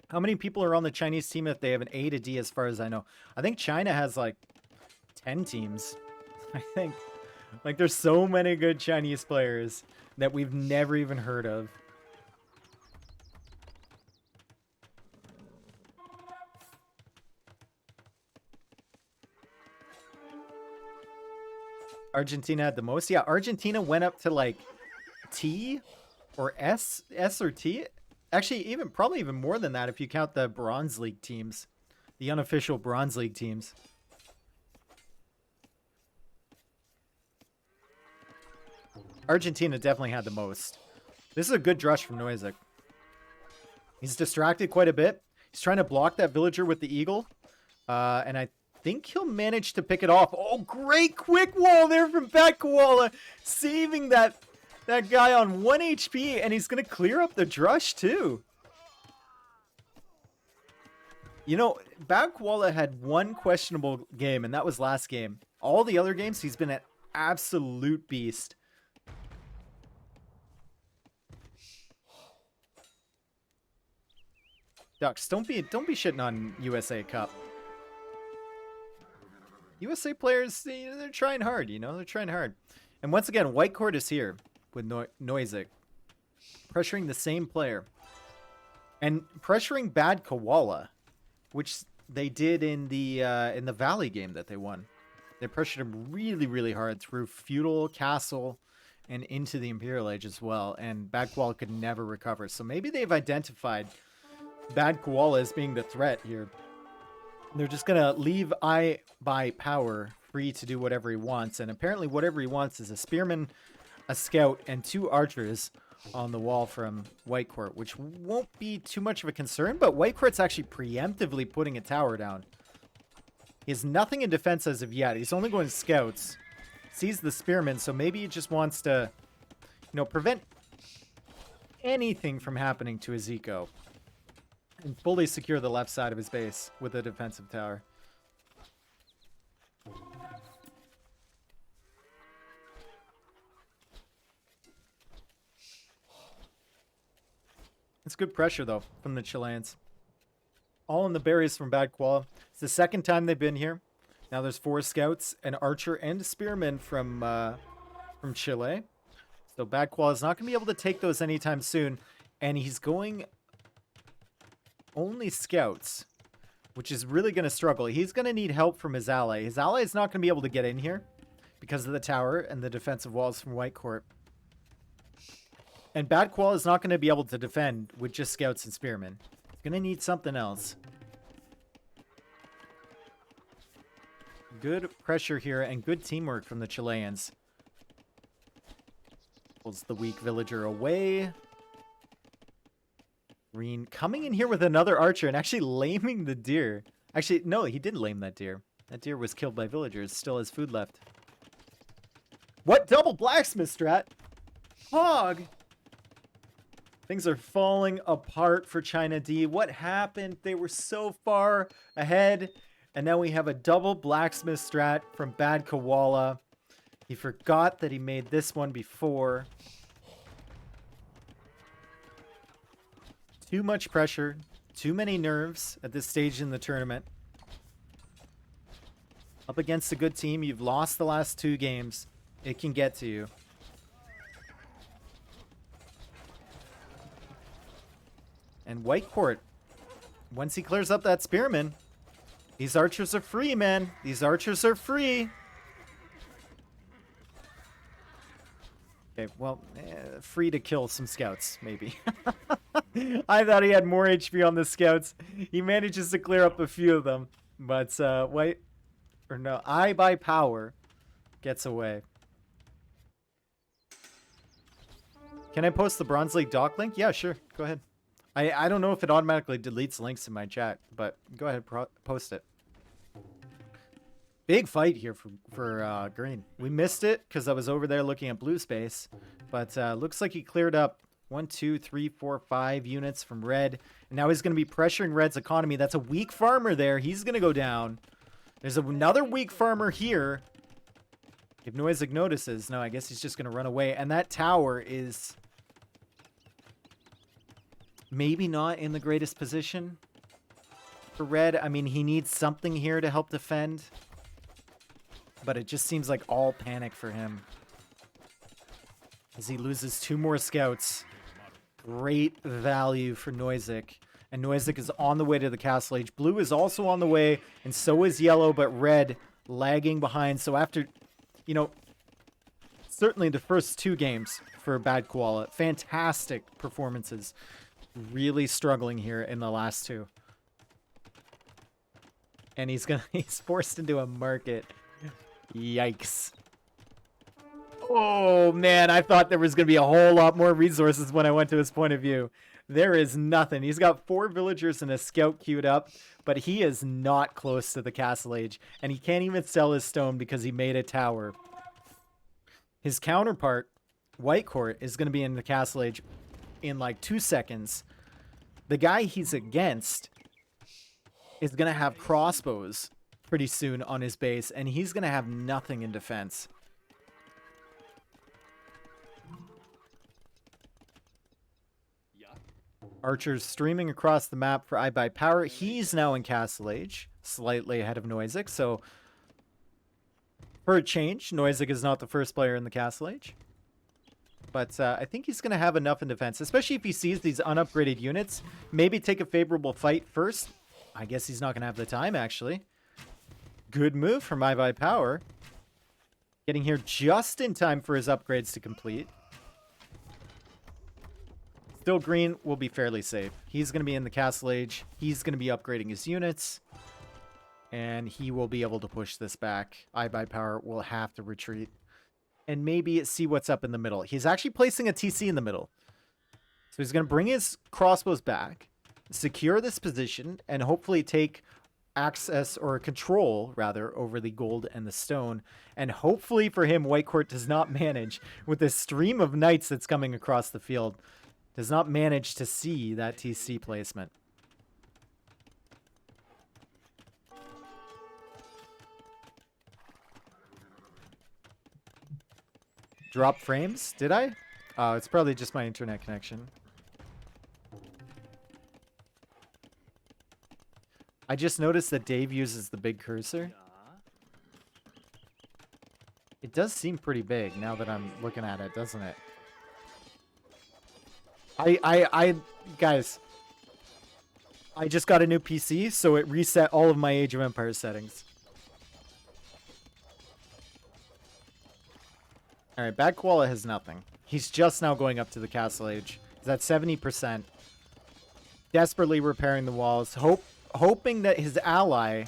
How many people are on the Chinese team if they have an A to D as far as I know? I think China has, like, 10 teams. I think. Like, there's so many good Chinese players that we've never even heard of. Argentina had the most. Yeah, Argentina went up to like T or S or T. Actually, probably even more than that if you count the Bronze League teams, the unofficial Bronze League teams. Argentina definitely had the most. This is a good drush from Noisek. He's distracted quite a bit. He's trying to block that villager with the eagle. And I think he'll manage to pick it off. Oh, great quick wall there from Bad Koala. Saving that guy on 1 HP. And he's going to clear up the drush too. You know, Bad Koala had one questionable game, and that was last game. All the other games, he's been an absolute beast. Ducks, don't be shitting on USA Cup. USA players, they're trying hard, you know? They're trying hard. And once again, White Court is here with Noisek. Pressuring the same player. And pressuring Bad Koala, which they did in the Valley game that they won. They pressured him really, really hard through Feudal, Castle, and into the Imperial Age as well. And Bad Koala could never recover. So maybe they've identified Bad Koala as being the threat here. They're just going to leave I by Power free to do whatever he wants. And apparently whatever he wants is a Spearman, a Scout, and 2 Archers on the wall from White Court, which won't be too much of a concern. But White Court's actually preemptively putting a tower down. He has nothing in defense as of yet. He's only going Scouts. Sees the Spearman, so maybe he just wants to, you know, prevent anything from happening to his eco. And fully secure the left side of his base with a defensive tower. It's good pressure, though, from the Chileans. All in the berries from Bad Koala. It's the second time they've been here. Now there's 4 Scouts, an Archer, and a Spearman from Chile. So Bad Koala is not going to be able to take those anytime soon. And he's going only Scouts, which is really going to struggle. He's going to need help from his ally. His ally is not going to be able to get in here because of the tower and the defensive walls from White Court. And Bad Koala is not going to be able to defend with just Scouts and Spearmen. He's going to need something else. Good pressure here and good teamwork from the Chileans. Pulls the weak villager away. Green coming in here with another archer and actually laming the deer. Actually, no, he didn't lame that deer. That deer was killed by villagers. Still has food left. What double blacksmith strat? Hog! Things are falling apart for China D. What happened? They were so far ahead. And now we have a double blacksmith strat from Bad Koala. He forgot that he made this one before. Too much pressure. Too many nerves at this stage in the tournament. Up against a good team. You've lost the last 2 games. It can get to you. And White Court, once he clears up that Spearman, these archers are free, man. These archers are free. Okay, well, free to kill some Scouts, maybe. I thought he had more HP on the Scouts. He manages to clear up a few of them. But, I by Power gets away. Can I post the Bronze League doc link? Yeah, sure. Go ahead. I don't know if it automatically deletes links in my chat, but go ahead, post it. Big fight here for green. We missed it because I was over there looking at blue space, but looks like he cleared up 1, 2, 3, 4, 5 units from red, and now he's going to be pressuring red's economy. That's a weak farmer there. He's going to go down. There's another weak farmer here. If Noisek notices, no, I guess he's just going to run away, and that tower is maybe not in the greatest position for red. I mean, he needs something here to help defend. But it just seems like all panic for him. As he loses 2 more Scouts. Great value for Noisek. And Noisek is on the way to the Castle Age. Blue is also on the way. And so is yellow, but red lagging behind. So after, you know, certainly the first 2 games for Bad Koala. Fantastic performances. Really struggling here in the last 2. And he's forced into a market. Yikes. Oh, man, I thought there was going to be a whole lot more resources when I went to his point of view. There is nothing. He's got 4 villagers and a scout queued up, but he is not close to the castle age, and he can't even sell his stone because he made a tower. His counterpart, White Court, is going to be in the castle age in like 2 seconds. The guy he's against is going to have crossbows pretty soon on his base, and he's going to have nothing in defense. Archer's streaming across the map for iBuyPower. He's now in Castle Age, slightly ahead of Noisig. So, for a change, Noisig is not the first player in the Castle Age. But I think he's going to have enough in defense, especially if he sees these unupgraded units. Maybe take a favorable fight first. I guess he's not going to have the time, actually. Good move from iBuyPower. Getting here just in time for his upgrades to complete. Still green will be fairly safe. He's going to be in the Castle Age. He's going to be upgrading his units. And he will be able to push this back. iBuyPower will have to retreat. And maybe see what's up in the middle. He's actually placing a TC in the middle. So he's going to bring his crossbows back. Secure this position. And hopefully take access or control, rather, over the gold and the stone. And hopefully for him, White Court does not manage, with this stream of knights that's coming across the field, does not manage to see that TC placement. Drop frames? Did I? Oh, it's probably just my internet connection. I just noticed that Dave uses the big cursor. It does seem pretty big now that I'm looking at it, doesn't it? Guys, I just got a new PC, so it reset all of my Age of Empires settings. Alright, Bad Koala has nothing. He's just now going up to the Castle Age. He's at 70%. Desperately repairing the walls. Hoping that his ally,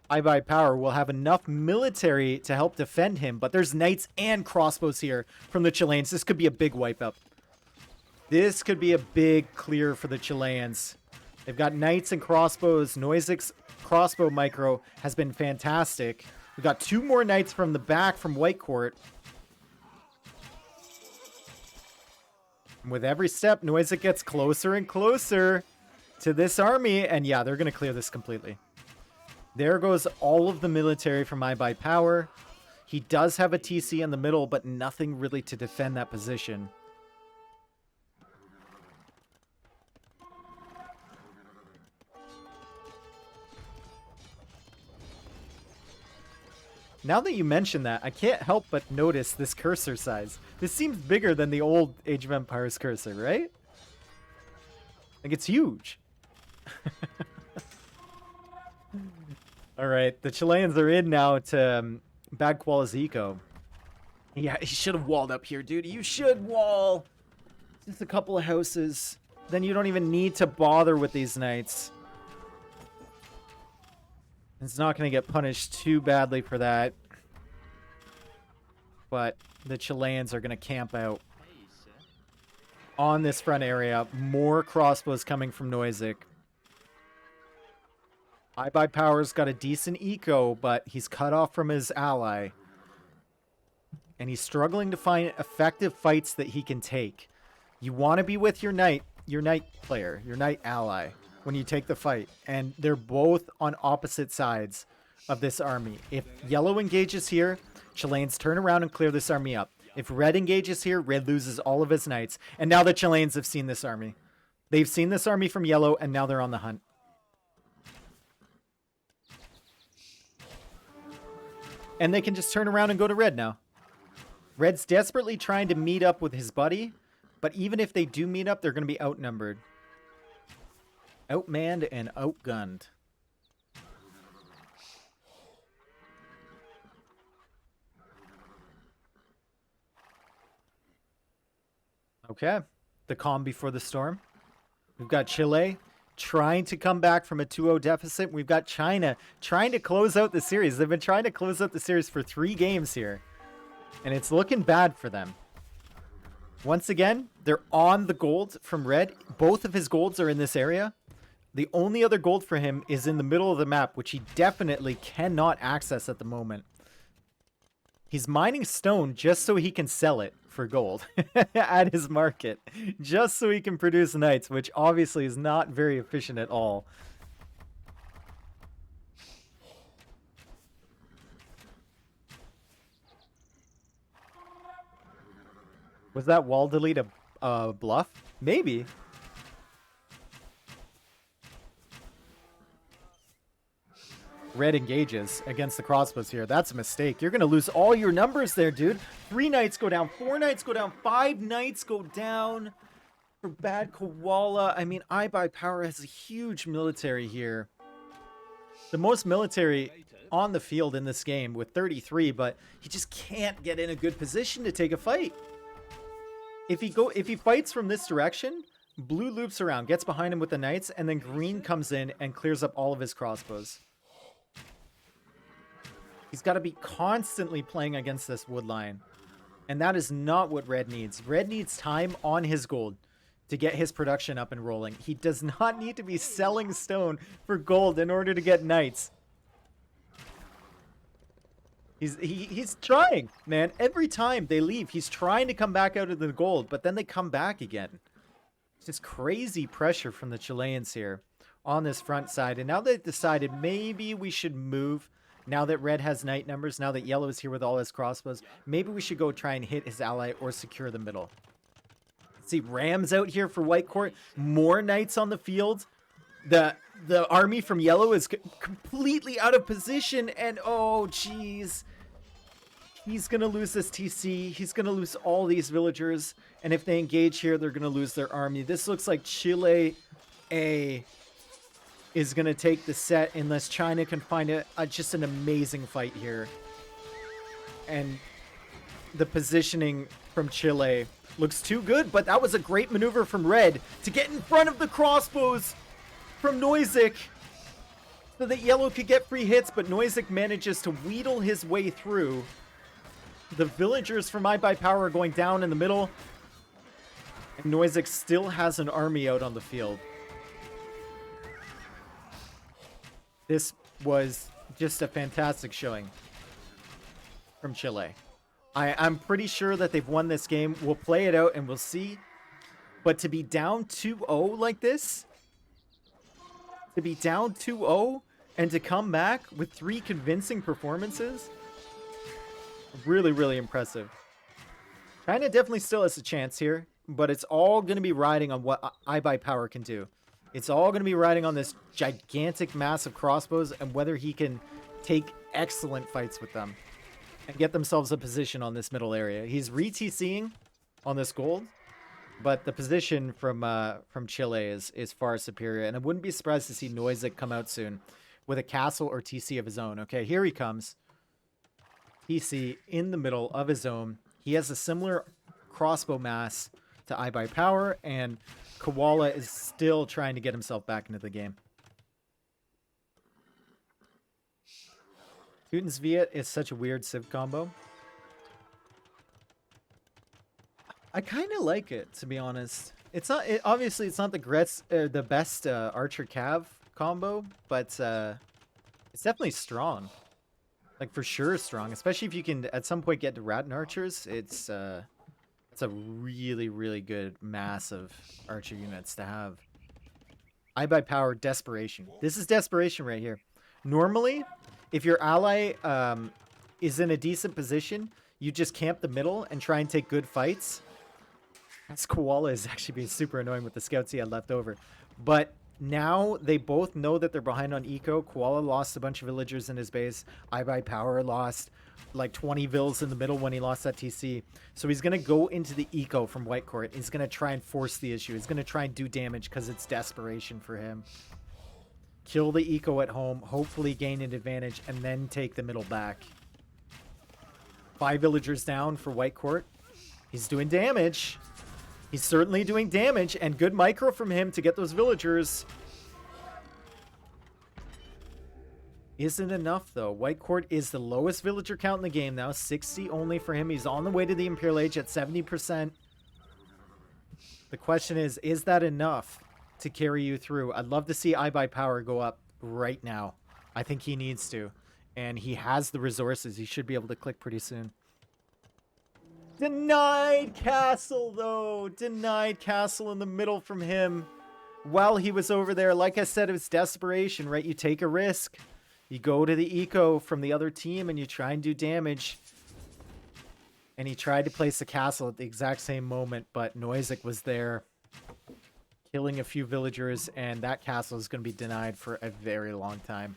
iBuyPower, will have enough military to help defend him. But there's knights and crossbows here from the Chileans. This could be a big wipe up. This could be a big clear for the Chileans. They've got knights and crossbows. Noisig's crossbow micro has been fantastic. We've got 2 more knights from the back from White Court. And with every step, Noisig gets closer and closer to this army. And yeah, they're going to clear this completely. There goes all of the military from iBuyPower. He does have a TC in the middle, but nothing really to defend that position. Now that you mention that, I can't help but notice this cursor size. This seems bigger than the old Age of Empires cursor, right? Like, it's huge. Alright, the Chileans are in now to Bad Koala's eco. Yeah, he should have walled up here, dude. You should wall. Just a couple of houses. Then you don't even need to bother with these knights. It's not going to get punished too badly for that. But the Chileans are going to camp out on this front area. More crossbows coming from Noisig. iBuyPower's got a decent eco, but he's cut off from his ally. And he's struggling to find effective fights that he can take. You want to be with your knight player, your knight ally, when you take the fight. And they're both on opposite sides of this army. If yellow engages here, Chileans turn around and clear this army up. If red engages here, red loses all of his knights. And now the Chileans have seen this army. They've seen this army from yellow, and now they're on the hunt. And they can just turn around and go to red now. Red's desperately trying to meet up with his buddy, but even if they do meet up, they're going to be outnumbered. Outmanned and outgunned. Okay. The calm before the storm. We've got Chile trying to come back from a 2-0 deficit. We've got China trying to close out the series. They've been trying to close out the series for 3 games here. And it's looking bad for them. Once again, they're on the gold from red. Both of his golds are in this area. The only other gold for him is in the middle of the map, which he definitely cannot access at the moment. He's mining stone just so he can sell it for gold at his market. Just so he can produce knights, which obviously is not very efficient at all. Was that wall delete a bluff? Maybe. Red engages against the crossbows here. That's a mistake. You're going to lose all your numbers there, dude. 3 knights go down. 4 knights go down. 5 knights go down for bad koala. I mean, iBuyPower has a huge military here. The most military on the field in this game with 33, but he just can't get in a good position to take a fight. If he fights from this direction, blue loops around, gets behind him with the knights, and then green comes in and clears up all of his crossbows. He's got to be constantly playing against this wood line. And that is not what red needs. Red needs time on his gold to get his production up and rolling. He does not need to be selling stone for gold in order to get knights. He's trying, man. Every time they leave, he's trying to come back out of the gold, but then they come back again. It's just crazy pressure from the Chileans here on this front side. And now they've decided maybe we should move. Now that red has knight numbers, now that yellow is here with all his crossbows, maybe we should go try and hit his ally or secure the middle. See, Rams out here for white court. More knights on the field. The army from yellow is completely out of position, and oh, jeez. He's going to lose this TC. He's going to lose all these villagers, and if they engage here, they're going to lose their army. This looks like Chile A is going to take the set unless China can find just an amazing fight here. And the positioning from Chile looks too good, but that was a great maneuver from red to get in front of the crossbows from Noisek so that yellow could get free hits, but Noisek manages to wheedle his way through. The villagers from iBuyPower are going down in the middle, and Noisek still has an army out on the field. This was just a fantastic showing from Chile. I'm pretty sure that they've won this game. We'll play it out and we'll see. But to be down 2-0 like this, to be down 2-0 and to come back with 3 convincing performances, really, really impressive. China definitely still has a chance here, but it's all going to be riding on what iBuyPower can do. It's all going to be riding on this gigantic mass of crossbows and whether he can take excellent fights with them and get themselves a position on this middle area. He's re-TCing on this gold, but the position from Chile is far superior, and I wouldn't be surprised to see Noisek come out soon with a castle or TC of his own. Okay, here he comes. TC in the middle of his own. He has a similar crossbow mass to iBuyPower, and Koala is still trying to get himself back into the game. Teuton's Viet is such a weird civ combo. I kind of like it, to be honest. It's not obviously it's not the best archer cav combo, but it's definitely strong. Like for sure strong, especially if you can at some point get to Rattan archers. It's a really, really good mass of archer units to have. iBuyPower desperation. This is desperation right here. Normally, if your ally is in a decent position, you just camp the middle and try and take good fights. This Koala is actually being super annoying with the scouts he had left over. But now they both know that they're behind on eco. Koala lost a bunch of villagers in his base. iBuyPower lost like 20 vills in the middle when he lost that TC. So he's going to go into the eco from White Court. He's going to try and force the issue. He's going to try and do damage because it's desperation for him. Kill the eco at home, hopefully gain an advantage, and then take the middle back. 5 villagers down for White Court. He's doing damage. He's certainly doing damage, and good micro from him to get those villagers. Isn't enough, though. White Court is the lowest villager count in the game now. 60 only for him. He's on the way to the Imperial Age at 70%. The question is that enough to carry you through? I'd love to see iBuy Power go up right now. I think he needs to. And he has the resources. He should be able to click pretty soon. Denied castle, though. Denied castle in the middle from him. While he was over there, like I said, it was desperation, right? You take a risk. You go to the eco from the other team and you try and do damage. And he tried to place a castle at the exact same moment, but Noisek was there, killing a few villagers, and that castle is going to be denied for a very long time.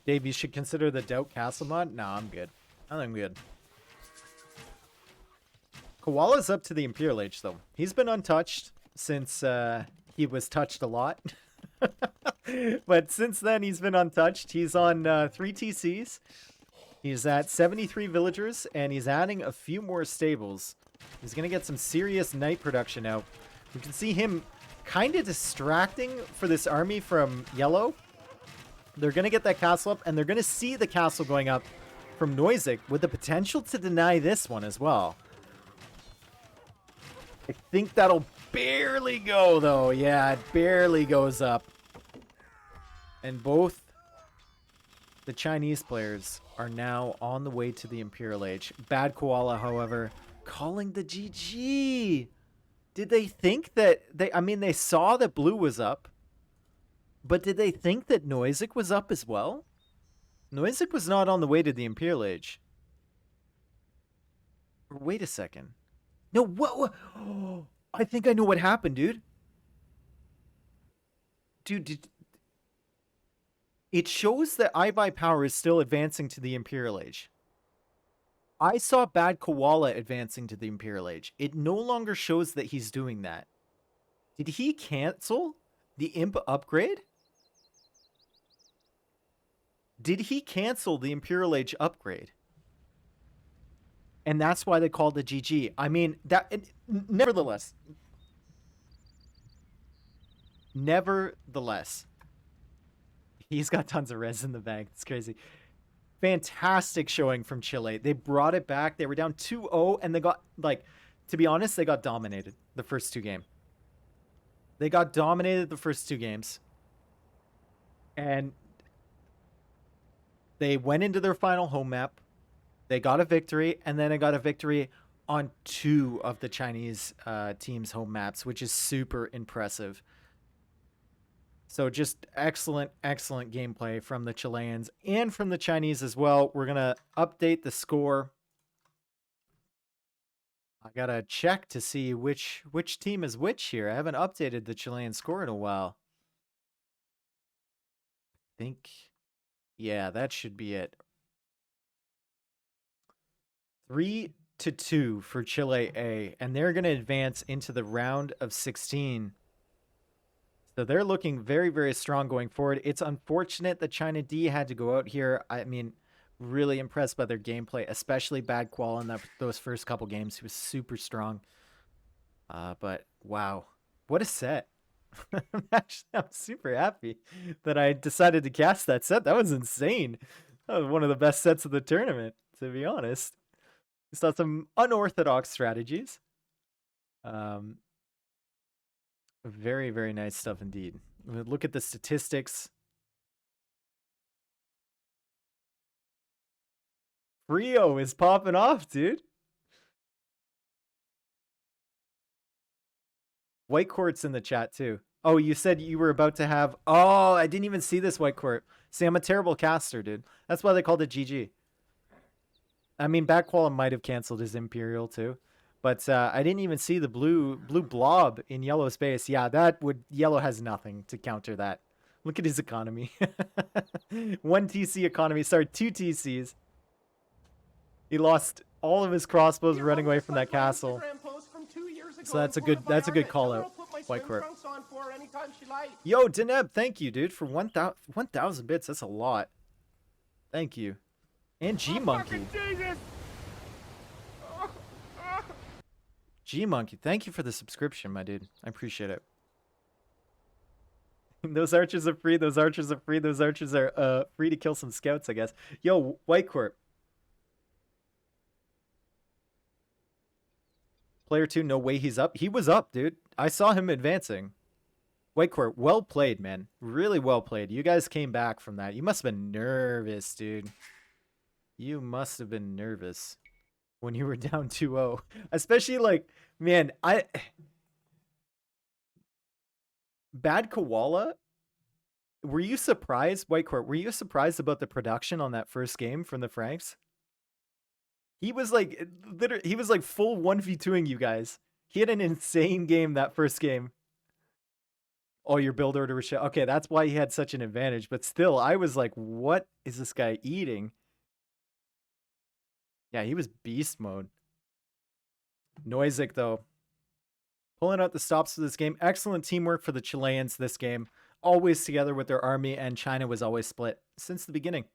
Dave, you should consider the Doubt Castle mod. No, I'm good. I think I'm good. Koala's up to the Imperial Age, though. He's been untouched since he was touched a lot. But since then, he's been untouched. He's on 3 TCs. He's at 73 villagers, and he's adding a few more stables. He's going to get some serious night production now. We can see him kind of distracting for this army from yellow. They're going to get that castle up, and they're going to see the castle going up from Noisek with the potential to deny this one as well. I think that'll barely go, though. Yeah, it barely goes up. And both the Chinese players are now on the way to the Imperial Age. Bad Koala, however, calling the GG. Did they think that... they saw that blue was up. But did they think that Noisek was up as well? Noisek was not on the way to the Imperial Age. Wait a second. No, what? Oh, I think I know what happened, dude. Dude, it shows that iBuy Power is still advancing to the Imperial Age. I saw Bad Koala advancing to the Imperial Age. It no longer shows that he's doing that. Did he cancel the Imp upgrade? Did he cancel the Imperial Age upgrade? And that's why they called it GG. I mean, nevertheless, he's got tons of res in the bag. It's crazy. Fantastic showing from Chile. They brought it back. They were down 2-0, and they got, to be honest, they got dominated the first 2 games. They got dominated the first 2 games. And they went into their final home map. They got a victory, and then they got a victory on 2 of the Chinese team's home maps, which is super impressive. So just excellent, excellent gameplay from the Chileans and from the Chinese as well. We're going to update the score. I got to check to see which team is which here. I haven't updated the Chilean score in a while. I think, yeah, that should be it. 3-2 for Chile A, and they're going to advance into the round of 16. So they're looking very, very strong going forward. It's unfortunate that China D had to go out here. I mean, really impressed by their gameplay, especially Bad Koala in those first couple games. He was super strong. But wow, what a set. I'm super happy that I decided to cast that set. That was insane. That was one of the best sets of the tournament, to be honest. We saw some unorthodox strategies. Very, very nice stuff indeed. Look at the statistics. Frio is popping off, dude. White Court's in the chat too. Oh, you said you were about to have... Oh, I didn't even see this, White Court. See, I'm a terrible caster, dude. That's why they called it GG. I mean, Bad Koala might have canceled his Imperial too. But I didn't even see the blue blob in yellow space. Yeah, yellow has nothing to counter that. Look at his economy. 1 TC economy. Sorry, 2 TCs. He lost all of his crossbows running away from that castle. So that's a good call out, White Court. Yo, Deneb, thank you, dude, for 1,000 bits. That's a lot. Thank you. And G Monkey. G Monkey, thank you for the subscription, my dude. I appreciate it. Those archers are free. Those archers are free. Those archers are free to kill some scouts, I guess. Yo, White Corp. Player 2, no way he's up. He was up, dude. I saw him advancing. White Corp, well played, man. Really well played. You guys came back from that. You must have been nervous, dude. You must have been nervous when you were down 2-0. Especially, like, man, Bad Koala, were you surprised, White Court, were you surprised about the production on that first game from the Franks? He was like, literally, he was like full 1v2ing you guys. He had an insane game that first game. Oh, your build order was shit. Okay, that's why he had such an advantage. But still, I was like, what is this guy eating? Yeah, he was beast mode. Noisic, though. Pulling out the stops for this game. Excellent teamwork for the Chileans this game. Always together with their army, and China was always split since the beginning.